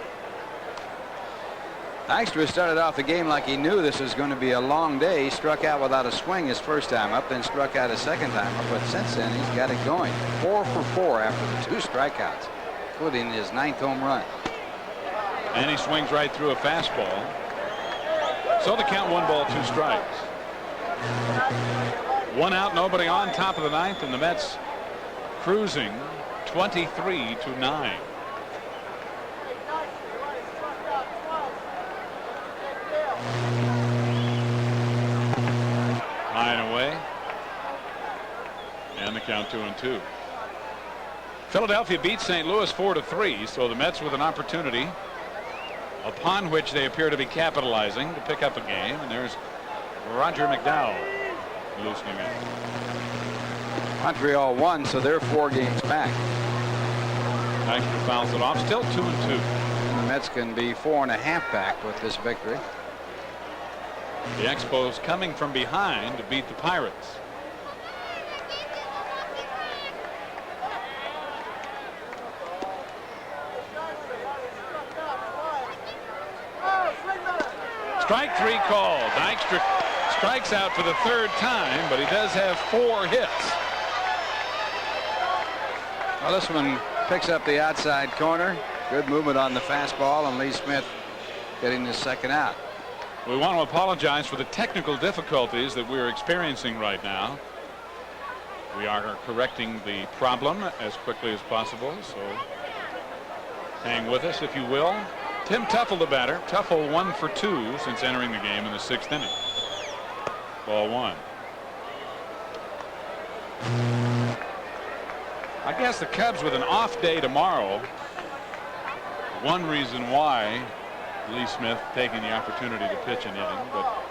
Dykstra started off the game like he knew this was going to be a long day. He struck out without a swing his first time up, then struck out a second time up. But since then, he's got it going. 4 for 4 after the 2 strikeouts, including his 9th home run. And he swings right through a fastball. So the count 1 ball 2 strikes. 1 out, nobody on, top of the 9th, and the Mets cruising 23-9. High and away. And the count 2-2. Philadelphia beats St. Louis 4-3, so the Mets with an opportunity upon which they appear to be capitalizing to pick up a game. And there's Roger McDowell loosening it. Montreal won, so they're 4 games back. Dykstra fouls it off. Still 2-2. The Mets can be 4.5 back with this victory. The Expos coming from behind to beat the Pirates. Strike 3 called. Dykstra strikes out for the 3rd time, but he does have 4 hits. Well, this one picks up the outside corner. Good movement on the fastball, and Lee Smith getting his 2nd out. We want to apologize for the technical difficulties that we're experiencing right now. We are correcting the problem as quickly as possible, so hang with us if you will. Tim Tuffle the batter. Tuffle 1 for 2 since entering the game in the 6th inning. Ball 1. I guess the Cubs with an off day tomorrow. One reason why Lee Smith taking the opportunity to pitch an inning, but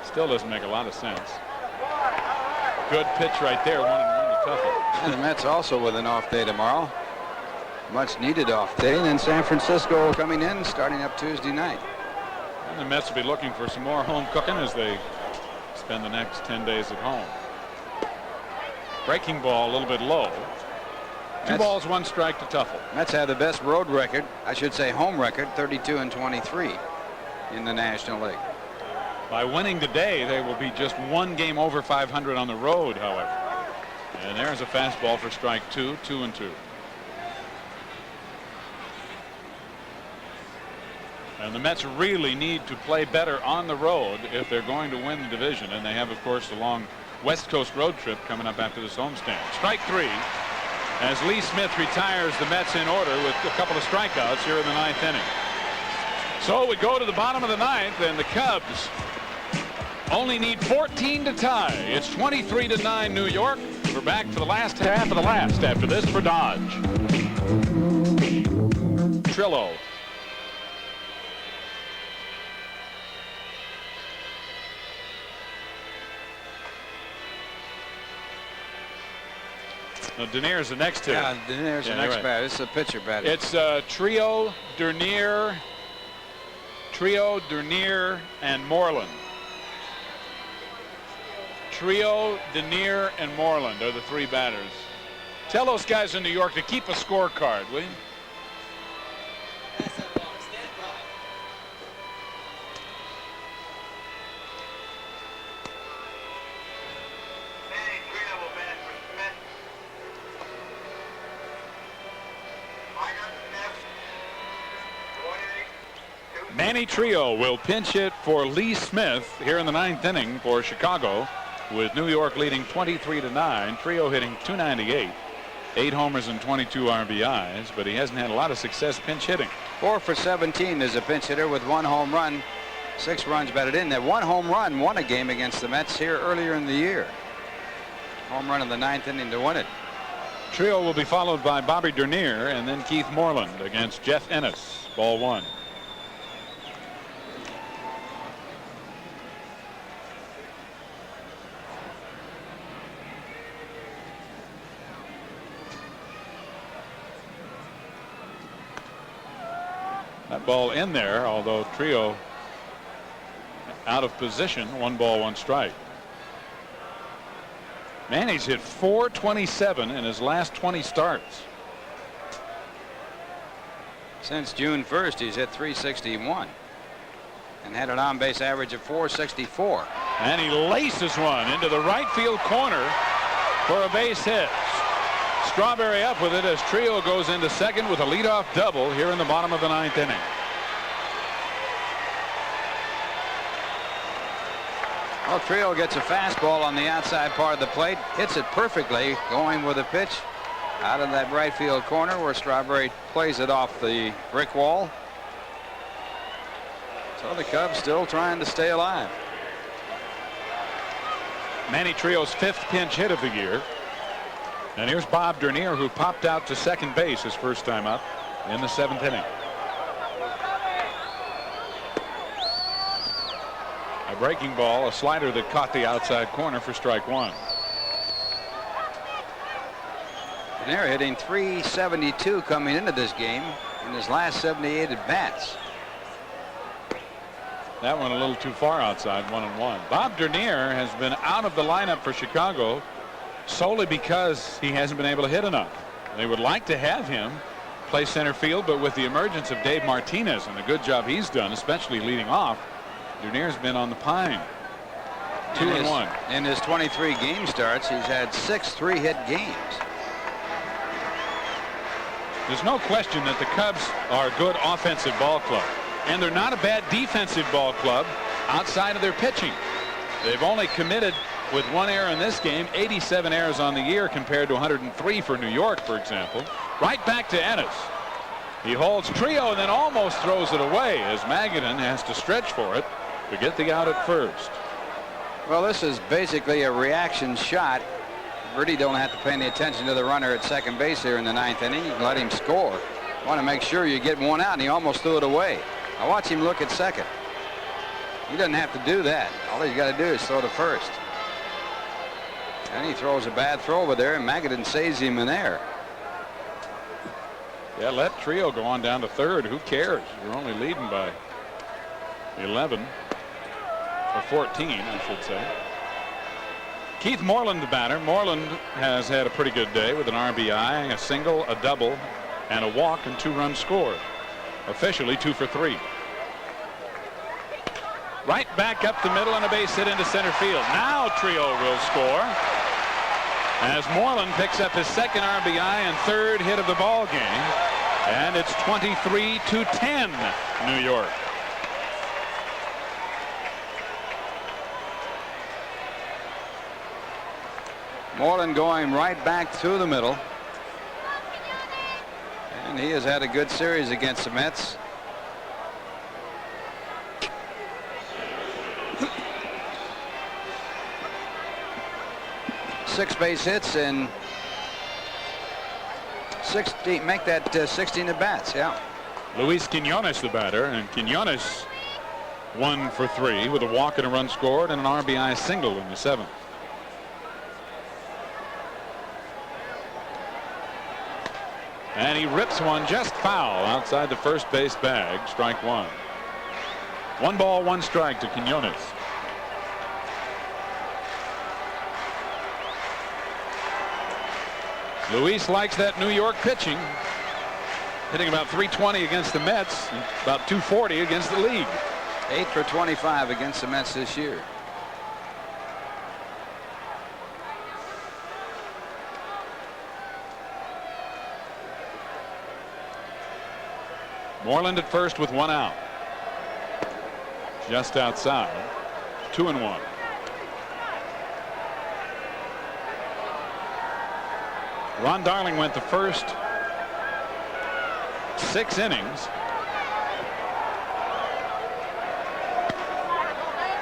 still doesn't make a lot of sense. Good pitch right there, 1-1 to Tuffle. And the Mets also with an off day tomorrow. Much needed off day. And then San Francisco coming in, starting up Tuesday night. And the Mets will be looking for some more home cooking as they spend the next 10 days at home. Breaking ball a little bit low. 2 balls, 1 strike to Tuffle. Mets have the best road record, I should say home record, 32-23 in the National League. By winning today, they will be just 1 game over 500 on the road, however. And there's a fastball for strike 2, 2-2. And the Mets really need to play better on the road if they're going to win the division. And they have, of course, a long West Coast road trip coming up after this homestand. Strike 3. As Lee Smith retires the Mets in order with a couple of strikeouts here in the 9th inning. So we go to the bottom of the 9th, and the Cubs only need 14 to tie. It's 23-9 New York. We're back for the last half of the last after this for Dodge. Trillo. No, Dernier's the next 2. Yeah, Dernier's the next batter. This is a pitcher batter. It's Trio, Dernier, and Moreland. Trio, Dernier, and Moreland are the 3 batters. Tell those guys in New York to keep a scorecard, will you? Manny Trio will pinch hit for Lee Smith here in the 9th inning for Chicago. with New York leading 23-9. Trio hitting .298, 8 homers and 22 RBIs, but he hasn't had a lot of success pinch hitting. 4 for 17 as a pinch hitter with 1 home run, 6 runs batted in. That 1 home run won a game against the Mets here earlier in the year. Home run in the 9th inning to win it. Trio will be followed by Bobby Dernier and then Keith Moreland against Jeff Ennis. Ball 1. That ball in there, although Trio out of position. 1 ball, 1 strike. Manny's hit .427 in his last 20 starts. Since June 1st, he's hit .361 and had an on-base average of .464. And he laces one into the right field corner for a base hit. Strawberry up with it as Trio goes into second with a leadoff double here in the bottom of the 9th inning. Well, Trio gets a fastball on the outside part of the plate, hits it perfectly, going with a pitch out of that right field corner where Strawberry plays it off the brick wall. So the Cubs still trying to stay alive. Manny Trio's 5th pinch hit of the year. And here's Bob Dernier, who popped out to second base his first time up in the 7th inning. A breaking ball, a slider that caught the outside corner for strike 1. Dernier hitting .372 coming into this game in his last 78 at bats. That one a little too far outside, 1-1. Bob Dernier has been out of the lineup for Chicago solely because he hasn't been able to hit enough. They would like to have him play center field, but with the emergence of Dave Martinez and the good job he's done, especially leading off, Dernier's been on the pine. 2-1. In his 23 game starts, he's had 6 3-hit games. There's no question that the Cubs are a good offensive ball club, and they're not a bad defensive ball club outside of their pitching. They've only committed with 1 error in this game, 87 errors on the year compared to 103 for New York, for example. Right back to Ennis. He holds Trio and then almost throws it away as Magadan has to stretch for it to get the out at first. Well, this is basically a reaction shot. Really don't have to pay any attention to the runner at second base here in the 9th inning. You can let him score. Want to make sure you get one out, and he almost threw it away. Now watch him look at second. He doesn't have to do that. All he's got to do is throw to first. And he throws a bad throw over there, and Magadan saves him in there. Yeah, let Trio go on down to third. Who cares? You're only leading by 11 or 14, I should say. Keith Moreland, the batter. Moreland has had a pretty good day with an RBI, a single, a double, and a walk, and 2 runs scored. Officially 2 for 3. Right back up the middle and a base hit into center field. Now Trio will score as Moreland picks up his 2nd RBI and 3rd hit of the ball game, and it's 23-10 New York. Moreland going right back through the middle, and he has had a good series against the Mets. Six base hits and 16, make that 16 at bats. Yeah. Luis Quinones, the batter, and Quinones 1 for 3 with a walk and a run scored and an RBI single in the 7th. And he rips one just foul outside the first base bag. Strike 1. 1 ball, 1 strike to Quinones. Luis likes that New York pitching. Hitting about .320 against the Mets, and about .240 against the league. 8 for 25 against the Mets this year. Moreland at first with 1 out. Just outside. 2-1. Ron Darling went the first 6 innings.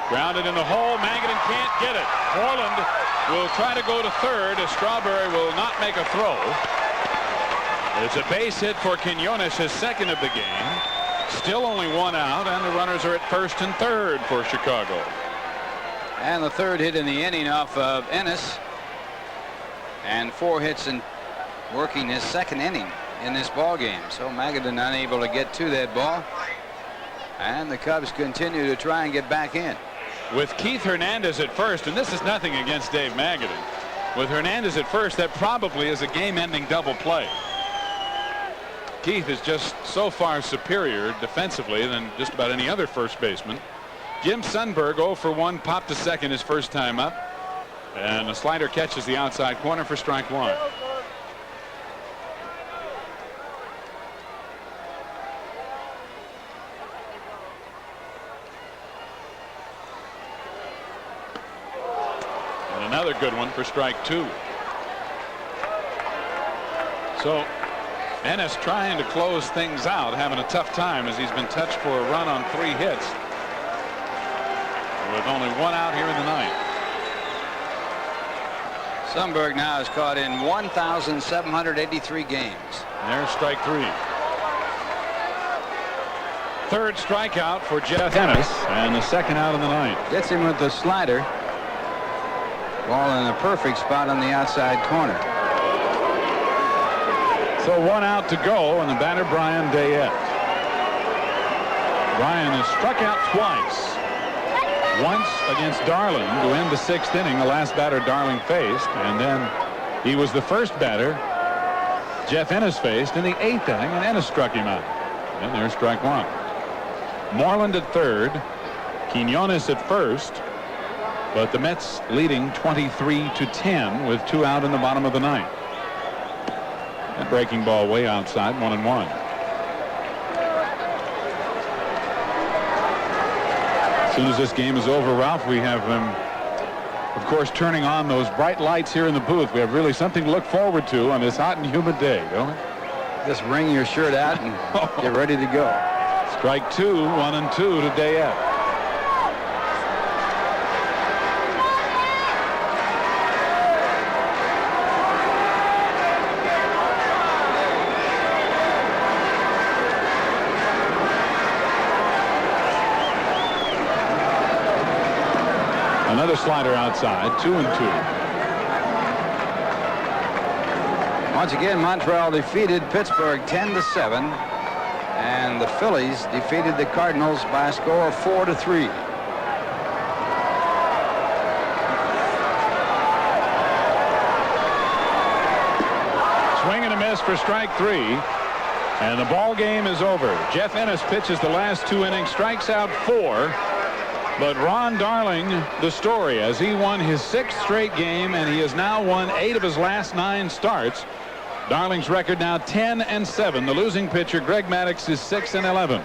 Grounded in the hole. Magadan can't get it. Moreland will try to go to third as Strawberry will not make a throw. It's a base hit for Quinones, his second of the game. Still only 1 out, and the runners are at first and third for Chicago. And the third hit in the inning off of Ennis. And 4 hits in working his second inning in this ball game. So Magadan unable to get to that ball. And the Cubs continue to try and get back in. With Keith Hernandez at first, and this is nothing against Dave Magadan. With Hernandez at first, that probably is a game-ending double play. Keith is just so far superior defensively than just about any other first baseman. Jim Sundberg 0 for 1, popped to second his first time up. And a slider catches the outside corner for strike 1. And another good one for strike 2. So Ennis trying to close things out, having a tough time as he's been touched for a run on 3 hits. With only 1 out here in the ninth. Sundberg now is caught in 1,783 games. There's strike 3. Third strikeout for Jeff Ennis, and the second out in the ninth. Gets him with the slider. Ball in a perfect spot on the outside corner. So 1 out to go, and the batter Brian Dayette. Brian has struck out twice. Once against Darling to end the 6th inning, the last batter Darling faced, and then he was the first batter Jeff Ennis faced in the 8th inning, and Ennis struck him out. And there's strike 1. Moreland at third, Quinones at first, but the Mets leading 23-10 with 2 out in the bottom of the ninth. That breaking ball way outside, 1-1. As soon as this game is over, Ralph, we have them, of course, turning on those bright lights here in the booth. We have really something to look forward to on this hot and humid day, don't we? Just wring your shirt out and get ready to go. Strike 2, 1-2 to Dayette. Another slider outside, 2-2. Once again, Montreal defeated Pittsburgh 10-7, and the Phillies defeated the Cardinals by a score of 4-3. Swing and a miss for strike 3, and the ball game is over. Jeff Ennis pitches the last 2 innings, strikes out 4. But Ron Darling, the story, as he won his 6th straight game, and he has now won 8 of his last 9 starts. Darling's record now 10-7. The losing pitcher, Greg Maddux, is 6-11.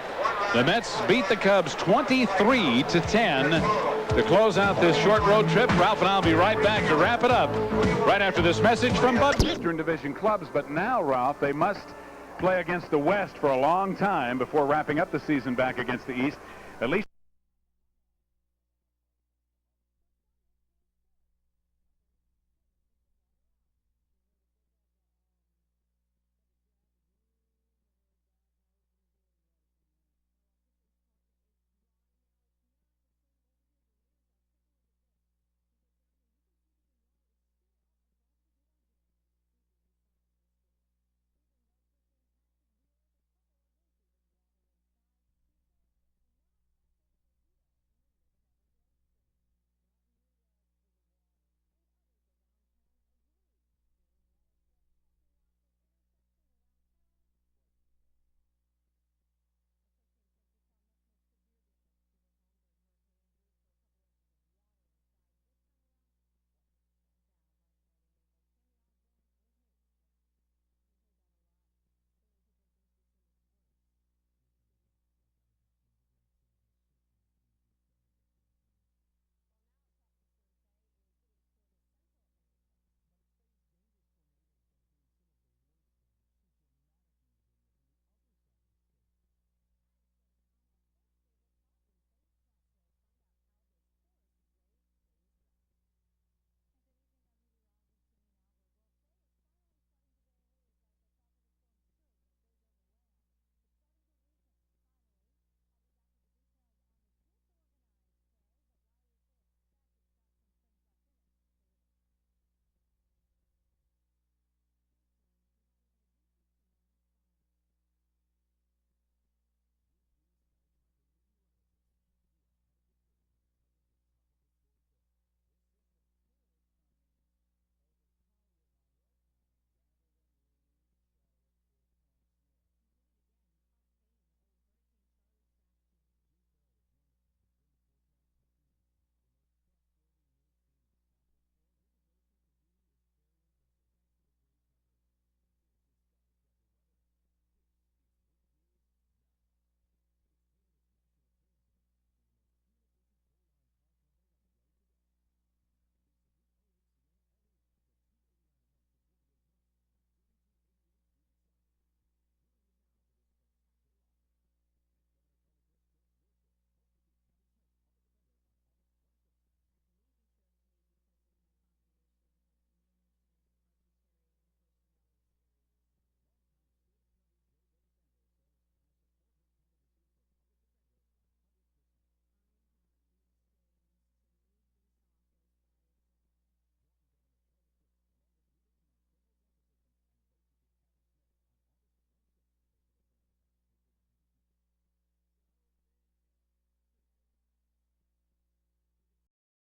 The Mets beat the Cubs 23-10 to close out this short road trip. Ralph and I'll be right back to wrap it up right after this message from Bud. Eastern Division clubs, but now, Ralph, they must play against the West for a long time before wrapping up the season back against the East. At least